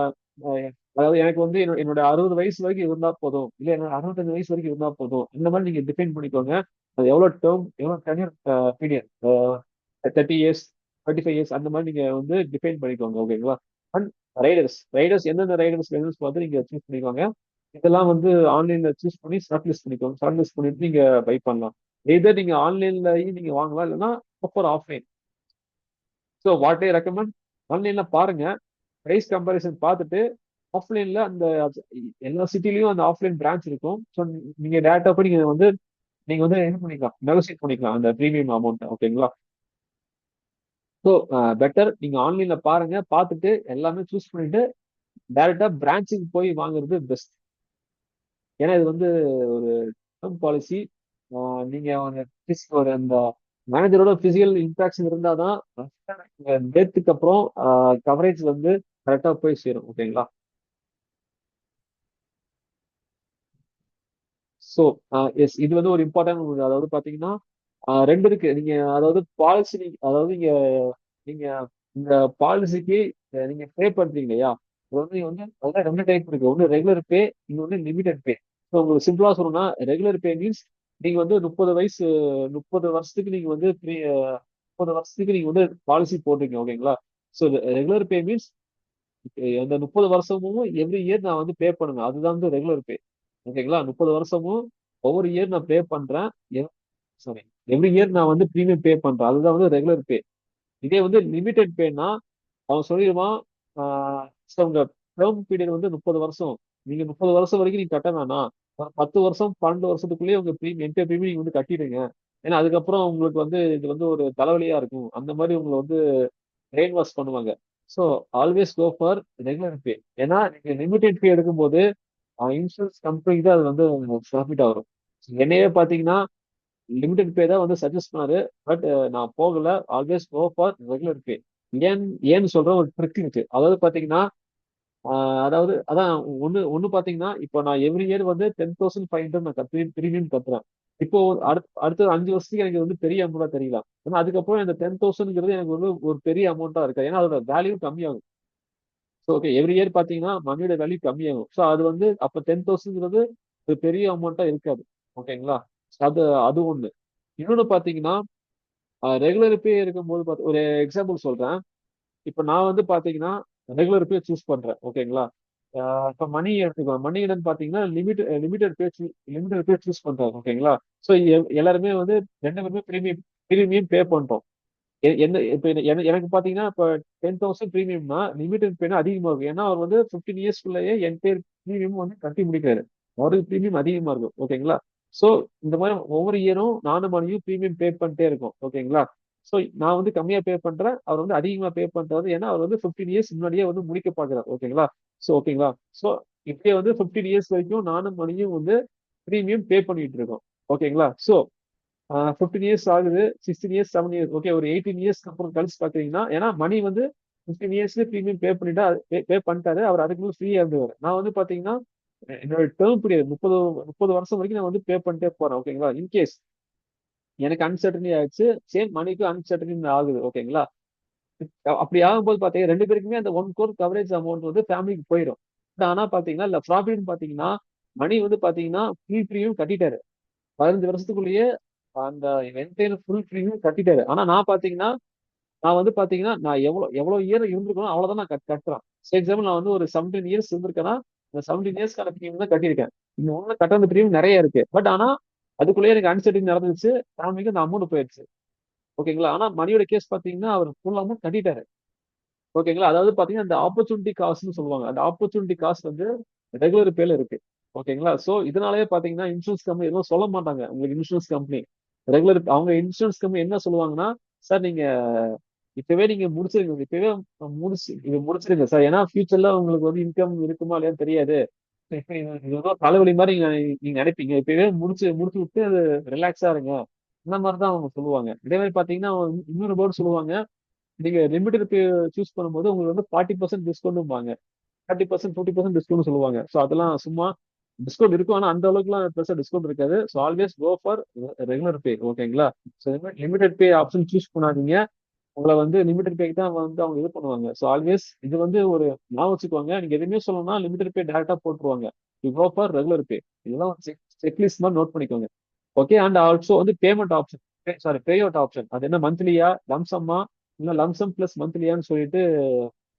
அதாவது எனக்கு வந்து என்னோட 60 வயசு வரைக்கும் இருந்தா போதும், இல்ல என்னோட 65 வயசு வரைக்கும் இருந்தா போதும், இந்த மாதிரி நீங்க டிஃபைன் பண்ணிக்கோங்க. அது எவ்வளவு டென்யூர் பீரியட், 30 இயர்ஸ், 35 இயர்ஸ், அந்த மாதிரி நீங்க வந்து டிஃபைன் பண்ணிக்கோங்க. ஓகேங்களா? அண்ட் ரைடர்ஸ் எந்தெந்த ரைடர்ஸ் வேணும்னு பார்த்து நீங்க சூஸ் பண்ணிக்கோங்க. இதெல்லாம் வந்து ஆன்லைன்ல சூஸ் பண்ணி ஷார்ட் லிஸ்ட் பண்ணிக்கோங்க. ஷார்ட் லிஸ்ட் பண்ணிட்டு நீங்க பை பண்ணலாம். எதர் நீங்க ஆன்லைன்லயும் நீங்க வாங்கலாம், இல்லைன்னா offline. So what I recommend, ஆன்லைன்ல பாருங்க, பிரைஸ் கம்பேரிசன் பார்த்துட்டு ஆஃப்லைன்ல அந்த எல்லா சிட்டிலையும் அந்த ஆஃப்லைன் பிரான்ச் இருக்கும். ஸோ நீங்க டேரக்டா போய் நீங்க வந்து இது பண்ணிக்கலாம், நெகோசியேட் பண்ணிக்கலாம் அந்த ப்ரீமியம் அமௌண்ட். ஓகேங்களா? ஸோ பெட்டர் நீங்க ஆன்லைன்ல பாருங்க, பார்த்துட்டு எல்லாமே சூஸ் பண்ணிட்டு டைரக்டா பிரான்ச்சுக்கு போய் வாங்குறது பெஸ்ட். ஏன்னா இது வந்து ஒரு டேர்ம் பாலிசி. நீங்க ஒரு அந்த மேனேஜரோட பிசிக்கல் இன்ட்ராக்ஷன் இருந்தாதான் டேத்துக்கு அப்புறம் கவரேஜ் வந்து கரெக்டா போய் சேரும். ஓகேங்களா? ஸோ எஸ், இது வந்து ஒரு இம்பார்ட்டன்ட். அதாவது பாத்தீங்கன்னா ரெண்டு இருக்கு. நீங்க அதாவது பாலிசி, அதாவது நீங்க நீங்க இந்த பாலிசிக்கு நீங்க பே பண்றீங்க இல்லையா, அது வந்து அதெல்லாம் ரெண்டு டைப் இருக்கு. ஒன்று ரெகுலர் பே, இன்னொன்று லிமிடெட் பே. ஸோ உங்களுக்கு சிம்பிளா சொல்லணும்னா ரெகுலர் பே மீன்ஸ் நீங்க வந்து 30 வருஷத்துக்கு நீங்க வந்து 30 வருஷத்துக்கு நீங்க வந்து பாலிசி போடுறீங்க. ஓகேங்களா? ஸோ ரெகுலர் பே மீன்ஸ் அந்த 30 வருஷமும் எவ்ரி இயர் நான் வந்து பே பண்ணுவேன். அதுதான் வந்து ரெகுலர் பே. ஓகேங்களா? 30 வருஷமும் ஒவ்வொரு இயர் நான் பே பண்றேன். சாரி, எவ்ரி இயர் நான் வந்து ப்ரீமியம் பே பண்றேன். அதுதான் வந்து ரெகுலர் பே. இதே வந்து லிமிடெட் பேனா அவன் சொல்லிடுவான், so உங்க டேர்ம் பீரியட் வந்து 30 வருஷம். நீங்க 30 வருஷம் வரைக்கும் நீங்க கட்ட வேணாம். ஒரு 10 வருஷம் 12 வருஷத்துக்குள்ளேயே உங்க என்டையர் ப்ரீமியம் நீங்க வந்து கட்டிடுங்க. ஏன்னா அதுக்கப்புறம் உங்களுக்கு வந்து இது வந்து ஒரு தலைவலியா இருக்கும். அந்த மாதிரி உங்களை வந்து பிரெயின் வாஷ் பண்ணுவாங்க. So always go for regular pay. ஏன்னா நீங்க லிமிடெட் பே எடுக்கும்போது இன்சூரன்ஸ் கம்பெனிக்கு தான் அது வந்து ப்ராஃபிட் ஆகும். என்னையே பாத்தீங்கன்னா லிமிடெட் பே தான் வந்து சஜஸ்ட் பண்ணாரு. பட் நான் போகல. ஆல்வேஸ் கோ ஃபார் ரெகுலர் பே. ஏன்னு சொல்ற ஒரு ட்ரிக் இருக்கு. அதாவது பாத்தீங்கன்னா அதாவது அதான் ஒண்ணு ஒண்ணு பாத்தீங்கன்னா இப்போ நான் எவ்ரி இயர் வந்து 10,500 நான் ப்ரீமியம் கட்டுறேன். இப்போ அடுத்த 5 வருஷத்துக்கு எனக்கு வந்து பெரிய அமௌண்டா தெரியல. ஏன்னா அதுக்கப்புறம் இந்த 10,000ங்கிறது எனக்கு வந்து ஒரு பெரிய அமௌண்டா இருக்கு. ஏன்னா அதோட வேல்யூ கம்மியாகும். ஸோ ஓகே எவ்ரி இயர் பார்த்தீங்கன்னா மணியோட வேல்யூ கம்மியாகும். ஸோ அது வந்து அப்போ 10,000ங்கிறது ஒரு பெரிய அமௌண்ட்டாக இருக்காது. ஓகேங்களா? அது அது ஒன்று. இன்னொன்று பார்த்தீங்கன்னா ரெகுலர் பே இருக்கும்போது ஒரு எக்ஸாம்பிள் சொல்றேன். இப்போ நான் வந்து பார்த்தீங்கன்னா ரெகுலர் பே சூஸ் பண்றேன். ஓகேங்களா? இப்போ மணி எடுத்துக்கோ மணி என்னன்னு பார்த்தீங்கன்னா லிமிடெட் பே சூஸ் பண்றாங்க. ஓகேங்களா? ஸோ எல்லாருமே வந்து 2 பேருமே பிரீமியம் பே பண்றோம். என்ன இப்ப எனக்கு பாத்தீங்கன்னா இப்ப 10,000 பிரீமியம்னா லிமிடெட் பேனா அதிகமா இருக்கும். ஏன்னா அவர் வந்து 15 இயர்ஸ்க்குள்ளேயே என்டையர் பிரீமியம் வந்து கட்டி முடிக்கிறாரு. அவருக்கு பிரீமியம் அதிகமா இருக்கும். ஓகேங்களா? சோ இந்த மாதிரி ஒவ்வொரு இயரும் நானும் மணியும் பிரீமியம் பே பண்ணிட்டே இருக்கும். ஓகேங்களா? சோ நான் வந்து கம்மியா பே பண்றேன். அவர் வந்து அதிகமா பே பண்றாரு. ஏன்னா அவர் வந்து 15 இயர்ஸ் முன்னாடியே வந்து முடிக்க பாக்குறாரு. ஓகேங்களா? ஓகேங்களா? சோ இப்படியே வந்து 15 இயர்ஸ் வரைக்கும் நானும் மணியும் வந்து பிரீமியம் பே பண்ணிட்டு இருக்கோம். ஓகேங்களா? 15 இயர்ஸ் ஆகுது, 16 இயர்ஸ், 7 இயர்ஸ், ஓகே ஒரு 18 இயர்ஸ்க்கு அப்புறம் கழிச்சு பாத்தீங்கன்னா, ஏன்னா மணி வந்து 15 இயர்ஸ்ல பிரீமியம் பே பண்ணிட்டா பே பண்ணிட்டாரு. அவர் அதுக்கு மேல ஃப்ரீயா இருந்தவர். நான் வந்து பாத்தீங்கன்னா என்னோட டேர்ம் பீரியட் 30 வருஷம் வரைக்கும் நான் வந்து பே பண்ணிட்டே போறேன். ஓகேங்களா? இன்கேஸ் எனக்கு அன்சர்டனிட்டி ஆயிடுச்சு, சேம் மணிக்கும் அன்சர்டனிட்டி ஆகுது. ஓகேங்களா? அப்படி ஆகும்போது பாத்தீங்கன்னா 2 பேருக்குமே அந்த 1 கோர் கவரேஜ் அமௌண்ட் வந்து ஃபேமிலிக்கு போயிடும். ஆனா பாத்தீங்கன்னா இல்ல ப்ராஃபிட் பாத்தீங்கன்னா மணி வந்து பாத்தீங்கன்னா ஃபுல் பிரீமியம் கட்டிட்டாரு. 15 வருஷத்துக்குள்ளேயே அந்த என்டையர் ஃபுல் பிரீமியம் கட்டிட்டாரு. ஆனா நான் வந்து பாத்தீங்கன்னா நான் எவ்வளவு இயர் இருந்திருக்கணும் அவ்வளவுதான் நான் கட்டுறேன். எக்ஸாம்பிள் நான் வந்து ஒரு 17 இயர்ஸ் இருந்திருக்கேன்னா இந்த 17 இயர்ஸ்க்கான பிரீமியம் தான் கட்டியிருக்கேன். இந்த ஒண்ணு கட்டுற பிரீமியம் நிறைய இருக்கு. பட் ஆனா அதுக்குள்ளேயே எனக்கு அன்சர்டின் நடந்துச்சு. ஃபேமிலிக்கு அந்த அமௌண்ட் போயிடுச்சு. ஓகேங்களா? ஆனா மணியோட கேஸ் பாத்தீங்கன்னா அவர் ஃபுல் அமௌண்ட் கட்டிட்டாரு. ஓகேங்களா? அதாவது பாத்தீங்கன்னா அந்த ஆப்பர்ச்சுனிட்டி காஸ்ட்னு சொல்லுவாங்க. அந்த ஆப்பர்ச்சுனிட்டி காஸ்ட் வந்து ரெகுலர் பேல இருக்கு. ஓகேங்களா? சோ இதனாலயே பாத்தீங்கன்னா இன்சூரன்ஸ் கம்பெனி எதுவும் சொல்ல மாட்டாங்க. உங்களுக்கு இன்சூரன்ஸ் கம்பெனி அவங்க இன்சூரன்ஸ் கம்பெனி என்ன சொல்லுவாங்கன்னா, சார் நீங்க இப்பவே நீங்க முடிச்சிருங்க. இப்பவே முடிச்சிருங்க சார். ஏன்னா ஃபியூச்சர்ல உங்களுக்கு வந்து இன்கம் இருக்குமா இல்லையான்னு தெரியாது. இப்ப இது ஏதோ தலைவலி மாதிரி நீங்க நீங்க நினைப்பீங்க. இப்பவே முடிச்சு முடிச்சு விட்டு அது ரிலாக்ஸா இருங்க. இந்த மாதிரி தான் அவங்க சொல்லுவாங்க. இதே மாதிரி பாத்தீங்கன்னா இன்னொரு போர்டு சொல்லுவாங்க. நீங்க லிமிடெட் பே சூஸ் பண்ணும்போது உங்களுக்கு வந்து 40% டிஸ்கவுண்ட்பாங்க. 30%, 50% டிஸ்கவுண்ட் சொல்லுவாங்க. ஸோ அதெல்லாம் சும்மா டிஸ்கவுண்ட் இருக்கும். ஆனா அந்த அளவுக்குலாம் பெருசா டிஸ்கவுண்ட் இருக்காது. So always go for regular pay. ஓகேங்களா? So limited pay option choose பண்ணாதீங்க. உங்களை வந்து லிமிடெட் பேக்கு தான் வந்து அவங்க இது பண்ணுவாங்க. ஸோ ஆல்வேஸ் இது வந்து ஒரு ஞாபகம் வச்சுக்கோங்க. நீங்க எதுவுமே சொல்லணும்னா லிமிடெட் பே டேரக்டா போட்டுருவாங்க. யூ கோ ஃபார் ரெகுலர் பே. இதெல்லாம் செக்லிஸ்ட் மாதிரி நோட் பண்ணிக்கோங்க. ஓகே. அண்ட் ஆல்சோ வந்து payment option, sorry pay out option. அது என்ன மந்த்லியா லம்சம்மா இல்ல லம்சம் பிளஸ் மந்த்லியான்னு சொல்லிட்டு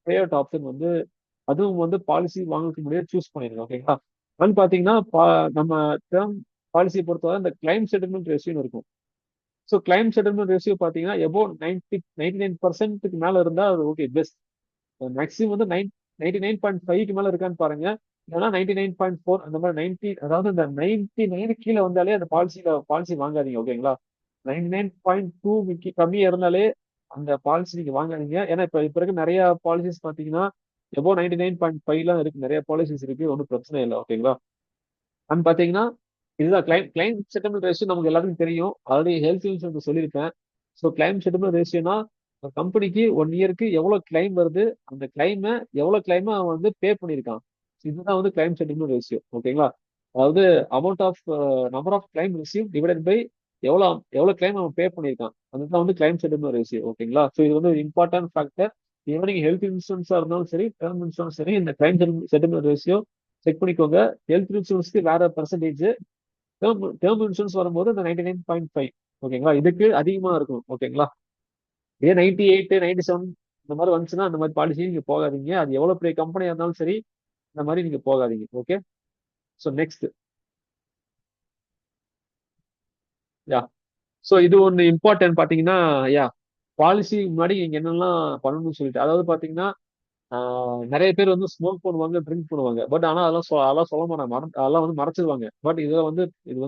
பே அவுட் ஆப்ஷன் வந்து அதுவும் வந்து பாலிசி வாங்குறதுக்கு முன்னாடியே சூஸ் பண்ணிருங்க. ஓகேங்களா? அது பாத்தீங்கன்னா நம்ம டேர்ம் பாலிசியை பொறுத்தவரை இந்த கிளைம் செட்டில்மெண்ட் ரேஷியோன்னு இருக்கும். ஸோ கிளைம் செட்டில்மெண்ட் ரேஷியோ பாத்தீங்கன்னா எபோ 99% மேல இருந்தா அது ஓகே பெஸ்ட். மேக்ஸிமம் வந்து 99.5க்கு மேல இருக்கான்னு பாருங்க. இல்லைன்னா 99.4 அந்த மாதிரி 90, அதாவது இந்த 99 கீழே வந்தாலே அந்த பாலிசி வாங்காதீங்க. ஓகேங்களா? 99.2 கம்மியா இருந்தாலே அந்த பாலிசி நீங்க வாங்காதீங்க. ஏன்னா இப்ப இருக்க நிறைய பாலிசிஸ் பாத்தீங்கன்னா எபோ 99.5 இருக்கு. நிறைய பாலிசிஸ் இருக்கு. ஒன்றும் பிரச்சனை இல்லை. ஓகேங்களா? அண்ட் பாத்தீங்கன்னா இதுதான் கிளைம் செட்டில்மெண்ட் ரேஷியோ நமக்கு எல்லாருக்கும் தெரியும். ஆல்ரெடி ஹெல்த் இன்சூரன்ஸ் சொல்லியிருப்பேன். ஸோ கிளைம் செட்டில்மெண்ட் ரேஷியோனா கம்பெனிக்கு 1 இயருக்கு எவ்வளவு கிளைம் வருது, அந்த எவ்வளவு கிளைம் அவன் வந்து பே பண்ணியிருக்கான். இதுதான் வந்து கிளைம் செட்டில்மெண்ட் ரேஷியோ. ஓகேங்களா? அதாவது amount of number of claim receive divided by எவ்வளவு எவ்வளவு கிளைம் அவன் பே பண்ணியிருக்கான். அதுதான் வந்து கிளைம் செட்டில்மெண்ட் ரேஷியோ. ஓகேங்களா? ஸோ இது வந்து ஒரு இம்பார்ட்டன்ட் ஃபேக்டர். ஈவன் நீங்க ஹெல்த் இன்சூரன்ஸா இருந்தாலும் சரி, டேர்ம் இன்சூரன்ஸ் சரி, இந்த கிளைம் செட்டில்மெண்ட் ரேஷியோ செக் பண்ணிக்கோங்க. ஹெல்த் இன்சூரன்ஸ்க்கு வேற பெர்சன்டேஜ், டேர்ம் இன்சூரன்ஸ் வரும்போது இந்த 99.5. ஓகேங்களா? இதுக்கு அதிகமா இருக்கும். ஓகேங்களா? இதே 98, 97 இந்த மாதிரி வந்துச்சுன்னா அந்த மாதிரி பாலிசி நீங்க போகாதீங்க. அது எவ்வளவு பெரிய கம்பெனியா இருந்தாலும் சரி, இந்த மாதிரி நீங்க போகாதீங்க. Okay. So next, yeah so இது ஒன்று இம்பார்ட்டன்ட் பாத்தீங்கன்னா, யா பாலிசி முன்னாடி நீங்க என்னெல்லாம் பண்ணணும்னு சொல்லிட்டு, அதாவது பாத்தீங்கன்னா நிறைய பேர் வந்து ஸ்மோக் பண்ணுவாங்க, ட்ரிங்க் பண்ணுவாங்க. பட் ஆனா அதெல்லாம் சொல்ல மாட்டாங்க. அதெல்லாம் வந்து மறைச்சிருவாங்க. பட் இது வந்து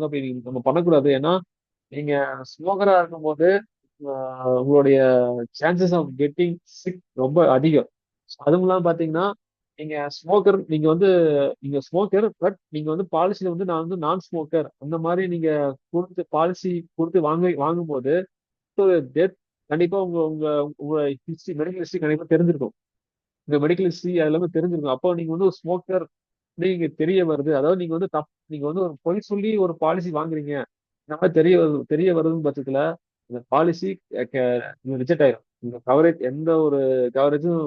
அப்படி நம்ம பண்ணக்கூடாது. ஏன்னா நீங்க ஸ்மோக்கரா இருக்கும்போது உங்களுடைய சான்சஸ் ஆஃப் கெட்டிங் சிக் ரொம்ப அதிகம். அதுவும் இல்லாம பாத்தீங்கன்னா நீங்க ஸ்மோக்கர், பட் நீங்க வந்து பாலிசியில வந்து நான் வந்து நான் ஸ்மோக்கர் அந்த மாதிரி நீங்க பாலிசி கொடுத்து வாங்கும்போது டெத் கண்டிப்பா உங்க உங்க உங்க ஹிஸ்டரி, மெடிக்கல் ஹிஸ்டரி கண்டிப்பா தெரிஞ்சிருக்கும். இந்த மெடிக்கல் ஹிஸ்டரி அது எல்லாமே தெரிஞ்சிருக்கும். அப்போ நீங்க வந்து ஒரு ஸ்மோக்கர் நீங்க தெரிய வருது. அதாவது நீங்க வந்து ஒரு பொய் சொல்லி ஒரு பாலிசி வாங்குறீங்க. இந்த மாதிரி தெரிய வருதுன்னு பட்சத்துல இந்த பாலிசி ரிஜெக்ட் ஆயிரும். இந்த கவரேஜ் எந்த ஒரு கவரேஜும்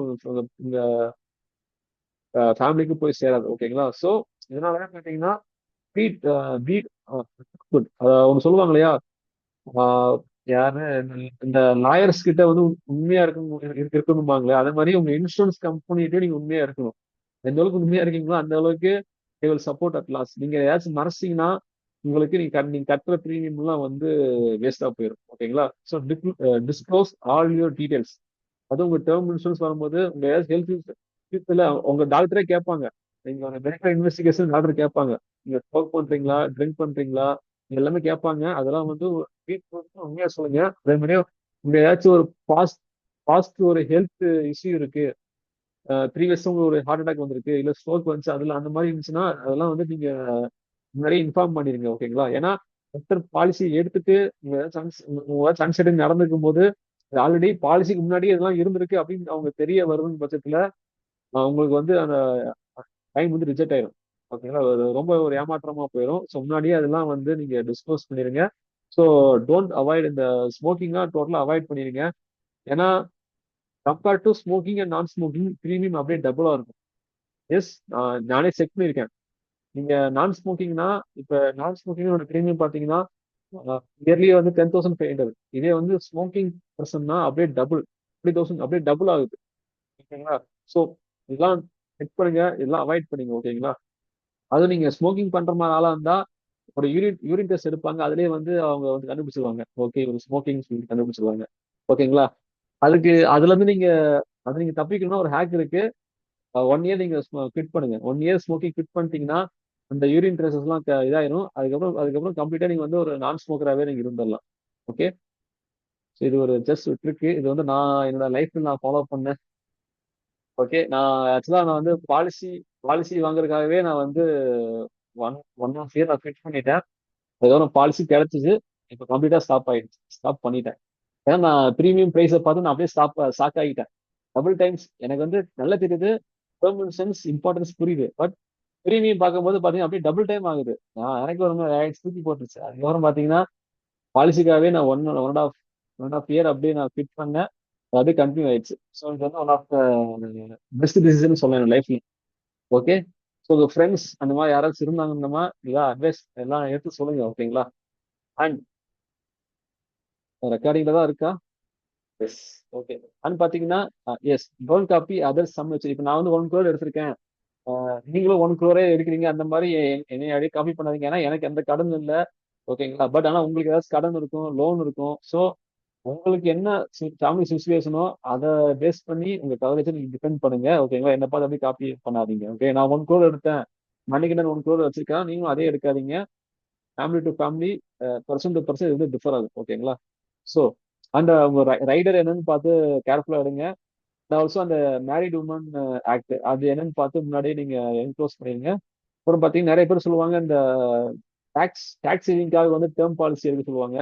ஃபேமிலிக்கு போய் சேராது. ஓகேங்களா? ஸோ இதனால என்ன கேட்டீங்கன்னா பீட் பீட் குட். அவங்க சொல்லுவாங்க இல்லையா, ஆஹ் யாரு இந்த லாயர்ஸ் கிட்ட வந்து உண்மையா இருக்கணும்பாங்களே, அதே மாதிரி உங்க இன்சூரன்ஸ் கம்பெனிகிட்ட நீங்க உண்மையா இருக்கணும். எந்த அளவுக்கு உண்மையா இருக்கீங்களோ அந்த அளவுக்கு they will support at last. நீங்க ஏதாச்சும் மறைச்சிங்கன்னா உங்களுக்கு நீங்க கட்டுற ப்ரீமியம் எல்லாம் வந்து வேஸ்டா போயிடும். ஓகேங்களா? So disclose all your details. அது உங்க டேர்ம் இன்சூரன்ஸ் வரும்போது உங்க ஹெல்த் இல்ல உங்க டாக்டரே கேட்பாங்க. நீங்க ஒரு மெடிக்கல் இன்வெஸ்டிகேஷன் டாக்டர் கேட்பாங்க, நீங்க ஸ்மோக் பண்றீங்களா, ட்ரிங்க் பண்றீங்களா, இது எல்லாமே கேட்பாங்க. அதெல்லாம் வந்து உண்மையா சொல்லுங்க. அதே மாதிரி உங்க ஏதாச்சும் ஒரு பாஸ்ட் பாஸ்ட் ஒரு ஹெல்த் இஷ்யூ இருக்கு, ப்ரீவியஸ் உங்களுக்கு ஒரு ஹார்ட் அட்டாக் வந்திருக்கு, இல்ல ஸ்ட்ரோக் வந்துச்சு, அதுல அந்த மாதிரி இருந்துச்சுன்னா அதெல்லாம் வந்து நீங்க முன்னாடியே இன்ஃபார்ம் பண்ணிருங்க. ஓகேங்களா? ஏன்னா டாக்டர் பாலிசி எடுத்துட்டு நீங்க ஏதாச்சும் அன்சர்டன் நடந்துக்கும் போது ஆல்ரெடி பாலிசிக்கு முன்னாடியே இதெல்லாம் இருந்திருக்கு அப்படின்னு அவங்க தெரிய வருதுன்னு பட்சத்துல உங்களுக்கு வந்து அந்த டைம் வந்து ரிஜெக்ட் ஆயிடும். ஓகேங்களா? ரொம்ப ஒரு ஏமாற்றமா போயிடும். ஸோ முன்னாடியே அதெல்லாம் வந்து நீங்க டிஸ்க்ளோஸ் பண்ணிருங்க. ஸோ டோன்ட் அவாய்ட் இந்த ஸ்மோக்கிங்கா டோட்டலா அவாய்ட் பண்ணிருங்க. ஏன்னா கம்பேர்ட் டு ஸ்மோக்கிங் அண்ட் நான் ஸ்மோக்கிங் ப்ரீமியம் அப்படியே டபுளா இருக்கும். எஸ், நானே செக் பண்ணியிருக்கேன். நீங்க நான் ஸ்மோக்கிங்னா, இப்ப நான் ஸ்மோக்கிங்கோட ப்ரீமியம் பாத்தீங்கன்னா இயர்லி வந்து 10,500. இதே வந்து ஸ்மோக்கிங் பர்சன்னா அப்படியே டபுள், 30,000 அப்படியே டபுள் ஆகுது. ஓகேங்களா? ஸோ இதெல்லாம் செக் பண்ணுங்க, இதெல்லாம் அவாய்ட் பண்ணுங்க. ஓகேங்களா? அதுவும் நீங்க ஸ்மோக்கிங் பண்ற மாதிரி ஆளா இருந்தா ஒரு யூரின் டெஸ்ட் எடுப்பாங்க, அதுலயே வந்து அவங்க வந்து கண்டுபிடிச்சிருவாங்க. ஓகே, ஒரு ஸ்மோக்கிங் சொல்லி கண்டுபிடிச்சிருவாங்க. ஓகேங்களா? அதுல இருந்து நீங்க தப்பிக்கணும்னா ஒரு ஹேக் இருக்கு. 1 இயர் நீங்க குவிட் பண்ணுங்க. 1 இயர் ஸ்மோக்கிங் குவிட் பண்ணிட்டீங்கன்னா அந்த யூரின் ட்ரேசஸ் எல்லாம் இதாயிரும். அதுக்கப்புறம் கம்ப்ளீட்டா நீங்க வந்து ஒரு நான் ஸ்மோக்கராகவே நீங்க இருந்துடலாம். ஓகே. ஸோ இது ஒரு ஜஸ்ட் ட்ரிக். இது வந்து நான் என்னோட லைஃப்ல நான் ஃபாலோ பண்ணேன். ஓகே. நான் வந்து பாலிசி பாலிசி வாங்குறதுக்காகவே நான் வந்து ஒன் 1.5 இயர் நான் குவிட் பண்ணிட்டேன். அதுக்கப்புறம் பாலிசி கிடைச்சிச்சு. இப்போ கம்ப்ளீட்டா ஸ்டாப் ஆயிடுச்சு, ஸ்டாப் பண்ணிட்டேன். ஏன்னா நான் ப்ரீமியம் ப்ரைஸை பார்த்து நான் அப்படியே ஸ்டாக் ஆகிட்டேன். டபுள் டைம்ஸ் எனக்கு வந்து நல்லா தெரியுது, டேர்ம் இன்சூரன்ஸ் இம்பார்ட்டன்ஸ் புரியுது. பட் ப்ரீமியம் பார்க்கும்போது பாத்தீங்கன்னா அப்படியே டபுள் டைம் ஆகுது. எனக்கு ஒரு தூக்கி போட்டுருச்சு. அதுக்கப்புறம் பாத்தீங்கன்னா பாலிசிக்காகவே நான் ஒன் அண்ட் ஆஃப் இயர் அப்படியே நான் ஃபிட் பண்ணேன். அது அப்படியே கண்டினியூ ஆயிடுச்சு. ஸோ இது வந்து one of the best decision சொல்லலாம் என் லைஃப்ல. ஓகே. ஸோ உங்க ஃப்ரெண்ட்ஸ் அந்த மாதிரி யாராச்சும் இருந்தாங்கன்னா இதான் அட்வைஸ் எல்லாம் எடுத்து சொல்லுங்க. ஓகேங்களா? அண்ட் ரெக்கார்டிங்ல தான் இருக்கா? எஸ். ஓகே. அண்ட் பாத்தீங்கன்னா yes, don't copy other some வச்சு. இப்போ நான் வந்து 1 crore எடுத்திருக்கேன், நீங்களும் 1 crore எடுக்கிறீங்க, அந்த மாதிரி என்னைய அப்படியே காப்பி பண்ணாதீங்க. ஏன்னா எனக்கு எந்த கடன் இல்லை. ஓகேங்களா? பட் ஆனா உங்களுக்கு ஏதாச்சும் கடன் இருக்கும், லோன் இருக்கும். ஸோ உங்களுக்கு என்ன ஃபேமிலி சுச்சுவேஷனோ அதை பேஸ் பண்ணி உங்க கவரேஜை நீங்க டிபெண்ட் பண்ணுங்க. ஓகேங்களா? என்ன பார்த்து அப்படியே காப்பி பண்ணாதீங்க. ஓகே. நான் 1 crore எடுத்தேன், மணிகண்டன் 1 crore வச்சிருக்கேன், நீங்களும் அதே எடுக்காதீங்க. Family to family, person to person இது வந்து டிஃபர் ஆகும். ஓகேங்களா? ஸோ அந்த உங்க ரைடர் என்னன்னு பார்த்து கேர்ஃபுல்லா எடுங்க. ஆல்சோ அந்த மேரிட் உமன் ஆக்ட் அது என்னன்னு பார்த்து முன்னாடியே நீங்க என்க்ளோஸ் பண்ணிருங்க. அப்புறம் பாத்தீங்கன்னா நிறைய பேர் சொல்லுவாங்க இந்த டாக்ஸ் சேவிங்காக வந்து டேர்ம் பாலிசி எடுக்க சொல்லுவாங்க.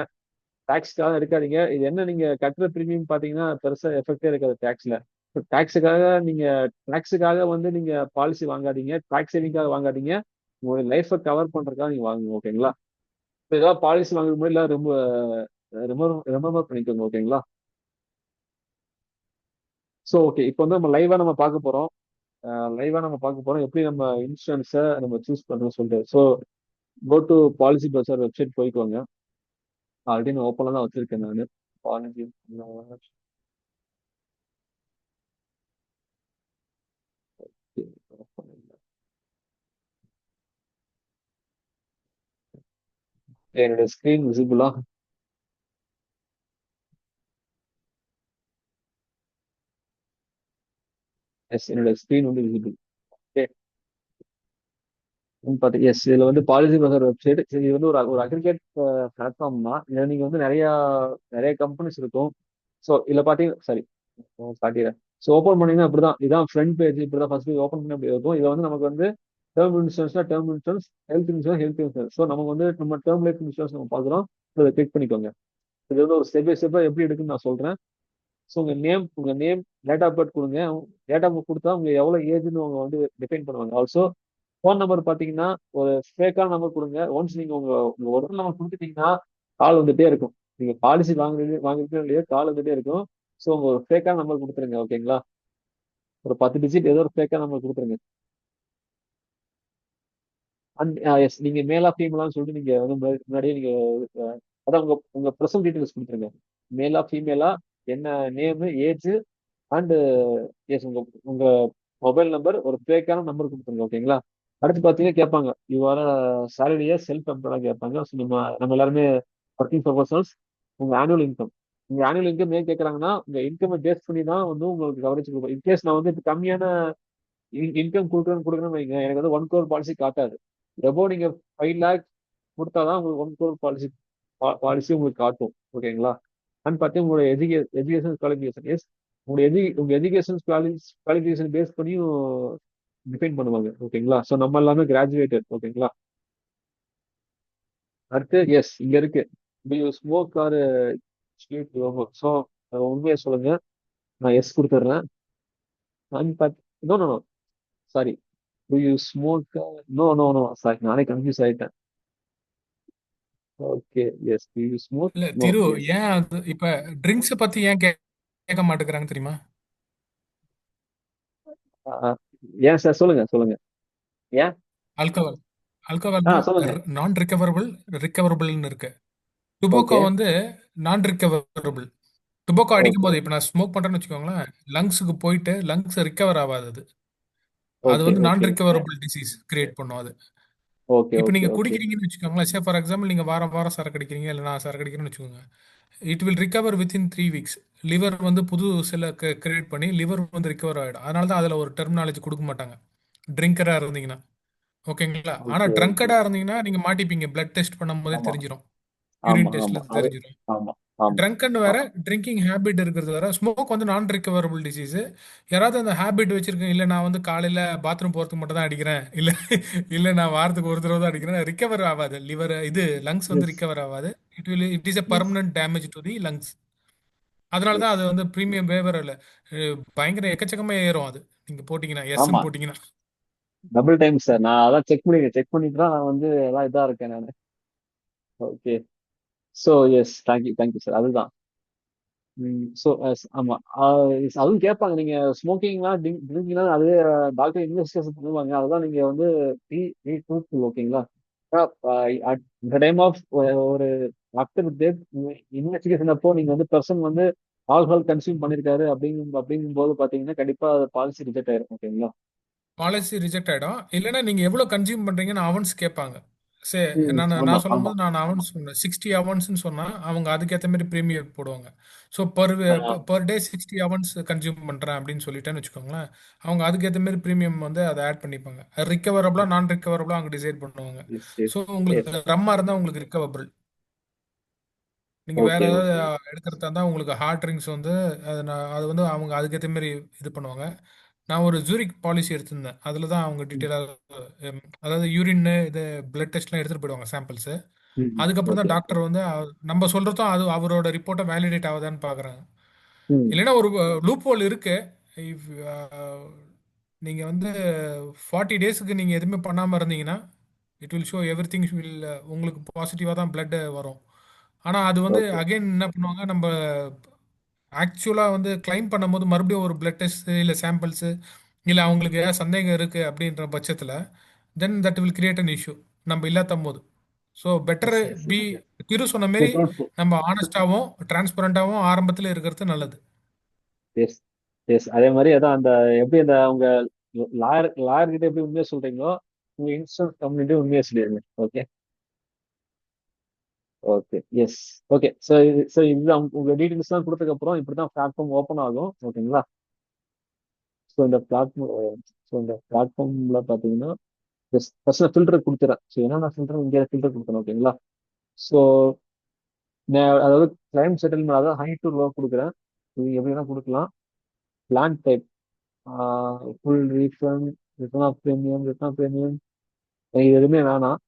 டாக்ஸ்க்காக எடுக்காதீங்க. இது என்ன, நீங்க கட்டுற ப்ரீமியம் பாத்தீங்கன்னா பெருசா எஃபெக்டே இருக்காது டாக்ஸ்ல. டாக்ஸுக்காக வந்து நீங்க பாலிசி வாங்காதீங்க, டாக்ஸ் சேவிங்காக வாங்காதீங்க. உங்களோட லைஃபை கவர் பண்றதுக்காக நீங்க வாங்குங்க. ஓகேங்களா? இப்போ ஏதாவது பாலிசி வாங்குற மாதிரி எல்லாம் ரொம்ப ரிமெம்பர் பண்ணிக்கோங்க. ஓகேங்களா? ஸோ ஓகே, இப்போ வந்து நம்ம பார்க்க போறோம் எப்படி நம்ம இன்சூரன்ஸை நம்ம சூஸ் பண்றோம்னு சொல்லிட்டு. So go to policy bazaar website போய்க்கோங்க. ஆல்ரெடி நான் ஓப்பன்ல தான் வச்சிருக்கேன் நான். பாலிசி என்னுடைய ஸ்கிரீன் விசிபிளா? எஸ், என்னோட ஸ்கிரீன் வந்து விசிபிள். ஓகே. எஸ், இதுல வந்து பாலிசி பஜார் வெப்சைட். இது வந்து ஒரு அக்ரிகேட் பிளாட்ஃபார்ம் தான். இதுல நீங்க வந்து நிறைய நிறைய கம்பெனிஸ் இருக்கும். ஸோ இதுல பாத்தீங்கன்னா சரி காட்டிடுறேன். ஸோ ஓப்பன் பண்ணீங்கன்னா இப்படிதான், இதான் ஃப்ரண்ட் பேஜ். இப்படிதான் ஃபர்ஸ்ட் ஓப்பன் பண்ணி அப்படி இருக்கும். இதுல வந்து நமக்கு வந்து டேர்ம் இன்சூரன்ஸ்னா term insurance, health insurance. So நமக்கு வந்து நம்ம டேர்ம் லைஃப் இன்சூரன்ஸ் நம்ம பார்க்குறோம். இதை கிளிக் பண்ணிக்கோங்க. இது வந்து ஒரு ஸ்டெப் பை ஸ்டெப்பா எப்படி எடுக்குன்னு நான் சொல்றேன். ஸோ உங்க நேம் டேட் ஆஃப் பர்த் கொடுங்க. டேட் ஆஃப் பர்த் கொடுத்தா உங்க எவ்வளவு ஏஜ்னு அவங்க வந்து டிஃபைன் பண்ணுவாங்க. ஆல்சோ ஃபோன் நம்பர் பாத்தீங்கன்னா ஒரு ஃபேக்கான நம்பர் கொடுங்க. ஒன்ஸ் நீங்க உங்க ஒரிஜினல் நம்பர் கொடுத்துட்டீங்கன்னா கால் வந்துட்டே இருக்கும். நீங்க பாலிசி வாங்குறீங்க இல்லையோ கால் வந்துட்டே இருக்கும். ஸோ உங்க ஒரு ஃபேக்கான நம்பர் கொடுத்துருங்க. ஓகேங்களா? ஒரு 10 டிஜிட் ஏதோ ஒரு ஃபேக்கா நம்ம கொடுத்துருங்க. அண்ட் எஸ், நீங்க மேலா ஃபீமேலான்னு சொல்லிட்டு நீங்க வந்து முன்னாடியே நீங்க அதான் உங்க உங்க ப்ரெசன்ட் டீடைல்ஸ் கொடுத்துருங்க. மேலா ஃபீமேலா, என்ன நேமு, ஏஜ் அண்ட் எஸ், உங்க உங்க மொபைல் நம்பர் ஒரு ஃபேக்கான நம்பர் கொடுத்துருங்க. ஓகேங்களா? அடுத்து பார்த்தீங்கன்னா கேட்பாங்க, யூ ஆர் சேலரியா செல்ஃப் எம்ப்ளாய்டா கேட்பாங்க. ஸோ நம்ம நம்ம எல்லாருமே ஒர்க்கிங் ப்ரொஃபஷனல்ஸ். உங்க ஆனுவல் இன்கம், உங்க ஆனுவல் இன்கம் ஏன் கேட்கறாங்கன்னா, உங்க இன்கம் பேஸ் பண்ணி தான் வந்து உங்களுக்கு கவரேஜ் கொடுக்கும். இன்கேஸ் நான் வந்து இப்ப கம்மியான இன்கம் கொடுக்குறேன்னு வைங்க, எனக்கு வந்து 1 crore பாலிசி காட்டாது. எபோ நீங்க 5 lakh கொடுத்தாதான் உங்களுக்கு 1 crore பாலிசி பாலிசி உங்களுக்கு காட்டும். ஓகேங்களா? அண்ட் பார்த்தீங்கன்னா உங்களோட எஜுகேஷன் குவாலிஃபிகேஷன் எஸ், உங்க எஜுகேஷன் குவாலிஃபிகேஷன் பேஸ் பண்ணியும் டிஃபைன் பண்ணுவாங்க. ஓகேங்களா? ஸோ நம்ம எல்லாமே கிராஜுவேட்டட். ஓகேங்களா? அடுத்து எஸ், இங்க இருக்கு, ஸ்மோக் ஆர் ஸ்வீட். ஸோ உண்மையை சொல்லுங்க, நான் எஸ் கொடுத்துட்றேன். அண்ட் பார்த்து no no no, sorry, do you smoke? No no no, sorry, நானே கன்ஃபியூஸ் ஆயிட்டேன். Okay, yes, do you smoke? இல்ல நோ, திரு, எஸ். ஏன் அது இப்ப ட்ரிங்க்ஸ் பத்தி ஏன் கேட்க மாட்டேங்கிறாங்க தெரியுமா? ஏன் சார்? சொல்லுங்க சொல்லுங்க. ஏன்? ஆல்கஹால் ஆல்கஹால்னா சொல்லுங்க. நான் ரிகவரபிள்னு இருக்கு. டுபோக்கோ ஓகே வந்து நான் ரிகவரபிள். டுபோக்கோ அடிக்கும் ஓகே போது இப்ப நான் ஸ்மோக் பண்றேன்னு வச்சுக்கோங்களேன், லங்ஸுக்கு போயிட்டு லங்ஸ் ரிகவர் ஆகாது. அது அது ஓகே வந்து நான் ஓகே ரிகவரபிள் டிசீஸ் கிரியேட் பண்ணும் அது. ஓகே இப்போ ஓகே நீங்க ஓகே. குடிக்கிறீங்கன்னு வச்சுக்கோங்களேன், சே ஃபார் எக்ஸாம்பிள் நீங்க வாரம் வாரம் சரக்கு அடிக்கிறீங்க, இல்லை நான் சரக்கு அடிக்கிறேன்னு வச்சுக்கோங்க, it will recover within 3 weeks. Liver வந்து புது செல்லை கிரியேட் பண்ணி லிவர் வந்து ரிகவர் ஆகிடும். அதனால தான் அதில் ஒரு டெர்மினாலஜி கொடுக்க மாட்டாங்க ட்ரிங்கராக இருந்தீங்கன்னா. ஓகேங்களா? ஓகே ஆனால் ஓகே. ட்ரங்கடாக இருந்தீங்கன்னா நீங்கள் மாட்டிப்பீங்க. பிளட் டெஸ்ட் பண்ணும் போதே ஆமா தெரிஞ்சிடும், ஆமா யூரின் ஆமா. டெஸ்ட்ல அது தெரிஞ்சிடும். ஆமா ஆமா. ட்ரங்க்னு வேற, ட்ரிங்கிங் ஹேபிட் இருக்கிறது வேற. ஸ்மோக் வந்து நான் ரிகவரபிள் டிசீஸ். யாராவது அந்த ஹேபிட் வச்சிருக்கேன், இல்லை நான் வந்து காலையில் பாத்ரூம் போகிறதுக்கு மட்டும் தான் அடிக்கிறேன், இல்லை இல்லை நான் வாரத்துக்கு ஒரு தடவை தான் அடிக்கிறேன், ரிகவர் ஆகாது. லிவர் இது லங்ஸ் வந்து எஸ் ரிகவர் ஆகாது. It is a yes permanent damage to the lungs. அதனால தான் எஸ். அது வந்து ப்ரீமியம் வேவர் இல்லை, பயங்கர எக்கச்சக்கமா ஏறும் அது. நீங்க போட்டீங்கன்னா, ஆமா, எஸ்ன்னு போட்டீங்கன்னா. Double time sir. நான் அதான் செக் பண்ணிட்டு தான் நான் வந்து எல்லாம் இதா இருக்கேன் நான். Okay. So yes, thank you sir. அதுதான். ஸோ ஆமா. அதுவும் கேட்பாங்க, நீங்க ஸ்மோக்கிங்னா ட்ரிங்கிங்னா அது டாக்டர் இன்வெஸ்டிகேஷன் பண்ணுவாங்க. அதெல்லாம் நீங்க வந்து ட்ரூத்ஃபுல். ஓகேங்களா? அட் த டைம் ஆஃப் ஒரு ஆஃப்டர் டெத் இன்வெஸ்டிகேஷன் அப்போ நீங்க வந்து பர்சன் வந்து ஆல்கஹால் கன்சியூம் பண்ணிருக்காரு அப்படிங்கும்போது பாத்தீங்கன்னா கண்டிப்பா பாலிசி ரிஜெக்ட் ஆயிரும். ஓகேங்களா? பாலிசி ரிஜெக்ட் ஆயிடும். இல்லைன்னா நீங்க எவ்வளவு கன்சியூம் பண்றீங்கன்னு அவன்ஸ் கேட்பாங்க. சே நான் ஆமா நான் ஆமா. சொல்லும்போது நான் அவன்ஸ் சொன்னேன், 60 ஹவர்ஸ்ன்னு சொன்னா அவங்க அதுக்கேற்ற மாதிரி ப்ரீமியம் போடுவாங்க. So per day 60 hours consume பண்றேன் அப்படின்னு சொல்லிட்டேன்னு வச்சுக்கோங்களேன், அவங்க அதுக்கேற்ற மாதிரி ப்ரீமியம் வந்து அதை ஆட் பண்ணிப்பாங்க. ரிகவரபிளா நான் ரிகவரபிளா அவங்க டிசைட் பண்ணுவாங்க. Yes so yes yes. உங்களுக்கு ரம்மா இருந்தா உங்களுக்கு ரிகவரபிள். நீங்க வேற ஓகே ஏதாவது ஓகே. எடுக்கிறதா இருந்தா உங்களுக்கு ஹார்ட் ட்ரிங்க்ஸ் வந்து அது வந்து அவங்க அதுக்கேற்ற மாதிரி இது பண்ணுவாங்க. நான் ஒரு ஜூரிக் பாலிசி எடுத்திருந்தேன். அதில் தான் அவங்க டீட்டெயிலாக, அதாவது யூரின் இது பிளட் டெஸ்ட்லாம் எடுத்துகிட்டு போயிடுவாங்க சாம்பிள்ஸு. அதுக்கப்புறம் ஓகே தான் ஓகே. டாக்டர் வந்து நம்ம சொல்கிறதும் அது அவரோட ரிப்போர்ட்டை வேலிடேட் ஆகுதான்னு பார்க்குறாங்க. ம். இல்லைன்னா ஒரு லூப் ஹோல் இருக்கு. இஃப் நீங்கள் வந்து 40 டேஸ்க்கு நீங்கள் எதுவுமே பண்ணாமல் இருந்தீங்கன்னா, it will show every thing will, உங்களுக்கு பாசிட்டிவாக தான் blood வரும். ஆனால் அது வந்து ஓகே. அகைன் என்ன பண்ணுவாங்க, நம்ம ஆக்சுவலாக வந்து கிளைம் பண்ணும்போது மறுபடியும் ஒரு பிளட் டெஸ்ட் இல்லை சாம்பிள்ஸு, இல்லை அவங்களுக்கு ஏதாவது சந்தேகம் இருக்குது அப்படின்ற பட்சத்தில் then that will create an issue நம்ம இல்லாத போது. So better S S P, yes. Thiru சொன்ன பி மாரி ட்ரூத்ஃபுல். நம்ம ஆனஸ்டாகவும் டிரான்ஸ்பரண்டாகவும் ஆரம்பத்தில் இருக்கிறது நல்லது. Yes yes. அதே மாதிரி அதான் அந்த எப்படி அந்த உங்க லாயர் கிட்ட எப்படி உண்மையா சொல்றீங்களோ, உங்க இன்சூரன்ஸ் கம்பெனிட்டு உண்மையா சொல்லிடுங்க. Okay okay. Yes. Okay. So இதுதான் உங்க டீடைல்ஸ் எல்லாம் கொடுத்ததுக்கு அப்புறம் இப்படிதான் பிளாட்ஃபார்ம் ஓப்பன் ஆகும். ஓகேங்களா? ஸோ இந்த பிளாட்ஃபார்ம்ல பாத்தீங்கன்னா ஃபர்ஸ்ட் ஃபில்டர் கொடுத்துறேன். ஸோ என்னென்ன ஃபில்டர் இங்கே ஃபில்டர் கொடுத்துறேன். ஓகேங்களா? ஸோ அதாவது கிளைம் செட்டில்மெண்ட், அதாவது ஹை டு லோ கொடுக்குறேன். இது எப்படி வேணா கொடுக்கலாம். Plan type, full refund, return of premium இது எதுவுமே வேணாம்.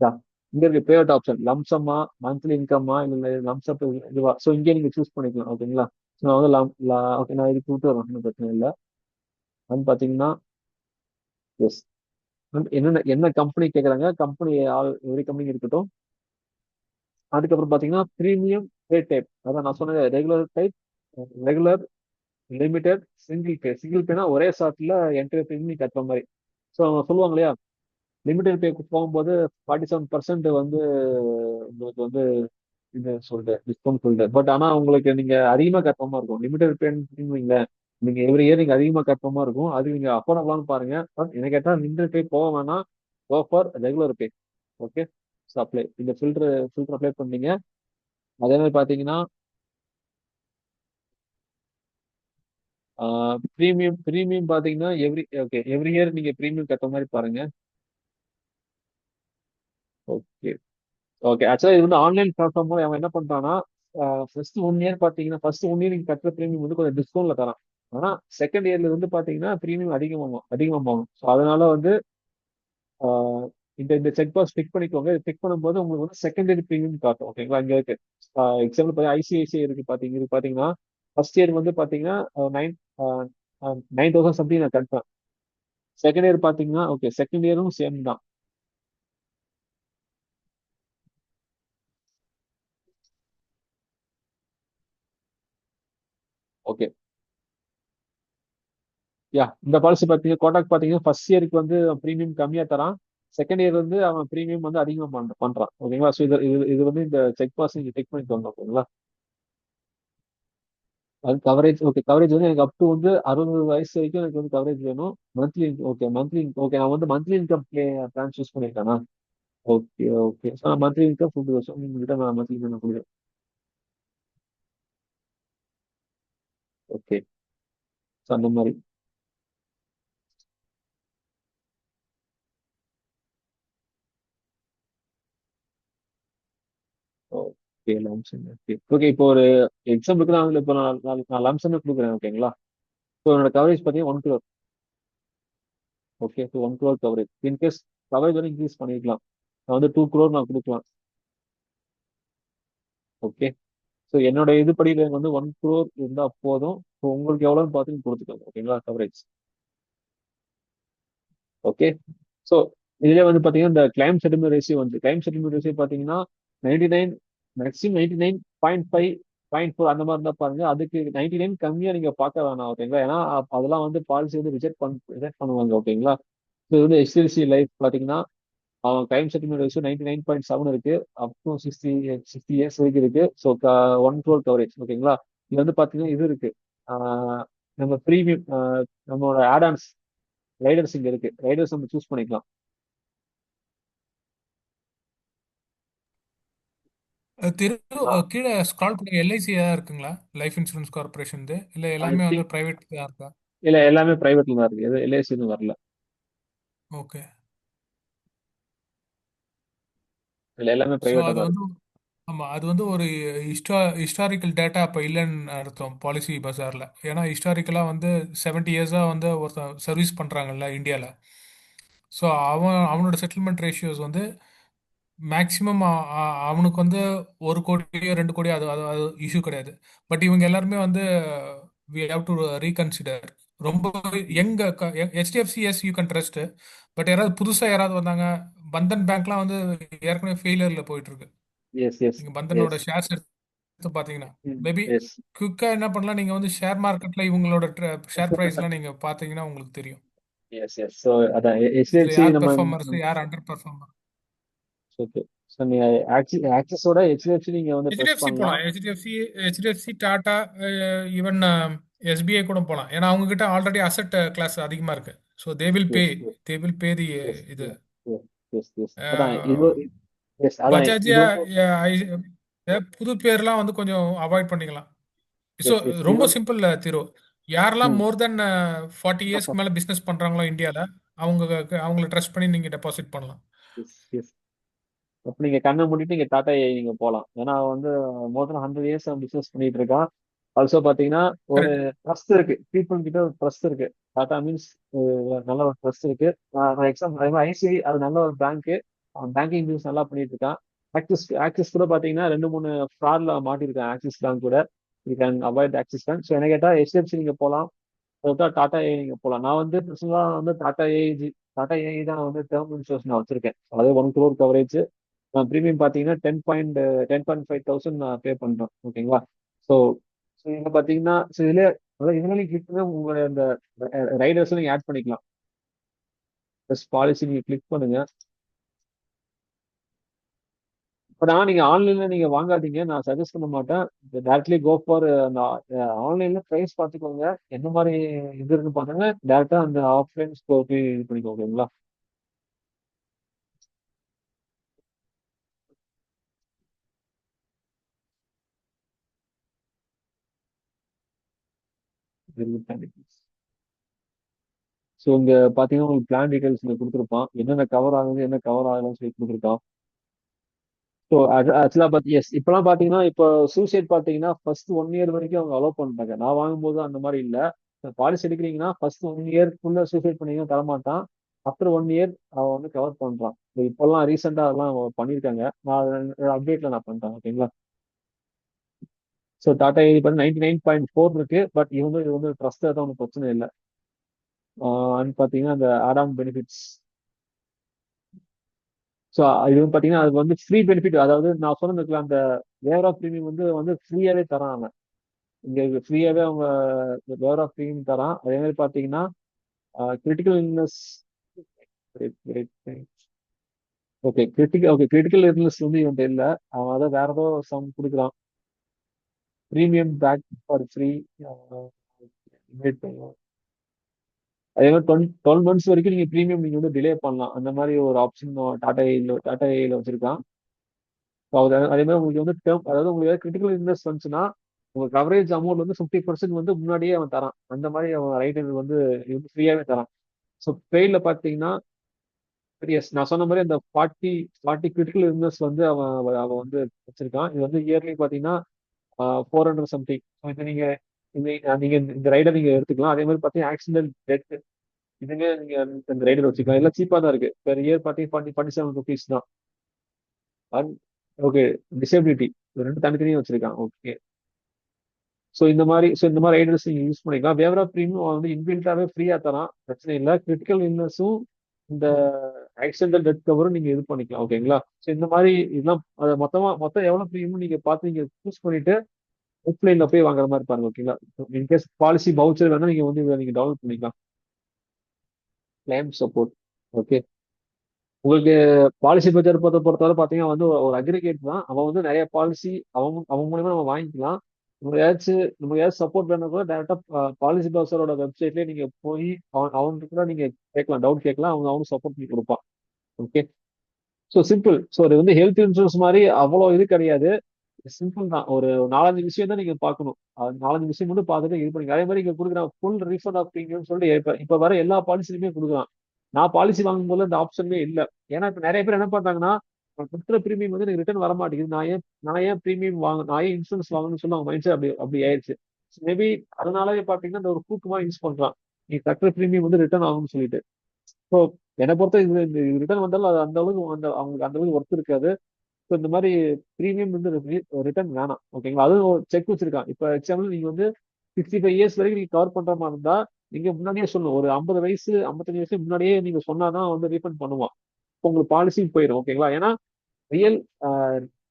இதா, இங்க இருக்கு பேஅவுட் ஆப்ஷன், லம்சமா மந்த்லி இன்கம்மா இல்லை லம்சப் இதுவா. ஸோ இங்கே நீங்க சூஸ் பண்ணிக்கலாம். ஓகேங்களா? ஸோ நான் வந்து ஓகே, நான் இதுக்கு விட்டு வரேன், ஒன்றும் பிரச்சனை இல்லை. வந்து பாத்தீங்கன்னா எஸ், என்ன கம்பெனி கேட்குறாங்க, கம்பெனி ஆல் எவ்ரி கம்பெனி இருக்கட்டும். அதுக்கப்புறம் பாத்தீங்கன்னா ப்ரீமியம் பே டைப், அதான் நான் சொன்னது regular type, regular limited single பேனா ஒரே ஷாட்ல என்டையர் ப்ரீமியம் நீ கட்டுற மாதிரி. ஸோ அவங்க சொல்லுவாங்க இல்லையா, லிமிடெட் பே போகும்போது 47% வந்து உங்களுக்கு வந்து இது சொல்லிட்டு டிஸ்கவுண்ட் சொல்லிட்டு. பட் ஆனா உங்களுக்கு நீங்க அதிகமா கட்டுற மாதிரி இருக்கும். லிமிடெட் பேன்னு நீங்க எவ்ரி இயர் நீங்க அதிகமா கட்டுற மாதிரி இருக்கும். அது நீங்க அஃபோர்டபுளான்னு பாருங்க. பட் என்ன கேட்டா லிமிடெட் பே போக வேணாம், go for regular pay. Okay. So apply இந்த ஃபில்டர் அப்ளை பண்ணீங்க. அதே மாதிரி பாத்தீங்கன்னா ப்ரீமியம் பாத்தீங்கன்னா எவ்ரி இயர் நீங்க ப்ரீமியம் கட்டுற மாதிரி பாருங்க. ஓகே. ஓகே. ஆக்சுவலா இது வந்து ஆன்லைன் பிளாட்ஃபார்ம் மூலம் அவன் என்ன பண்றான்னா, ஃபர்ஸ்ட் ஒன் இயர் நீங்க கட்டுற ப்ரீமியம் வந்து கொஞ்சம் டிஸ்கவுண்ட்ல தரான். ஆனா செகண்ட் இயர்ல இருந்து பாத்தீங்கன்னா ப்ரீமியம் அதிகமாகும். ஸோ அதனால வந்து ஆஹ் இந்த இந்த செக் பாக்ஸ் டிக் பண்ணிக்கோங்க. டிக் பண்ணும்போது உங்களுக்கு வந்து செகண்டரி ப்ரீமியம் காட்டும். ஓகேங்களா? இங்க இருக்கு. எக்ஸாம்பிள் பார்த்தா ஐசிஐசிஐ இது பாத்தீங்கன்னா ஃபர்ஸ்ட் இயர் வந்து பாத்தீங்கன்னா நைன் 9,000 சம்திங் நான் கட்டேன். செகண்ட் இயர் பாத்தீங்கன்னா ஓகே, செகண்ட் இயரும் சேம் தான். ஓகே. யா, இந்த பாலிசி பாத்தீங்க கோட்டாக் பாத்தீங்கன்னா ஃபர்ஸ்ட் இயருக்கு வந்து ப்ரீமியம் கம்மியா தரான். செகண்ட் இயர் வந்து அவன் ப்ரீமியம் வந்து அதிகமா பண்றான். ஓகேங்களா? ஸோ இது வந்து இந்த செக் பாஸ் நீங்க செக் பண்ணிக்கோங்க. ஓகேங்களா? அது கவரேஜ் ஓகே. கவரேஜ் வந்து எனக்கு அப் டு வந்து 60 வயசு வரைக்கும் எனக்கு வந்து கவரேஜ் வேணும். மந்த்லி நான் வந்து மந்த்லி இன்கம் பிளான் சூஸ் பண்ணிருக்கேனா? ஓகே. ஸோ நான் மந்த்லி இன்கம் 50,000 உங்ககிட்ட நான் மந்த்லி நான் கொடுக்குறேன். ஓகே. ஸோ அந்த மாதிரி. ஓகே. லம்சம். ஓகே. இப்போ ஒரு எக்ஸாம்பிளுக்கு நான் இப்போ நான் லம்சம் கொடுக்குறேன். ஓகேங்களா? ஸோ என்னோட கவரேஜ் பார்த்தீங்கன்னா 1 crore. Okay. So 1 crore coverage. In case coverage வந்து இன்க்ரீஸ் பண்ணிக்கலாம். நான் வந்து 2 crore நான் கொடுக்கலாம். ஓகே. ஸோ என்னோட இதுபடி எனக்கு வந்து 1 crore இருந்தா போதும். ஸோ உங்களுக்கு எவ்வளோன்னு பார்த்து கொடுத்துக்கோங்க. ஓகேங்களா? கவரேஜ். ஓகே. ஸோ இதுல வந்து பாத்தீங்கன்னா இந்த கிளைம் செட்டில்மெண்ட் ரேஷியோ பாத்தீங்கன்னா 99, மேக்ஸிமம் 99.5, 0.4 அந்த மாதிரி தான் பாருங்க. அதுக்கு 99 கம்மியா நீங்க பார்க்க வேணாம். ஓகேங்களா? ஏன்னா அதெல்லாம் வந்து பாலிசி வந்து ரிஜெக்ட் பண்ணுவாங்க. ஓகேங்களா? ஸோ இது வந்து HDFC லைஃப் பாத்தீங்கன்னா அவன் கிளைம் செட்டில்மெண்ட் ரேஷியோ 99.7 இருக்கு. அப் டு 60 இயர்ஸ் வரைக்கும் இருக்கு. So 1 crore coverage. ஓகேங்களா? இது வந்து பாத்தீங்கன்னா இது இருக்கு. ஆஹ் நம்ம ப்ரீமியம் நம்மளோட ஆடான்ஸ் ரைடர்ஸ் இங்க இருக்கு. ரைடர்ஸ் நம்ம சூஸ் பண்ணிக்கலாம். திரு கீழே ஸ்க்ரால் பண்ணி எல்ஐசி ஏதாவது இருக்குங்களா? லைஃப் இன்சூரன்ஸ் கார்பரேஷன் இல்லை ஐ எல்லாமே வந்து திங்க் பிரைவேட் தான் இருக்கா? இல்ல, எல்லாமே பிரைவேட்ல தான் இருக்கு. எது எல்ஐசி எதுவும் வரல. ஓகே. இல்ல, எல்லாமே ஸோ பிரைவேட்டா அது தான் வந்து இருக்கு. ஆமாம், அது வந்து ஒரு ஹிஸ்டாரிக்கல் டேட்டா அப்போ இல்லைன்னு அர்த்தம் பாலிசி பஜாரில். ஏன்னா ஹிஸ்டாரிக்கலாக வந்து 70 இயர்ஸாக வந்து ஒருத்தன் சர்வீஸ் பண்ணுறாங்கல்ல இந்தியாவில். ஸோ அவனோட செட்டில்மெண்ட் ரேஷியோஸ் வந்து மேக்ஸிமம் அவனுக்கு வந்து 1 கோடியோ 2 கோடியோ அது அது அது இஷ்யூ கிடையாது. பட் இவங்க எல்லாருமே வந்து வி ஹாவ் டு ரீகன்சிடர். ரொம்ப எங்க HDFC yes you can trust. But யாராவது புதுசாக யாராவது வந்தாங்க, பந்தன் பேங்க்லாம் வந்து ஏற்கனவே ஃபெயிலியரில் போயிட்டு இருக்கு. எஸ் எஸ் நீங்கள் பந்தனோட எஸ் ஷேர்ஸ் எடுத்து பார்த்தீங்கன்னா மேபி எஸ் குயிக்காக என்ன பண்ணலாம், நீங்கள் வந்து ஷேர் மார்க்கெட்டில் இவங்களோட ஷேர் ப்ரைஸ்லாம் நீங்கள் பார்த்தீங்கன்னா உங்களுக்கு தெரியும். எஸ். ஸோ அதான் இதில் HDFC யார் நம்ம பெர்ஃபார்மர்ஸ் யார் அண்டர் பெர்ஃபார்மர். ஓகே. ஸோ நீங்க ஆக்சிஸோட HDFC நீங்க வந்து ப்ரெஸ் ஹெச்டிஎஃப்சி பண்ணலாம். போகலாம். ஹெச்டிஎஃப்சி டாடா, ஈவன் எஸ்பிஐ கூட போகலாம். ஏன்னா அவங்க கிட்ட ஆல்ரெடி அசெட் கிளாஸ் அதிகமாக இருக்கு. So yes yes they will pay the yes இது. எஸ் அதான் எஸ் அதான் பஜாஜ் இது வந்து புது பேர்லாம் வந்து கொஞ்சம் அவாய்ட் பண்ணிக்கலாம். ஸோ எஸ் இது ரொம்ப வந்து சிம்பிள் திரு. யாரெல்லாம் மோர் தென் 40 இயர்ஸ்க்கு மேலே பிஸ்னஸ் பண்ணுறாங்களோ இந்தியாவில், அவங்க அவங்கள ட்ரஸ்ட் பண்ணி நீங்கள் டெபாசிட் பண்ணலாம். எஸ். அப்ப நீங்க கண்ணை மூடிட்டு நீங்க டாடா ஏஐ நீங்க போகலாம். ஏன்னா அவன் வந்து மோர் தென் 100 இயர்ஸ் அவன் பிசினஸ் பண்ணிட்டு இருக்கான். ஆல்சோ பாத்தீங்கன்னா ஒரு கரெக்ட். ட்ரஸ்ட் இருக்கு. பீப்புள் கிட்ட ஒரு ட்ரஸ்ட் இருக்கு. டாடா மீன்ஸ் நல்ல ஒரு ட்ரஸ்ட் இருக்கு. எக்ஸாம்பிள் அதே மாதிரி ஐசிஐ அது நல்ல ஒரு பேங்க். அவன் பேங்கிங் பிசினஸ் நல்லா பண்ணிட்டு இருக்கான். ஆக்சிஸ் கூட பாத்தீங்கன்னா 2 3 ஃப்ராட்ல மாட்டிருக்கான். ஆக்சிஸ் பேங்க் கூட you can avoid axis bank. So என்ன கேட்டா HDFC நீங்க போகலாம். அதுதான் டாடா ஏஐ நீங்க போகலாம். நான் வந்து பர்சனலா வந்து டாடா ஏஐ தான் வந்து டேர்ம் இன்சூரன்ஸ் நான் வச்சிருக்கேன். அதாவது 1 crore கவரேஜ். ப்ரீமியம் பார்த்தீங்கன்னா 10.5 தௌசண்ட் நான் பே பண்றேன். ஓகேங்களா? ஸோ ஸோ இங்க பார்த்தீங்கன்னா ஸோ இதுல அதாவது இதுல நீங்க கிளிக் பண்ணி உங்களுடைய அந்த ரைடர்ஸ் நீங்க ஆட் பண்ணிக்கலாம். ப்ளஸ் பாலிசி நீங்க கிளிக் பண்ணுங்க. பட் ஆனா நீங்க ஆன்லைன்ல நீங்க வாங்காதீங்க, நான் சஜஸ்ட் பண்ண மாட்டேன். டேரக்ட்லி கோ ஃபார் அந்த ஆன்லைன்ல ப்ரைஸ் பார்த்துக்கோங்க. என்ன மாதிரி இது இருக்குன்னு பாருங்க. டேரக்டா அந்த ஆஃப்லைன் ஸ்டோர் போய் இது பண்ணிக்கோங்க. ஓகேங்களா? ஸோ இங்க பாத்தீங்கன்னா உங்களுக்கு பிளான் டீடைல்ஸ் இங்க கொடுத்துருப்பான். என்னென்ன கவர் ஆகுது, என்ன கவர் ஆகலன்னு சொல்லி கொடுத்துருக்கான். ஸோ ஆக்சுவலா பாத்தி எஸ் இப்பெல்லாம் பாத்தீங்கன்னா இப்போ சூசைட் பாத்தீங்கன்னா ஃபர்ஸ்ட் 1 இயர் வரைக்கும் அவங்க அலோவ் பண்ணிட்டாங்க. நான் வாங்கும்போது அந்த மாதிரி இல்ல. பாலிசி எடுக்கிறீங்கன்னா ஃபர்ஸ்ட் 1 இயர்க்குள்ள சூசைட் பண்ணீங்கன்னா தரமாட்டான். ஆஃப்டர் 1 இயர் அவன் வந்து கவர் பண்றான். இப்பெல்லாம் ரீசெண்டா அதெல்லாம் அவங்க பண்ணியிருக்காங்க. நான் அப்டேட்ல நான் பண்றேன். ஓகேங்களா? ஸோ டாடா ஏ வந்து 99.4 இருக்கு. பட் இது வந்து ட்ரஸ்ட் தான் ஒன்றும் பிரச்சனை இல்லை. பாத்தீங்கன்னா அந்த ஆடாம் பெனிஃபிட்ஸ். ஸோ இது வந்து பாத்தீங்கன்னா அது வந்து ஃப்ரீ பெனிஃபிட். அதாவது நான் சொன்னதுல அந்த வேர் ஆஃப் பிரீமியம் வந்து வந்து ஃப்ரீயாவே தரான் அவன். இங்க ஃப்ரீயாவே அவங்க வேர் ஆஃப் பிரீமியம் தரான். அதே மாதிரி பாத்தீங்கன்னா கிரிட்டிக்கல் இல்னஸ். கிரிட்டிக்கல் இல்னஸ் வந்து இவன் இல்ல. அவன் அதை வேற ஏதோ சம் கொடுக்குறான். Premium back for free. அதே மாதிரி 12 months வரைக்கும் நீங்க பிரீமியம் நீங்க வந்து டிலே பண்ணலாம். அந்த மாதிரி ஒரு ஆப்ஷன் டாடா ஏல வச்சிருக்கான். So அதே மாதிரி உங்களுக்கு வந்து டேர்ம், அதாவது உங்களுக்கு கிரிட்டிக்கல் இல்னஸ் வந்துச்சுன்னா உங்க கவரேஜ் அமௌண்ட் வந்து 50% வந்து முன்னாடியே அவன் தரான். அந்த மாதிரி அவன் ரைடர் வந்து ஃப்ரீயாவே தரான். ஸோ பெய்ட்ல பாத்தீங்கன்னா எஸ் நான் சொன்ன மாதிரி அந்த 40 கிரிட்டிக்கல் இல்னஸ் வந்து அவன் அவன் வந்து வச்சிருக்கான். இது வந்து இயர்லி பாத்தீங்கன்னா 400 சம்திங். இது நீங்க நீங்க இந்த ரைடர் நீங்க எடுத்துக்கலாம். அதே மாதிரி பாத்தீங்கன்னா ஆக்சிடென்ட் டெத் இதுவே நீங்க இந்த ரைடர் வச்சுக்கலாம். எல்லாம் சீப்பா தான் இருக்கு. பெர் இயர் பாத்தீங்கன்னா 47 rupees தான். ஓகே. டிசபிலிட்டி ரெண்டு தனித்தனியும் வச்சிருக்கான். ஓகே. ஸோ இந்த மாதிரி ரைடர்ஸ் நீங்க யூஸ் பண்ணிக்கலாம். வேவரா பிரீமியம் வந்து இன்பில்டாவே ஃப்ரீயா தரான். பிரச்சனை இல்லை. கிரிட்டிக்கல் இல்னஸும் இந்த ஆக்சிடென்டல் டெத் கவரும் நீங்க இது பண்ணிக்கலாம். ஓகேங்களா? ஸோ இந்த மாதிரி இதெல்லாம் அதை மொத்தம் எவ்வளவு பிரீமியம் நீங்க பார்த்து நீங்க சூஸ் பண்ணிட்டு ஆஃப்லைன்ல போய் வாங்குற மாதிரி பாருங்க. ஓகேங்களா? இன்கேஸ் பாலிசி பவுச்சர் வேணா நீங்க வந்து இதை நீங்க டவுன்லோட் பண்ணிக்கலாம். Claim support. ஓகே. உங்களுக்கு பாலிசி பட்ஜெட் பொறுத்தவரை பார்த்தீங்கன்னா வந்து ஒரு அக்ரிகேட் தான். அவன் வந்து நிறைய பாலிசி அவன் மூலியமா நம்ம வாங்கிக்கலாம். நம்ம ஏதாச்சும் சப்போர்ட் வேணும் கூட டேரக்டா பாலிசி பஸ்ஸரோட வெப்சைட்லயே நீங்க போய் அவனுக்கு கூட நீங்க கேட்கலாம், டவுட் கேட்கலாம். அவனும் சப்போர்ட் பண்ணி கொடுப்பான். ஓகே. So simple. ஸோ இது வந்து ஹெல்த் இன்சூரன்ஸ் மாதிரி அவ்வளோ இது கிடையாது. சிம்பிள் தான். ஒரு 4-5 விஷயம் தான் நீங்க பார்க்கணும். 4-5 விஷயம் மட்டும் பார்த்துட்டு இது பண்ணி அதே மாதிரி இங்க கொடுக்குறான் ஃபுல் ரீஃபண்ட் ஆஃப் ப்ரீமியம் சொல்லிட்டு இப்ப வர எல்லா பாலிசிலுமே கொடுக்குறான். நான் பாலிசி வாங்கும்போது அந்த ஆப்ஷனே இல்லை. ஏன்னா இப்ப நிறைய பேர் என்ன பண்றாங்கன்னா கொடுக்குற ப்ரீமியம் வந்து எனக்கு ரிட்டர்ன் வர மாட்டேங்குது. நான் ஏன் ப்ரீமியம் நான் ஏன் இன்சூரன்ஸ் வாங்கணும்னு சொல்லி அவங்க மைண்ட் செட் அப்படி அப்படி ஆயிடுச்சு. மேபி அதனாலவே பாத்தீங்கன்னா இந்த ஒரு கூக்குமா யூஸ் பண்றான். நீ கட்டுற ப்ரீமியம் வந்து ரிட்டர்ன் ஆகும்னு சொல்லிட்டு. ஸோ என்னை பொறுத்த இது ரிட்டர்ன் வந்தாலும் அது அந்த அளவுக்கு அவங்களுக்கு அந்த அளவுக்கு ஒர்த் இருக்காது. ஸோ இந்த மாதிரி ப்ரீமியம் வந்து ரிட்டர்ன் வேணாம். ஓகேங்களா? அதுவும் ஒரு செக் வச்சிருக்கான். இப்போ எக்ஸாம்பிள் நீங்க வந்து 65 years வரைக்கும் நீங்க கவர் பண்ற மாதிரி இருந்தா நீங்க முன்னாடியே சொல்லணும். ஒரு 50 வயசு 55 வயசு முன்னாடியே நீங்க சொன்னாதான் வந்து ரீஃபண்ட் பண்ணுவான். இப்போ உங்களுக்கு பாலிசி போயிடும். ஓகேங்களா? ஏன்னா ரியல்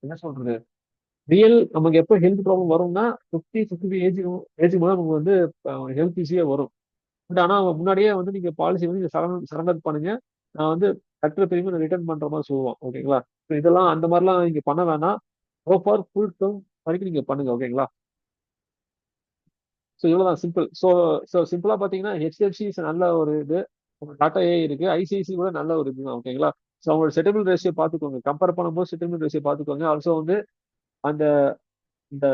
என்ன சொல்றது, நமக்கு எப்போ ஹெல்த் ப்ராப்ளம் வரும்னா 50 ஏஜ் மேல நமக்கு வந்து ஹெல்த் இஷ்யூவே வரும். பட் ஆனா முன்னாடியே வந்து நீங்க பாலிசி வந்து சரண்டர் பண்ணுங்க, நான் வந்து கட்டுற பிரீமியம் ரிட்டர்ன் பண்ற மாதிரி சொல்லுவோம். ஓகேங்களா? So இதெல்லாம் அந்த மாதிரிலாம் நீங்க பண்ண வேணாம். கோ ஃபார் ஃபுல் டேர்ம் வரைக்கும் நீங்க பண்ணுங்க. ஓகேங்களா? ஸோ இவ்வளவுதான் சிம்பிள். ஸோ சிம்பிளா பாத்தீங்கன்னா ஹெச்டிஎஃப்சி நல்ல ஒரு இது, டாடா ஏ இருக்கு, ஐசிஐசி கூட நல்ல ஒரு இதுதான். ஓகேங்களா? ஸோ அவங்களோட செட்டில்மெண்ட் ரேஷியோ பார்த்துக்கோங்க. கம்பேர் பண்ணும்போது செட்டில்மெண்ட் ரேஷியோ பார்த்துக்கோங்க. ஆல்சோ வந்து அந்த இந்த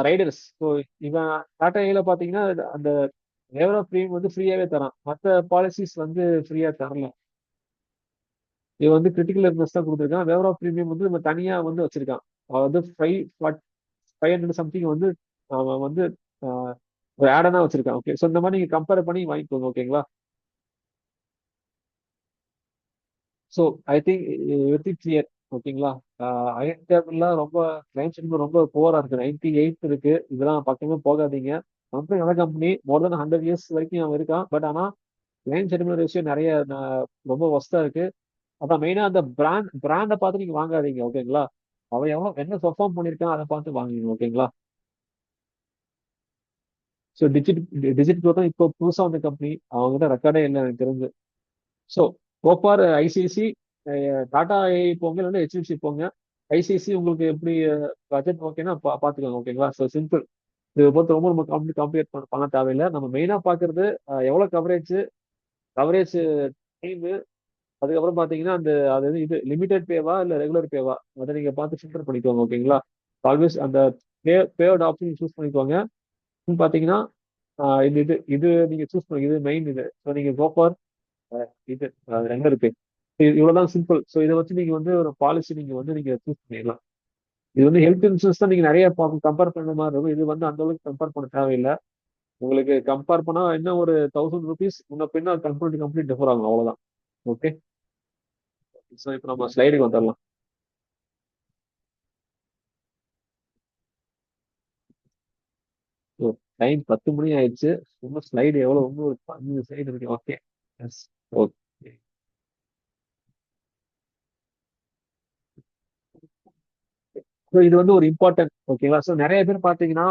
ரைடர்ஸ். ஸோ இவன் டாடா ஏல பாத்தீங்கன்னா அந்த லேவர் ஆஃப் பிரீமியம் வந்து ஃப்ரீயாவே தரான். மற்ற பாலிசிஸ் வந்து ஃப்ரீயா தரல. இது வந்து கிரிட்டிக்கல் இல்னஸ் தான் கொடுத்துருக்கான். லேவர் ஆஃப் பிரீமியம் வந்து நம்ம தனியா வந்து வச்சிருக்கான். அதாவது 500 சம்திங் வந்து அவன் வந்து ஆஹ், ஒரு ஆடனா வச்சிருக்கான். ஓகே. ஸோ இந்த மாதிரி நீங்க கம்பேர் பண்ணி வாங்கிக்கோங்க. ஓகேங்களா? So I think everything clear. ஓகேங்களா? அயன் டேபிள்லாம் ரொம்ப கிளைம்ஸ் ரொம்ப புவரா இருக்கு. 98 இருக்கு. இதெல்லாம் பக்கமே போகாதீங்க. கம்பெனி நல்ல கம்பெனி. மோர் தென் 100 years வரைக்கும் அவன் இருக்கான். பட் ஆனா கிளைம் செட்டில்மெண்ட் ரேஷியோ நிறைய ரொம்ப ஒஸ்டா இருக்கு. அதான் மெயினா அந்த பிராண்டை பார்த்து நீங்க வாங்காதீங்க. ஓகேங்களா? அவன் எவ்வளவு என்ன பெர்ஃபார்ம் பண்ணிருக்கான் அதை பார்த்து வாங்குவீங்க. ஓகேங்களா? ஸோ டிஜிட் ப்ரோ தான் இப்போ புதுசா வந்த கம்பெனி, அவங்ககிட்ட ரெக்கார்டே இல்லை எனக்கு தெரிஞ்சு. So go for, ICICI, Tata AI போங்க, இல்லைன்னா ஹெச்டிஎஃப்சி போங்க. ஐசிஐசி உங்களுக்கு எப்படி பட்ஜெட் ஓகேன்னா பார்த்துக்கோங்க. ஓகேங்களா? So simple. இதை பொறுத்த ரொம்ப நம்ம காம்ப்ளிகேட் பண்ண தேவையில்லை. நம்ம மெயினா பார்க்கறது எவ்வளோ கவரேஜ், கவரேஜ் டைம், அதுக்கப்புறம் பார்த்தீங்கன்னா அந்த அது இது லிமிடெட் பேவா இல்லை ரெகுலர் பேவா, அதை நீங்கள் பார்த்து ஃபில்டர் பண்ணிக்கோங்க. ஓகேங்களா? ஆல்வேஸ் அந்த பேவ்ட் ஆப்ஷன் சூஸ் பண்ணிக்கோங்க. பார்த்தீங்கன்னா இது இது இது நீங்க சூஸ் பண்ணி, இது மெயின் இது. ஸோ நீங்க கோபார், இது ரெகுலர் பே, இவ்வளவுதான் சிம்பிள். ஸோ இதை வச்சு நீங்க வந்து ஒரு பாலிசி நீங்க வந்து நீங்க சூஸ் பண்ணிடலாம். இது வந்து ஹெல்த் இன்சூரன்ஸ் தான் நீங்க நிறைய கம்பேர் பண்ண மாதிரி இருக்கும். இது வந்து அந்த அளவுக்கு கம்பேர் பண்ண தேவையில்லை. உங்களுக்கு கம்பேர் பண்ணா என்ன ஒரு ₹1000 முன்ன பின்ன கம்ப்ளீட் டிஃபர் ஆகும், அவ்வளவுதான். ஓகே. ஸோ இப்போ நம்ம ஸ்லைடுக்கு வந்துடலாம். ஸோ டைம் 10 மணி ஆயிடுச்சு. இன்னும் ஸ்லைடு எவ்வளவு, இன்னும் ஒரு 15 ஸ்லைடு இருக்கு. ஓகே. எஸ். ஓகே. ஸோ இது வந்து ஒரு இம்பார்ட்டன்ட். ஓகேங்களா? ஸோ நிறைய பேர் பார்த்தீங்கன்னா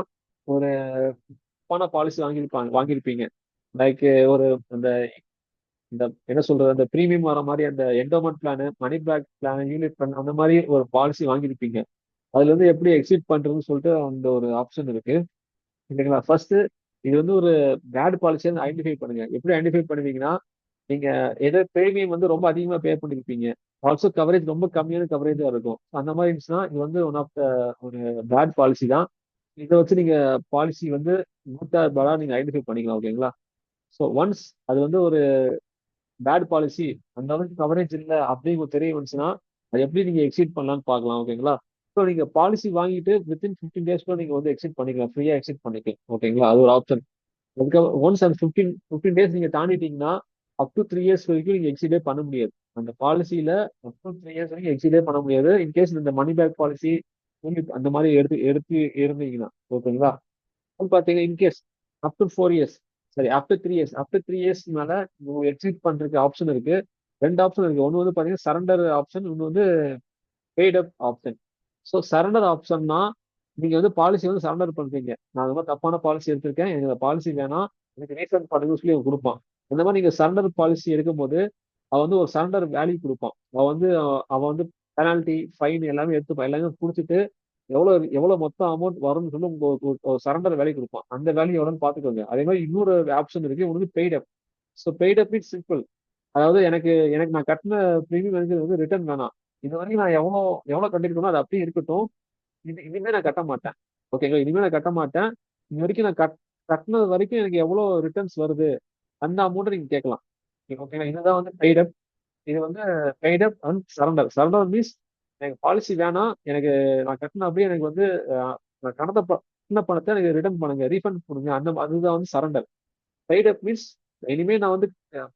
ஒரு பண பாலிசி வாங்கியிருப்பீங்க. லைக் ஒரு அந்த இந்த என்ன சொல்றது, அந்த பிரீமியம் வர மாதிரி அந்த endowment plan, money back plan, unit plan, அந்த மாதிரி ஒரு பாலிசி வாங்கியிருப்பீங்க. அதுல இருந்து எப்படி எக்ஸிட் பண்றதுன்னு சொல்லிட்டு அந்த ஒரு ஆப்ஷன் இருக்கு. இல்லைங்களா? ஃபர்ஸ்ட் இது வந்து ஒரு பேட் பாலிசியை ஐடென்டிஃபை பண்ணுங்க. எப்படி ஐடென்டிஃபை பண்ணுவீங்கன்னா, நீங்க எது பிரீமியம் வந்து ரொம்ப அதிகமா பே பண்ணிருப்பீங்க, ஆல்சோ கவரேஜ் ரொம்ப கம்மியான கவரேஜா இருக்கும். அந்த மாதிரி இருந்துச்சுன்னா இது வந்து ஒன் ஆஃப் த ஒரு பேட் பாலிசி தான். இதை வச்சு நீங்க பாலிசி வந்து குட்டா பேடா நீங்க ஐடென்டிஃபை பண்ணிக்கலாம். ஓகேங்களா? ஸோ ஒன்ஸ் அது வந்து ஒரு பேட் பாலிசி, அந்த அளவுக்கு கவரேஜ் இல்லை அப்படின்னு தெரிய வந்துச்சுன்னா, அது எப்படி நீங்க எக்ஸிட் பண்ணலாம்னு பார்க்கலாம். ஓகேங்களா? ஸோ நீங்க பாலிசி வாங்கிட்டு வித்தின் 15 டேஸ்ல நீங்க வந்து எக்ஸிட் பண்ணிக்கலாம், ஃப்ரீயா எக்ஸிட் பண்ணிக்கலாம். ஓகேங்களா? அது ஒரு ஆப்ஷன். அதுக்கப்புறம் ஒன்ஸ் அந்த 15 டேஸ் நீங்க தாண்டிட்டீங்கன்னா அப் டு 3 இயர்ஸ் வரைக்கும் நீங்க எக்ஸிடே பண்ண முடியாது. அந்த பாலிசியில அப் டு 3 இயர்ஸ் வரைக்கும் எக்ஸிடே பண்ண முடியாது. இன்கேஸ் இந்த மணி பேக் பாலிசி அந்த மாதிரி எடுத்து எடுத்து இருந்தீங்கன்னா. ஓகேங்களா? பாத்தீங்கன்னா இன்கேஸ் அப் டு 4 இயர்ஸ், சரி ஆஃப்டர் 3 இயர்ஸ் மேல எக்ஸிட் பண்றதுக்கு ஆப்ஷன் இருக்கு. ரெண்டு ஆப்ஷன் இருக்கு. ஒன்று வந்து பாத்தீங்கன்னா சரண்டர் ஆப்ஷன், இன்னொன்று வந்து paid up option. So surrender ஆப்ஷன்னா நீங்க வந்து பாலிசி வந்து சரண்டர் பண்றீங்க. நான் அந்த மாதிரி தப்பான பாலிசி எடுத்திருக்கேன், எனக்கு பாலிசி வேணாம், எனக்கு ரீஃபண்ட் பண்ணுங்க சொல்லி அவன் கொடுப்பான். அந்த மாதிரி நீங்க சரண்டர் பாலிசி எடுக்கும்போது அவன் வந்து ஒரு சரண்டர் வேல்யூ கொடுப்பான். அவன் வந்து பெனால்டி, ஃபைன் எல்லாமே எடுத்துப்பான். எல்லாமே கொடுத்துட்டு எவ்வளவு எவ்வளவு மொத்தம் அமௌண்ட் வரும்னு சொல்லி உங்க ஒரு சரண்டர் வேல்யூ கொடுப்பான். அந்த வேல்யூ எவ்வளோன்னு பாத்துக்கோங்க. அதே மாதிரி இன்னொரு ஆப்ஷன் இருக்கு, உங்களுக்கு paid up. So paid up is simple. அதாவது எனக்கு எனக்கு நான் கட்டின ப்ரீமியம் எனக்கு வந்து ரிட்டர்ன் வேணாம். இது வரைக்கும் நான் எவ்வளவு கட்டிருக்கணும் அது அப்படியே இருக்கட்டும். இனிமே நான் கட்ட மாட்டேன். ஓகேங்களா? இனிமே நான் கட்ட மாட்டேன். இது வரைக்கும் நான் கட்டினது வரைக்கும் எனக்கு எவ்வளவு ரிட்டர்ன்ஸ் வருது, அந்த அமௌண்ட்டை நீங்க கேட்கலாம். ஓகேங்களா? இதுதான் வந்து பெய்ட் அப். இது வந்து paid up and surrender. Surrender means எனக்கு பாலிசி வேணாம், எனக்கு நான் கட்டின அப்படியே எனக்கு வந்து நான் கட்டின பணத்தை எனக்கு ரிட்டர்ன் பண்ணுங்க, ரீஃபண்ட் பண்ணுங்க, அதுதான் வந்து சரண்டர். பெய்ட் அப் மீன்ஸ் இனிமே நான் வந்து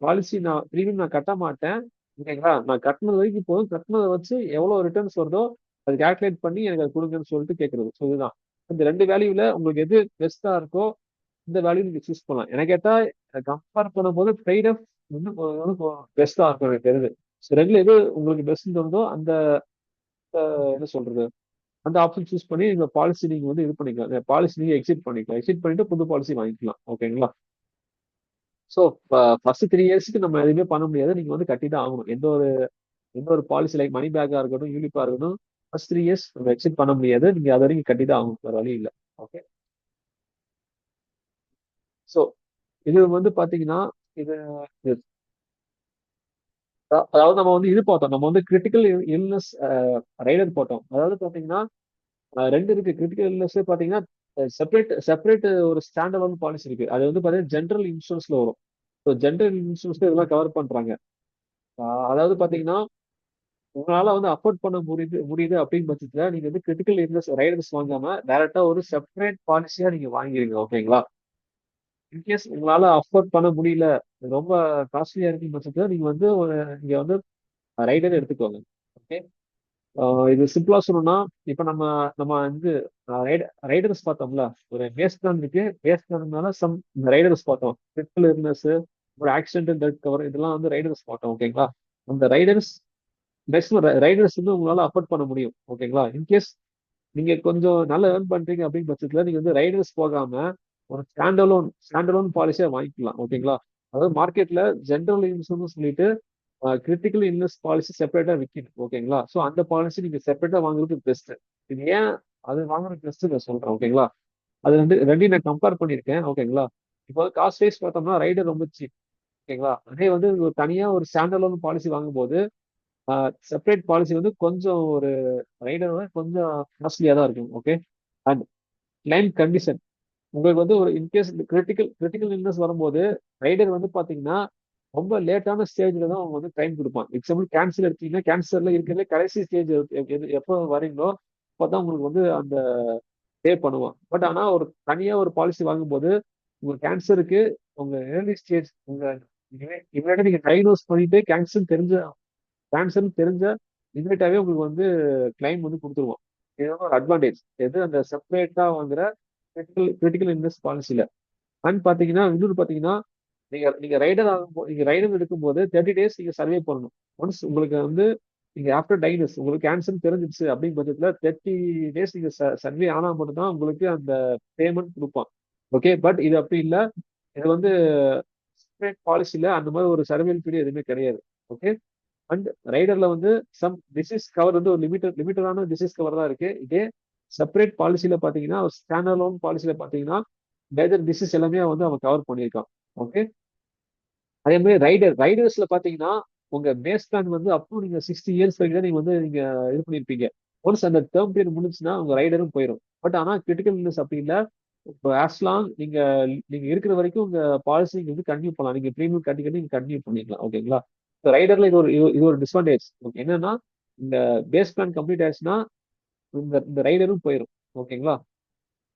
பாலிசி நான் ப்ரீமியம் நான் கட்ட மாட்டேன். ஓகேங்களா? நான் கட்டினது வரைக்கும் போதும், கட்டினதை வச்சு எவ்வளவு ரிட்டர்ன்ஸ் வருதோ அது கால்குலேட் பண்ணி எனக்கு அது கொடுங்கன்னு சொல்லிட்டு கேட்கறது. ஸோ இதுதான் இந்த ரெண்டு வேல்யூல உங்களுக்கு எது பெஸ்டா இருக்கோ இந்த வேல்யூ நீங்க சூஸ் பண்ணலாம். எனக்கு கேட்டா கம்பேர் பண்ணும்போது பெய்ட் அப் வந்து பெஸ்டா இருக்கும் எனக்கு தெரியுது. ரெண்டுல எது உங்களுக்கு பெஸ்ட் தோணுதோ அந்த என்ன சொல்றது, அந்த ஆப்ஷன் சூஸ் பண்ணி இந்த பாலிசி நீங்க வந்து இது பண்ணிக்கலாம். பாலிசி நீங்க எக்ஸிட் பண்ணிக்கலாம். எக்ஸிட் பண்ணிட்டு புது பாலிசி வாங்கிக்கலாம். ஓகேங்களா? ஸோ ஃபர்ஸ்ட் 3 இயர்ஸ்க்கு நம்ம எதுவுமே பண்ண முடியாது. நீங்க வந்து கட்டி தான் ஆகணும். எந்த ஒரு பாலிசி லைக் மணி பேக்கா இருக்கட்டும், யூனிப்பா இருக்கட்டும், ஃபர்ஸ்ட் 3 இயர்ஸ் நம்ம எக்ஸிட் பண்ண முடியாது. நீங்க அது வரைக்கும் கட்டி தான் ஆகணும், வேற வழி இல்லை. ஓகே. ஸோ இது வந்து பாத்தீங்கன்னா இது இது- அதாவது நம்ம வந்து இது பார்த்தோம். நம்ம வந்து கிரிட்டிக்கல் இல்னஸ் ரைடர் போட்டோம். அதாவது பாத்தீங்கன்னா ரெண்டு இருக்கு. கிரிட்டிக்கல் இல்னஸ் பாத்தீங்கன்னா செப்பரேட் செப்பரேட் ஒரு ஸ்டாண்ட் அலோன் பாலிசி இருக்கு. அது வந்து பாத்தீங்கன்னா ஜென்ரல் இன்சூரன்ஸ்ல வரும். ஸோ ஜென்ரல் இன்சூரன்ஸ்ல இதெல்லாம் கவர் பண்றாங்க. அதாவது பாத்தீங்கன்னா உங்களால வந்து அஃபோர்ட் பண்ண முடியுது அப்படின்னு பட்சத்துல நீங்க வந்து கிரிட்டிக்கல் இல்னஸ் ரைடர்ஸ் வாங்காம டைரக்டா ஒரு செப்பரேட் பாலிசியா நீங்க வாங்கிருங்க. ஓகேங்களா? இன்கேஸ் உங்களால அஃபோர்ட் பண்ண முடியல, ரொம்ப காஸ்ட்லியா இருக்கும் பட்சத்துல நீங்க வந்து நீங்க வந்து ரைடர் எடுத்துக்கோங்க. ஓகே. இது சிம்பிளா சொல்லணும்னா இப்ப நம்ம நம்ம வந்து ரைடர்ஸ் பார்த்தோம்ல, ஒரு பேஸ் பிளான் இருக்கு. பேஸ் பிளான் சம் ரைடர்ஸ் பார்த்தோம். கிரிட்டிக்கல் இல்னஸ், ஒரு ஆக்சிடென்டல் டெத் கவர், இதெல்லாம் வந்து ரைடர்ஸ் பார்த்தோம். ஓகேங்களா? அந்த ரைடர்ஸ் மேக்ஸிமம் ரைடர்ஸ் வந்து உங்களால அஃபோர்ட் பண்ண முடியும். ஓகேங்களா? இன்கேஸ் நீங்க கொஞ்சம் நல்லா ஏர்ன் பண்றீங்க அப்படின்னு பட்சத்துல நீங்க வந்து ரைடர்ஸ் போகாம ஒரு ஸ்டாண்டலோன் பாலிசியா வாங்கிக்கலாம். ஓகேங்களா? அதாவது மார்க்கெட்ல ஜென்ரல் இன்சூரன்ஸ் சொல்லிட்டு கிரிட்டிக்கல் இல்னஸ் பாலிசி செப்பரேட்டா விற்கிது. ஓகேங்களா? ஸோ அந்த பாலிசி நீங்க செப்பரேட்டா வாங்குறது பெஸ்ட். இது ஏன் அது வாங்குறது பெஸ்ட் நான் சொல்றேன். ஓகேங்களா? அது ரெண்டையும் நான் கம்பேர் பண்ணியிருக்கேன். ஓகேங்களா? இப்போ காஸ்ட் வைஸ் பார்த்தோம்னா ரைடர் ரொம்ப சீப். ஓகேங்களா? அதே வந்து ஒரு தனியா ஒரு ஸ்டாண்டலோன் பாலிசி வாங்கும்போது செப்பரேட் பாலிசி வந்து கொஞ்சம் ஒரு ரைடரோட கொஞ்சம் காஸ்ட்லியா தான் இருக்கும். ஓகே. அண்ட் கிளைம் கண்டிஷன் உங்களுக்கு வந்து ஒரு இன்கேஸ் கிரிட்டிக்கல் இல்னஸ் வரும்போது ரைடர் வந்து பாத்தீங்கன்னா ரொம்ப லேட்டான ஸ்டேஜ்ல தான் அவங்க வந்து டைம் கொடுப்பான். எக்ஸாம்பிள் கேன்சர் எடுத்தீங்கன்னா கேன்சர்ல இருக்கிறதுல கடைசி ஸ்டேஜ் எப்போ வரீங்களோ அப்பதான் உங்களுக்கு வந்து அந்த பே பண்ணுவான். பட் ஆனா ஒரு தனியா ஒரு பாலிசி வாங்கும்போது உங்க கேன்சருக்கு உங்க ஏர்லி ஸ்டேஜ் உங்க இமீடியட்டா நீங்க டயக்னோஸ் பண்ணிட்டு கேன்சர்னு தெரிஞ்ச இமீடியட்டாவே உங்களுக்கு வந்து கிளைம் வந்து கொடுத்துருவோம். இது வந்து ஒரு அட்வான்டேஜ் எது அந்த செப்பரேட்டா வாங்குற கிரிட்டிக்கல் இல்னஸ் பாலிசில. அண்ட் பாத்தீங்கன்னா இன்னொரு பாத்தீங்கன்னா நீங்க ரைடர் எடுக்கும்போது 30 டேஸ் நீங்க சர்வே பண்ணணும். ஒன்ஸ் உங்களுக்கு வந்து நீங்க ஆஃப்டர் டைனஸ் உங்களுக்கு கேன்சர் தெரிஞ்சிச்சு அப்படிங்கிற பட்சத்துல 30 டேஸ் நீங்க சர்வே ஆனா மட்டும் தான் உங்களுக்கு அந்த பேமெண்ட் கொடுப்பான். ஓகே. பட் இது அப்படி இல்லை. இது வந்து செப்பரேட் பாலிசில அந்த மாதிரி ஒரு சர்வேல் பீரியட் எதுவுமே கிடையாது. ஓகே. அண்ட் ரைடர்ல வந்து சம் டிசீஸ் கவர் வந்து ஒரு லிமிட்டடான டிசீஸ் கவர் தான் இருக்கு. இதே செப்பரேட் பாலிசியில பாத்தீங்கன்னா ஸ்டாண்டர்ட் லோன் பாலிசியில பாத்தீங்கன்னா மேஜர் டிசீஸ் எல்லாமே வந்து அவன் கவர் பண்ணியிருக்கான். ஓகே. அதே மாதிரி ரைடர்ஸ்ல பாத்தீங்கன்னா உங்க பேஸ் பிளான் வந்து அப்போ நீங்க 60 இயர்ஸ் வரைக்கும் தான் நீங்க இது பண்ணிருப்பீங்க. ஒன்ஸ் அந்த டேர்ம் பீரியட் முடிஞ்சுன்னா உங்க ரைடரும் போயிடும். பட் ஆனா கிரிட்டிக்கல் இல்னஸ் அப்படி இல்லை. இப்போ ஆஸ் லாங் நீங்க நீங்க இருக்கிற வரைக்கும் உங்க பாலிசி நீங்க வந்து கண்டினியூ பண்ணலாம். நீங்க ப்ரீமியம் கட்டி நீங்க கண்டினியூ பண்ணிக்கலாம். ஓகேங்களா? ரைடர்ல இது ஒரு டிஸ்அட்வான்டேஜ். ஓகே. என்னன்னா இந்த பேஸ் பிளான் கம்ப்ளீட் ஆயிடுச்சுன்னா இந்த ரைடரும் போயிடும். ஓகேங்களா?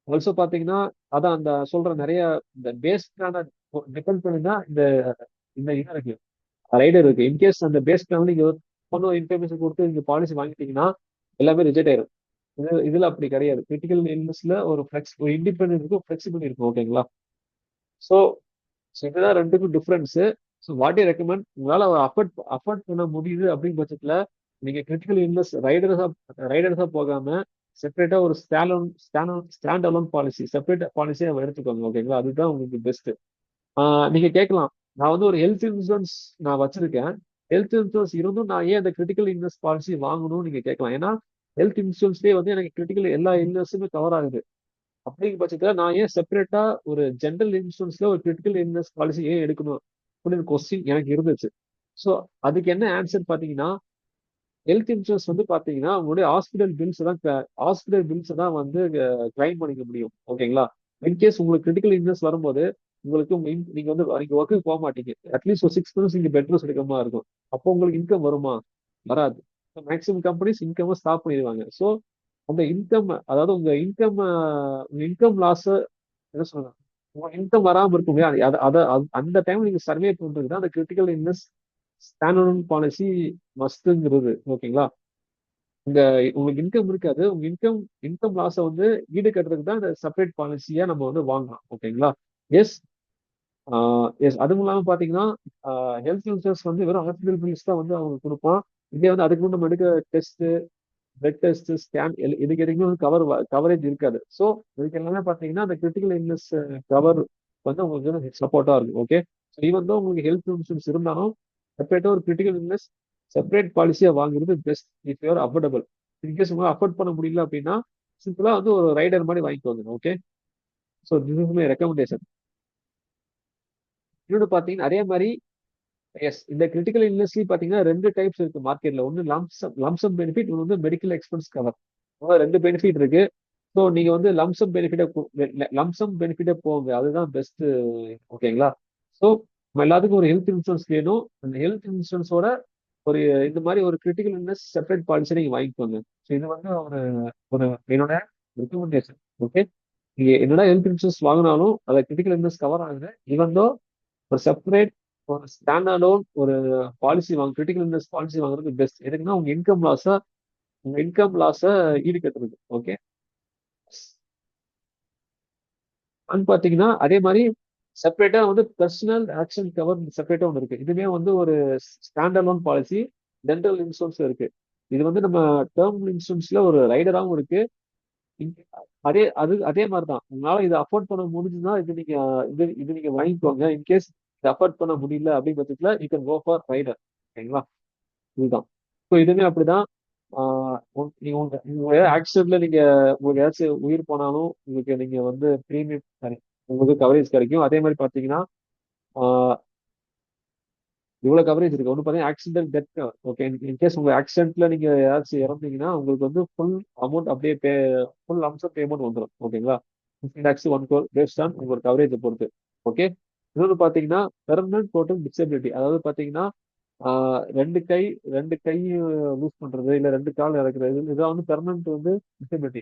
ஆல்சோ பாத்தீங்கன்னா அதான் அந்த சொல்ற நிறைய இந்த பேஸ் பிளான டிபெண்ட் பண்ணி தான் இந்த இந்த இது இருக்கு ரைடர் இருக்கு. இன்கேஸ் அந்த பேஸ் பிளான் நீங்க ஒன்றும் இன்ஃபர்மேஷன் கொடுத்து நீங்க பாலிசி வாங்கிட்டீங்கன்னா எல்லாமே ரிஜெக்ட் ஆயிரும். இதுல அப்படி கிடையாது. கிரிட்டிக்கல் இல்னஸ்ல ஒரு இண்டிபெண்டன்ட் இருக்கும், ஃபிளெக்சிபிள் இருக்கும். ஓகேங்களா? ஸோ இதுதான் ரெண்டுக்கும் difference. So what you recommend உங்களால அஃபோர்ட் பண்ண முடியுது அப்படிங்கிற பட்சத்துல நீங்க கிரிட்டிக்கல் இல்னஸ் ரைடர்ஸா போகாம செப்பரேட்டா ஒரு ஸ்டாண்ட் அலோன் பாலிசி செப்பரேட் பாலிசியை எடுத்துக்கோங்க. ஓகேங்களா? அதுதான் உங்களுக்கு பெஸ்ட். நீங்க கேட்கலாம், நான் வந்து ஒரு ஹெல்த் இன்சூரன்ஸ் நான் வச்சிருக்கேன். ஹெல்த் இன்சூரன்ஸ் இருந்தும் நான் ஏன் அந்த கிரிட்டிக்கல் இல்னஸ் பாலிசி வாங்கணும்னு நீங்க கேட்கலாம். ஏன்னா ஹெல்த் இன்சூரன்ஸ்லேயே வந்து எனக்கு கிரிட்டிக்கல் எல்லா இல்னஸுமே கவர் ஆகுது. அப்படிங்கிற பட்சத்துல நான் ஏன் செப்பரேட்டா ஒரு ஜென்ரல் இன்சூரன்ஸ்ல ஒரு கிரிட்டிக்கல் இல்னஸ் பாலிசி ஏன் எடுக்கணும் அப்படின்னு கொஸ்டின் எனக்கு இருந்துச்சு. ஸோ அதுக்கு என்ன ஆன்சர் பாத்தீங்கன்னா ஹெல்த் இன்சூரன்ஸ் வந்து பாத்தீங்கன்னா உங்களுடைய ஹாஸ்பிட்டல் பில்ஸ் தான் வந்து கிளைம் பண்ணிக்க முடியும். ஓகேங்களா? இன்கேஸ் உங்களுக்கு கிரிட்டிக்கல் இல்னஸ் வரும்போது உங்களுக்கு நீங்க வந்து நீங்க ஒர்க்குக்கு போக மாட்டீங்க. அட்லீஸ்ட் ஒரு 6 months நீங்க பெட் ரெஸ்ட் எடுக்கிற மாதிரி இருக்கும். அப்போ உங்களுக்கு இன்கம் வருமா? வராது. மேக்ஸிமம் கம்பெனிஸ் இன்கம் ஸ்டாப் பண்ணிடுவாங்க. ஸோ அந்த இன்கம் அதாவது உங்க இன்கம் லாஸ் என்ன சொல்றாங்க உங்க இன்கம் வராம இருக்கும் இல்லையா? அந்த டைம் நீங்க சர்வே பண்றது தான் அந்த கிரிட்டிக்கல் இல்னஸ் ஸ்டாண்டர்ட் பாலிசி மஸ்ட்ங்கிறது. ஓகேங்களா? உங்க உங்களுக்கு இன்கம் இருக்காது. உங்க இன்கம் லாஸை வந்து ஈடு கட்டுறதுக்கு தான் இந்த செப்பரேட் பாலிசியா நம்ம வந்து வாங்கலாம். ஓகேங்களா? எஸ். எஸ். அதுவும் இல்லாம பாத்தீங்கன்னா ஹெல்த் இன்சூரன்ஸ் வந்து வெறும் ஹாஸ்பிட்டல் பில்ஸ் தான் வந்து அவங்க கொடுப்பான். இதே வந்து அதுக்கு முன்னாடி நம்ம எடுக்க டெஸ்ட் பிளட் டெஸ்ட் ஸ்கேன் இதுக்கு எதுவுமே வந்து கவரேஜ் இருக்காது. ஸோ இதுக்கு எல்லாமே பாத்தீங்கன்னா அந்த கிரிட்டிக்கல் இல்னஸ் கவர் வந்து உங்களுக்கு வந்து சப்போர்ட்டா இருக்கும். ஓகே. ஸோ ஈவன் தான் உங்களுக்கு ஹெல்த் இன்சூரன்ஸ் இருந்தாலும் செப்பரேட்டா ஒரு கிரிட்டிக்கல் இல்னஸ் செப்பரேட் பாலிசியா வாங்குறது best if you are affordable. In case உங்களால் அஃபோர்ட் பண்ண முடியல அப்படின்னா சிம்பிளா வந்து ஒரு ரைடர் மாதிரி வாங்கிக்கோங்க. Okay. So this is my recommendation. இன்னொன்று பாத்தீங்கன்னா அதே மாதிரி எஸ் இந்த கிரிட்டிக்கல் இல்னஸ்லயும் பாத்தீங்கன்னா 2 டைப்ஸ் இருக்கு மார்க்கெட்ல. ஒன்னு லம்சம் பெனிஃபிட், ஒன்று வந்து மெடிக்கல் எக்ஸ்பென்ஸ் கவர். 2 பெனிஃபிட் இருக்கு. ஸோ நீங்க வந்து லம்சம் பெனிஃபிட்டே போங்க. அதுதான் பெஸ்ட். ஓகேங்களா? ஸோ நம்ம எல்லாத்துக்கும் ஒரு ஹெல்த் இன்சூரன்ஸ் வேணும். அந்த ஹெல்த் இன்சூரன்ஸோட ஒரு இந்த மாதிரி ஒரு கிரிட்டிக்கல் இல்னஸ் செப்பரேட் பாலிசி நீங்க வாங்கிக்கோங்க. ஸோ இது வந்து ஒரு ஒரு என்னோட ரெக்கமெண்டேஷன். ஓகே. நீங்க என்னடா ஹெல்த் இன்சூரன்ஸ் வாங்கினாலும் அதை கிரிட்டிக்கல் இல்னஸ் கவர் ஆகுது. ஈவன் தோ ஒரு செப்பரேட் ஒரு ஸ்டாண்டர்ட் ஒரு கிரிட்டிக்கல் இல்னஸ் பாலிசி வாங்குறது பெஸ்ட். எதுக்குன்னா உங்க இன்கம் லாஸ ஈடு கட்டுறது. ஓகே. பாத்தீங்கன்னா அதே மாதிரி செப்பரேட்டா வந்து பர்சனல் ஆக்ஷன் கவர் செப்பரேட்டா ஒன்று இருக்கு. இதுவே வந்து ஒரு ஸ்டாண்டர்ட் பாலிசி ஜென்ரல் இன்சூரன்ஸ் இருக்கு. இது வந்து நம்ம டேர்ம் இன்சூரன்ஸ்ல ஒரு ரைடராகவும் இருக்கு. அதே மாதிரிதான் உங்களால இதை அஃபோர்ட் பண்ண முடிஞ்சுன்னா இது நீங்க வாங்கிக்கோங்க. இன்கேஸ் இதை அஃபோர்ட் பண்ண முடியல அப்படிங்கிற பட்சத்துல you can go for rider. ஓகேங்களா? இதுதான். ஸோ இதுவுமே அப்படிதான். நீங்க ஆக்சிடென்ட்ல உங்களுக்கு ஏதாச்சும் உயிர் போனாலும் உங்களுக்கு நீங்க வந்து ப்ரீமியம் சாரி உங்களுக்கு கவரேஜ் கிடைக்கும். அதே மாதிரி பாத்தீங்கன்னா இவ்வளவு கவரேஜ் இருக்கு. ஒன்று பார்த்தீங்கன்னா ஆக்சிடென்ட் டெத். ஓகே, இன்கேஸ் உங்க ஆக்சிடென்ட்ல நீங்க ஏதாச்சும் இறந்தீங்கன்னா உங்களுக்கு வந்து ஃபுல் அமௌண்ட் அப்படியே ஃபுல் அம்சம் பேமெண்ட் வந்துடும். ஓகேங்களா? 15 lakhs 1 crore பேஸ்ட் ஆன் உங்களோட கவரேஜை பொறுத்து. ஓகே. இன்னொன்று பார்த்தீங்கன்னா பெர்மனன்ட் டோட்டல் டிசபிலிட்டி. அதாவது பார்த்தீங்கன்னா ரெண்டு கை ரெண்டு கை லூஸ் பண்றது இல்ல ரெண்டு கால் இறக்குறது இதான் வந்து பெர்மனன்ட் வந்து டிசபிலிட்டி.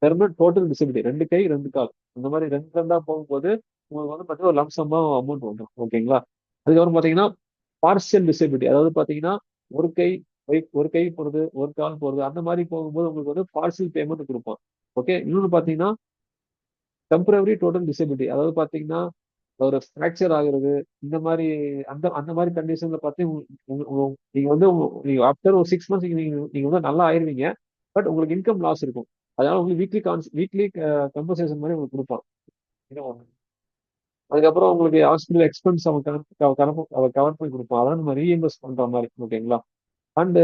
பெர்மனன்ட் டோட்டல் டிசபிலிட்டி ரெண்டு கை ரெண்டு கால் அந்த மாதிரி ரெண்டு ரெண்டா போகும்போது உங்களுக்கு வந்து பார்த்தீங்கன்னா ஒரு லம்சமா அமௌண்ட் வந்துடும். ஓகேங்களா? அதுக்கப்புறம் பார்த்தீங்கன்னா பார்சியல் டிசபிலிட்டி. அதாவது பார்த்தீங்கன்னா ஒரு கை ஒரு கை போறது ஒரு கால் போறது அந்த மாதிரி போகும்போது உங்களுக்கு வந்து பார்சியல் பேமெண்ட் கொடுப்பான். ஓகே. இன்னொன்று பார்த்தீங்கன்னா டெம்பரவரி டோட்டல் டிசபிலிட்டி. அதாவது பார்த்தீங்கன்னா ஒரு ஃப்ராக்சர் ஆகுறது இந்த மாதிரி அந்த அந்த மாதிரி கண்டிஷன்ல பார்த்து நீங்க வந்து நீங்க ஆஃப்டர் ஒரு 6 months நீங்க நீங்க வந்து நல்லா ஆயிருவீங்க. பட் உங்களுக்கு இன்கம் லாஸ் இருக்கும். அதனால உங்களுக்கு வீக்லி கம்பன்சேஷன் மாதிரி உங்களுக்கு கொடுப்பான். இது ஒண்ணு. அதுக்கப்புறம் உங்களுக்கு ஹாஸ்பிட்டல் எக்ஸ்பென்ஸ் அவன் கவர் பண்ணி கொடுப்பான். அதான் நம்ம ரீஇன்வெஸ்ட் பண்ற மாதிரி. ஓகேங்களா? அண்ட்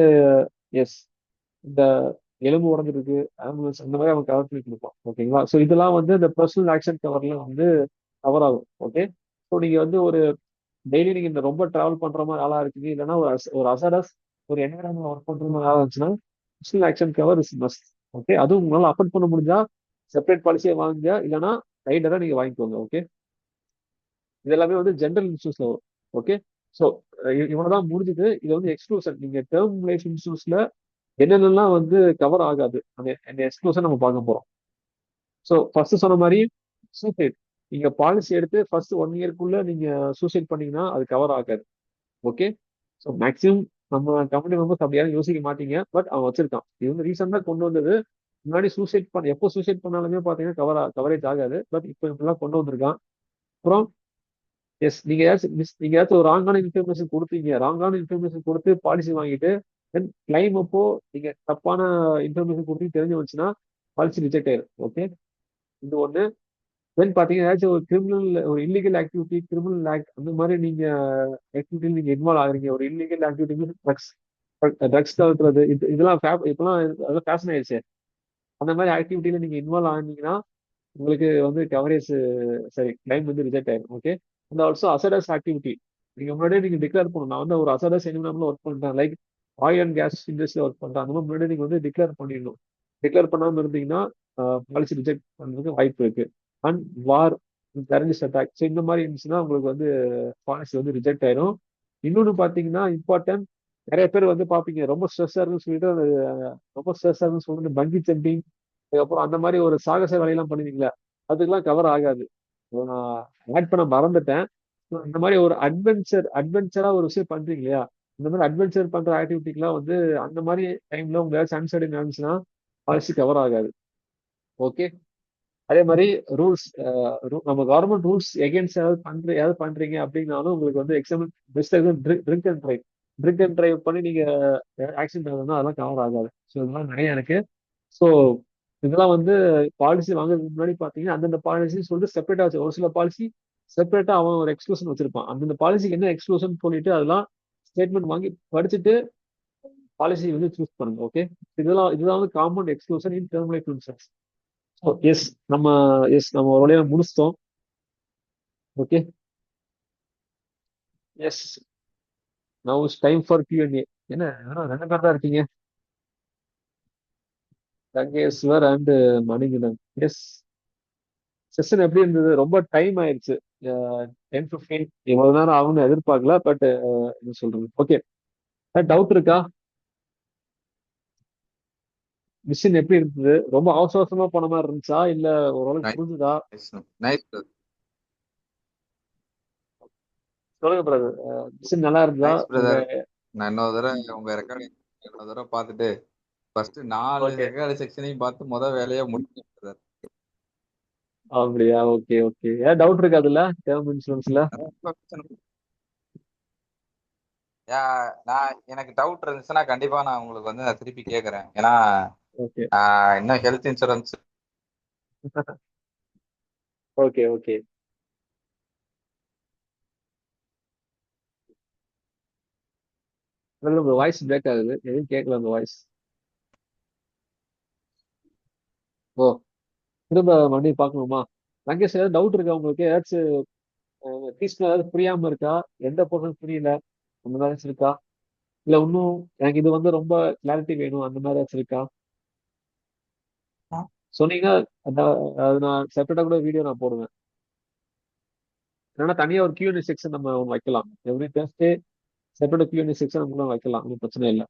எஸ், இந்த எலும்பு உடஞ்சிருக்கு ஆம்புலன்ஸ் அந்த மாதிரி அவன் கவர் பண்ணி கொடுப்பான். ஓகேங்களா? ஸோ இதெல்லாம் வந்து இந்த பர்சனல் ஆக்ஷன் கவர்ல வந்து கவர் ஆகும். ஓகே. ஸோ நீங்க வந்து ஒரு டெய்லி நீங்க இந்த ரொம்ப டிராவல் பண்ற மாதிரி ஆளா இருக்கீங்க, இல்லைன்னா ஒரு அசடஸ் ஒரு என்விரான்மெண்ட் ஒர்க் பண்ற மாதிரி ஆளா இருந்துச்சுன்னா personal action cover is must. Okay. அதுவும் உங்களால அஃபோர்ட் பண்ண முடிஞ்சா செப்பரேட் பாலிசியை வாங்குங்க, இல்லைன்னா ரைடரா நீங்க வாங்கிக்கோங்க. ஓகே. இது எல்லாமே வந்து ஜென்ரல் இன்சூரன்ஸ்ல வரும். ஓகே. ஸோ இவ்வளவுதான் முடிஞ்சது. இது வந்து எக்ஸ்க்ளூசன். நீங்க டேர்ம் லைஃப் இன்சூரன்ஸ்ல என்னென்னலாம் வந்து கவர் ஆகாது அந்த எக்ஸ்க்ளூசன் நம்ம பார்க்க போறோம். ஸோ ஃபர்ஸ்ட் சொன்ன மாதிரி சூசைட். நீங்க பாலிசி எடுத்து ஃபர்ஸ்ட் 1 yearக்குள்ள நீங்க சூசைட் பண்ணீங்கன்னா அது கவர் ஆகாது. ஓகே. ஸோ மேக்ஸிமம் நம்ம கம்பெனி மெம்பர்ஸ் அப்படி யாரும் யோசிக்க மாட்டீங்க. பட் அவன் வச்சிருக்கான். இது வந்து ரீசெண்டா கொண்டு வந்தது. முன்னாடி எப்போ சூசைட் பண்ணாலுமே பாத்தீங்கன்னா கவரேஜ் ஆகாது. பட் இப்போ இப்பெல்லாம் கொண்டு வந்திருக்கான். அப்புறம் எஸ், நீங்க ஏதாச்சும் ஒரு ராங்கான இன்ஃபர்மேஷன் கொடுத்து பாலிசி வாங்கிட்டு தென் கிளைம் அப்போ நீங்க தப்பான இன்ஃபர்மேஷன் கொடுத்து தெரிஞ்சு வந்துச்சுன்னா பாலிசி ரிஜெக்ட் ஆயிரும். ஓகே. இது ஒண்ணு. தென் பாத்தீங்கன்னா ஏதாச்சும் ஒரு இல்லீகல் ஆக்டிவிட்டி கிரிமினல் ஆக்ட் அந்த மாதிரி நீங்க ஆக்டிவிட்டியில் நீங்க இன்வால்வ் ஆகுறீங்க. ஒரு இல்லீகல் ஆக்டிவிட்டி ட்ரக்ஸ் தவிர்க்கிறது இதெல்லாம் இப்பெல்லாம் அதெல்லாம் ஃபேஷன் ஆயிடுச்சு. அந்த மாதிரி ஆக்டிவிட்டியில நீங்க இன்வால்வ் ஆனீங்கன்னா உங்களுக்கு வந்து கவரேஜ் சரி கிளைம் வந்து ரிஜெக்ட் ஆயிடும். Okay. And also hazardous activity. நீங்க முன்னாடியே நீங்க டிக்ளேர் பண்ணணும். நான் வந்து ஒரு அசடஸ் என்விரான்மெண்ட்ல ஒர்க் பண்றேன், லைக் ஆயில் அண்ட் கேஸ் இண்டஸ்ட்ரியில் ஒர்க் பண்றேன். அந்த மாதிரி முன்னாடி நீங்க வந்து டிக்ளேர் பண்ணிடணும். டிக்ளேர் பண்ணாம இருந்தீங்கன்னா பாலிசி ரிஜெக்ட் பண்றதுக்கு வாய்ப்பு இருக்கு. And war terrorist attack so இந்த மாதிரி இருந்துச்சுன்னா உங்களுக்கு வந்து பாலிசி வந்து ரிஜெக்ட் ஆயிடும். இன்னொன்று பார்த்தீங்கன்னா இம்பார்ட்டன்ட், நிறைய பேர் வந்து பார்ப்பீங்க ரொம்ப ஸ்ட்ரெஸ்ஸாக இருக்குன்னு சொல்லிட்டு ரொம்ப ஸ்ட்ரெஸ்ஸாக இருக்குன்னு சொல்லிட்டு பங்கி ஜம்பிங் அதுக்கப்புறம் அந்த மாதிரி ஒரு சாகச வேலையெல்லாம் பண்ணுவீங்களா, அதுக்கெல்லாம் கவர் ஆகாது. இதை நான் ஆட் பண்ண மறந்துட்டேன். So, இந்த மாதிரி ஒரு அட்வென்ச்சரா ஒரு விஷயம் பண்றீங்க இல்லையா, இந்த மாதிரி அட்வென்ச்சர் பண்ற ஆக்டிவிட்டிக்கெல்லாம் வந்து அந்த மாதிரி டைம்ல உங்க ஏதாச்சும் அன்சர்டன் இருந்துச்சுன்னா பாலிசி கவர் ஆகாது. ஓகே. அதே மாதிரி ரூல்ஸ் நம்ம கவர்மெண்ட் ரூல்ஸ் எகேன்ஸ்ட் ஏதாவது பண்றீங்க அப்படின்னாலும் உங்களுக்கு வந்து example best drink and drive பண்ணி நீங்க ஆக்சிடென்ட் ஆகுதுன்னா அதெல்லாம் கவர் ஆகாது. ஸோ இதெல்லாம் நிறைய இருக்கு. ஸோ இதெல்லாம் வந்து பாலிசி வாங்குறதுக்கு முன்னாடி பாத்தீங்கன்னா அந்தந்த பாலிசி சொல்லிட்டு செப்பரேட்டா வச்சு ஒரு சில பாலிசி செப்பரேட்டா அவன் ஒரு எக்ஸ்க்ளூஷன் வச்சிருப்பான். அந்தந்த பாலிசிக்கு என்ன எக்ஸ்க்ளூஷன் சொல்லிட்டு அதெல்லாம் ஸ்டேட்மெண்ட் வாங்கி படிச்சுட்டு பாலிசி வந்து சூஸ் பண்ணுங்க. ஓகே. இதுதான் வந்து common exclusion in term life insurance. Yes நம்ம நம்ம ஒரு வழியா முடிச்சிட்டோம். Okay. Yes, now it's time for Q&A. என்ன வெறும் 2 பேர் தான் இருக்கீங்க, Thangeswar and Manikandan. Yes, session எப்படி இருந்தது? ரொம்ப டைம் ஆயிடுச்சு. 10:15 இவ்வளவு நேரம் ஆகும்னு எதிர்பார்க்கல. பட் என்ன சொல்றது, ஓகே. டவுட் இருக்கா? மிஷின் எப்படி இருந்தது? ரொம்ப அவசர அவசரமா போன மாதிரி இருந்துச்சா இல்ல ஓரளவுக்கு புரிஞ்சுதா? நைஸ். சொல்லுங்க பிரதர். மிஷின் நல்லா இருந்ததா? Nice brother. நான் இன்னொரு தடவை உங்க ரெக்கார்டிங் இன்னொரு தடவை பார்த்துட்டு ஃபர்ஸ்ட் 4 ஓகே. ரெக்கார்டு செக்ஷனையும் பார்த்து முதல் வேலையா முடிச்சேன் பிரதர். அப்படியா? Okay okay. ஏன் டவுட் இருக்கு அதுல டேர்ம் இன்சூரன்ஸ்ல? நான் எனக்கு டவுட் இருந்துச்சுன்னா கண்டிப்பா நான் உங்களுக்கு வந்து நான் திருப்பி கேட்கறேன். ஏன்னா ஓகே இன்னும் ஹெல்த் இன்சூரன்ஸ் ஓகே ஓகே. உங்க வாய்ஸ் பிரேக் ஆகுது, எதுவும் கேட்கல உங்க வாய்ஸ். ஓ, திரும்ப மறுபடியும் பார்க்கணுமா? லங்கேஷ், ஏதாவது டவுட் இருக்கா உங்களுக்கு? ஏதாச்சும் டீச்சர் ஏதாவது புரியாம இருக்கா? எந்த பொருளும் புரியல அந்த மாதிரி ஏதாச்சும் இருக்கா? இல்ல இன்னும் எனக்கு இது வந்து ரொம்ப கிளாரிட்டி வேணும் அந்த மாதிரி ஏதாச்சும் இருக்கா? சொன்னீங்கன்னா அந்த அது நான் செப்பரேட்டா கூட வீடியோ நான் போடுவேன். இல்லைன்னா தனியா ஒரு Q&A செக்ஷன் நம்ம ஒன்று வைக்கலாம். Every Thursday separate Q&A section கூட வைக்கலாம், ஒன்றும் பிரச்சனை இல்லை.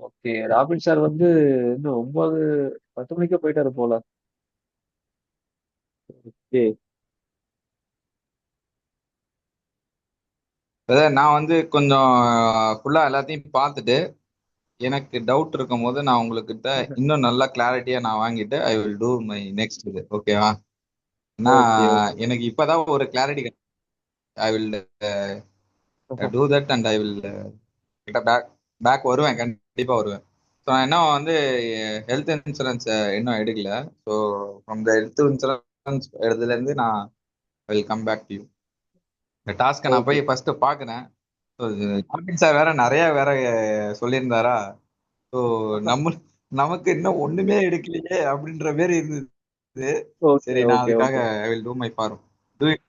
ஓகே, ராபின் சார் வந்து இன்னும் 9-10 மணிக்கே போயிட்டாரு போல. ஓகே. நான் வந்து கொஞ்சம் ஃபுல்லா எல்லாத்தையும் பார்த்துட்டு எனக்கு டவுட் இருக்கும் போது நான் உங்ககிட்ட இன்னும் நல்லா கிளாரிட்டியா நான் வாங்கிட்டு I will do my next இது. ஓகேவா? நான் ஓகே ஓகே. எனக்கு இப்பதான் ஒரு clarity. I will do that and I will back back வருவேன், கண்டிப்பா வருவேன். ஸோ நான் இன்னும் வந்து ஹெல்த் இன்சூரன்ஸ் இன்னும் எடுக்கல. So from the health insurance இடத்துல இருந்து நான் will come back to you. இந்த டாஸ்க்கை நான் ஓகே போய் ஃபர்ஸ்ட் பார்க்குறேன். ஸோ ஆபின் சார் வேற நிறைய வேற சொல்லியிருந்தாரா? ஸோ நம்ம நமக்கு இன்னும் ஒண்ணுமே எடுக்கலையே அப்படின்ற மாதிரி இருந்தது. ஓகே சரி, நான் ஓகே. அதுக்காக okay I will do my for do it.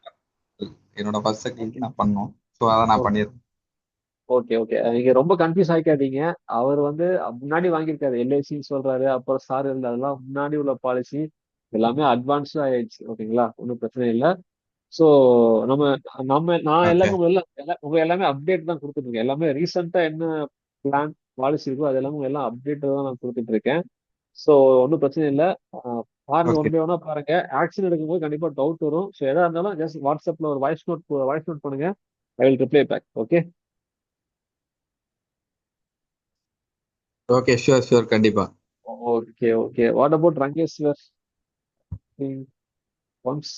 என்னோட ஃபர்ஸ்ட் செகண்ட் நான் பண்ணோம். ஸோ அதை நான் ஓகே பண்ணிடுறேன். ஓகே. ஓகே, நீங்க ரொம்ப கன்ஃபியூஸ் ஆயிக்காதீங்க. அவர் வந்து முன்னாடி வாங்கியிருக்காரு, எல்ஐசின்னு சொல்றாரு, அப்புறம் சார் இல்லை, அதெல்லாம் முன்னாடி உள்ள பாலிசி எல்லாமே அட்வான்ஸ்டா ஆயிடுச்சு. ஓகேங்களா, ஒன்றும் பிரச்சனை இல்லை. ஸோ நம்ம நம்ம நான் ஓகே. எல்லாமே உங்க எல்லாமே அப்டேட் தான் கொடுத்துட்டு இருக்கேன். எல்லாமே ரீசெண்டா என்ன பிளான் பாலிசி இருக்கோ அது எல்லாமே எல்லாம் அப்டேட் தான் நான் கொடுத்துட்டு இருக்கேன். ஸோ ஒன்றும் பிரச்சனை இல்லை. பாருங்க, ஓகே. ஒன் பை ஒன்னா பாருங்க. ஆக்ஷன் எடுக்கும்போது கண்டிப்பா டவுட் வரும். ஸோ எதா இருந்தாலும் ஜஸ்ட் வாட்ஸ்அப்ல ஒரு வாய்ஸ் நோட் பண்ணுங்க. I will reply back. Okay. Okay, sure sure, கண்டிப்பா. Okay okay. What about Rangesh sir? Once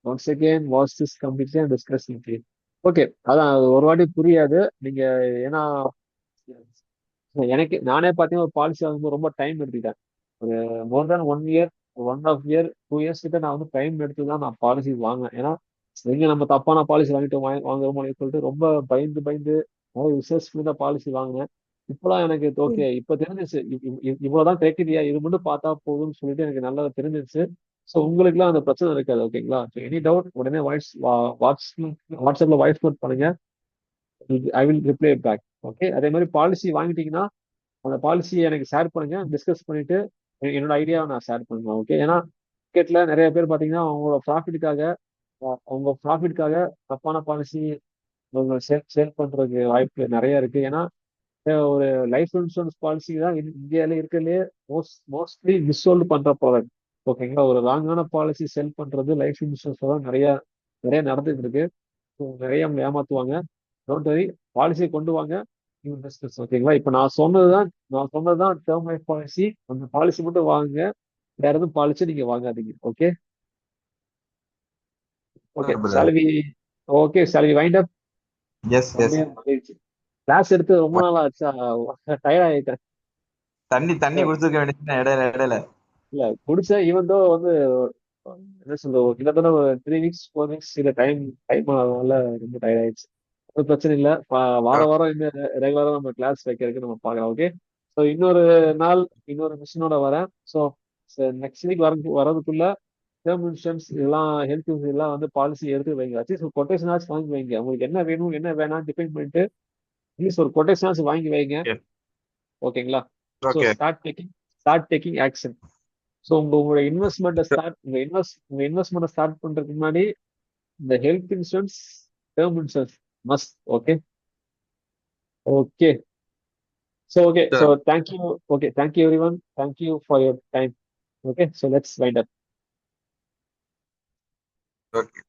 once again watch this completely and discuss with you. Okay, அதான் அது ஒரு வாட்டி புரியாது நீங்க. ஏன்னா எனக்கு நானே பார்த்தீங்கன்னா ஒரு பாலிசி வாங்கும்போது ரொம்ப டைம் எடுத்துக்கிட்டேன். ஒரு மோர் தேன் 1 இயர், 1.5 இயர், 2 இயர்ஸ் கிட்ட நான் வந்து டைம் எடுத்து தான் நான் பாலிசி வாங்கினேன். ஏன்னா எங்க நம்ம தப்பான பாலிசி வாங்கிட்டு வாங்குறோமோன்னு சொல்லிட்டு ரொம்ப பயந்து பயந்து நிறைய ரிசர்ச் பண்ணி தான் பாலிசி வாங்கினேன். இப்போலாம் எனக்கு ஓகே, இப்போ தெரிஞ்சிச்சு இவ்வளவுதான் கிரைட்டீரியா, இது மட்டும் பார்த்தா போதும்னு சொல்லிட்டு எனக்கு நல்லா தெரிஞ்சிருச்சு. ஸோ உங்களுக்குலாம் அந்த பிரச்சனை இருக்காது. ஓகேங்களா? ஸோ எனி டவுட் உடனே வாட்ஸ்அப்ல வாய்ஸ் நோட் பண்ணுங்க. I will reply back. Okay. அதே மாதிரி பாலிசி வாங்கிட்டீங்கன்னா அந்த பாலிசியை எனக்கு ஷேர் பண்ணுங்க, டிஸ்கஸ் பண்ணிட்டு என்னோட ஐடியாவை நான் ஷேர் பண்ணுவேன். ஓகே. ஏன்னா மார்க்கெட்ல நிறைய பேர் பார்த்தீங்கன்னா அவங்க ப்ராஃபிட்காக தப்பான பாலிசி அவங்க சேல் பண்றதுக்கு வாய்ப்பு நிறைய இருக்கு. ஏன்னா ஒரு லைஃப் இன்சூரன்ஸ் பாலிசி தான் இந்தியாவில இருக்கிறதுலே மோஸ்ட்லி மிஸ்சோல்டு பண்ற ப்ராடக்ட். ஓகேங்களா? ஒரு ராங்கான பாலிசி செல் பண்றது லைஃப் இன்சூரன்ஸ் தான் நிறைய நிறைய நடந்துட்டு இருக்கு. So, நிறைய அவங்க ஏமாத்துவாங்க. டோன்ட் வரி, பாலிசியை கொண்டு வாங்க. ஓகேங்களா? இப்ப நான் சொன்னதுதான் டேர்ம் லைஃப் பாலிசி. அந்த பாலிசி மட்டும் வாங்குங்க. வேற எதுவும் பாலிசி நீங்க வாங்காதீங்க. Okay. Okay, Salvi. Okay, Salvi wind up. Yes yes. Class எடுத்து ரொம்ப நாள் ஆச்சா? டயர்ட் ஆயிட்டேன். தண்ணி தண்ணி குடிச்சிருக்க வேண்டியது இடையில இடையில. இல்ல குடிச்ச ஈவன் தோ வந்து என்ன சொல்றது, கிட்டத்தட்ட ஒரு 3 வீக்ஸ் 4 வீக்ஸ் இல்ல டைம் டைம் ஆனதுனால ரொம்ப டயர்ட் ஆயிடுச்சு. ஒன்றும் பிரச்சனை இல்லை. வாரம் வாரம் இன்னும் ரெகுலரா நம்ம கிளாஸ் வைக்கிறதுக்கு நம்ம பார்க்கலாம். ஓகே. ஸோ இன்னொரு நாள் இன்னொரு மிஷினோட வரேன். ஸோ நெக்ஸ்ட் வீக் வரதுக்குள்ள டேர்ம் இன்சூரன்ஸ் இதெல்லாம் ஹெல்த் இன்சூரன்ஸ் எல்லாம் வந்து பாலிசி எடுத்து வைங்க. அட்லீஸ்ட் கொட்டேஷன் ஆச்சு வாங்கி வைங்க. உங்களுக்கு என்ன வேணும் என்ன வேணாம் டிபெண்ட் பண்ணிட்டு அட்லீஸ்ட் ஒரு கொட்டேஷன் ஆச்சு வாங்கி வைங்க. ஓகேங்களா? So okay. Start taking action. So உங்களோட இன்வெஸ்ட்மெண்ட்டை ஸ்டார்ட் பண்றதுக்கு முன்னாடி இந்த health insurance, term insurance must. Okay. Okay. So thank you. Okay, thank you everyone. Thank you for your time. Okay, so let's wind up. Okay.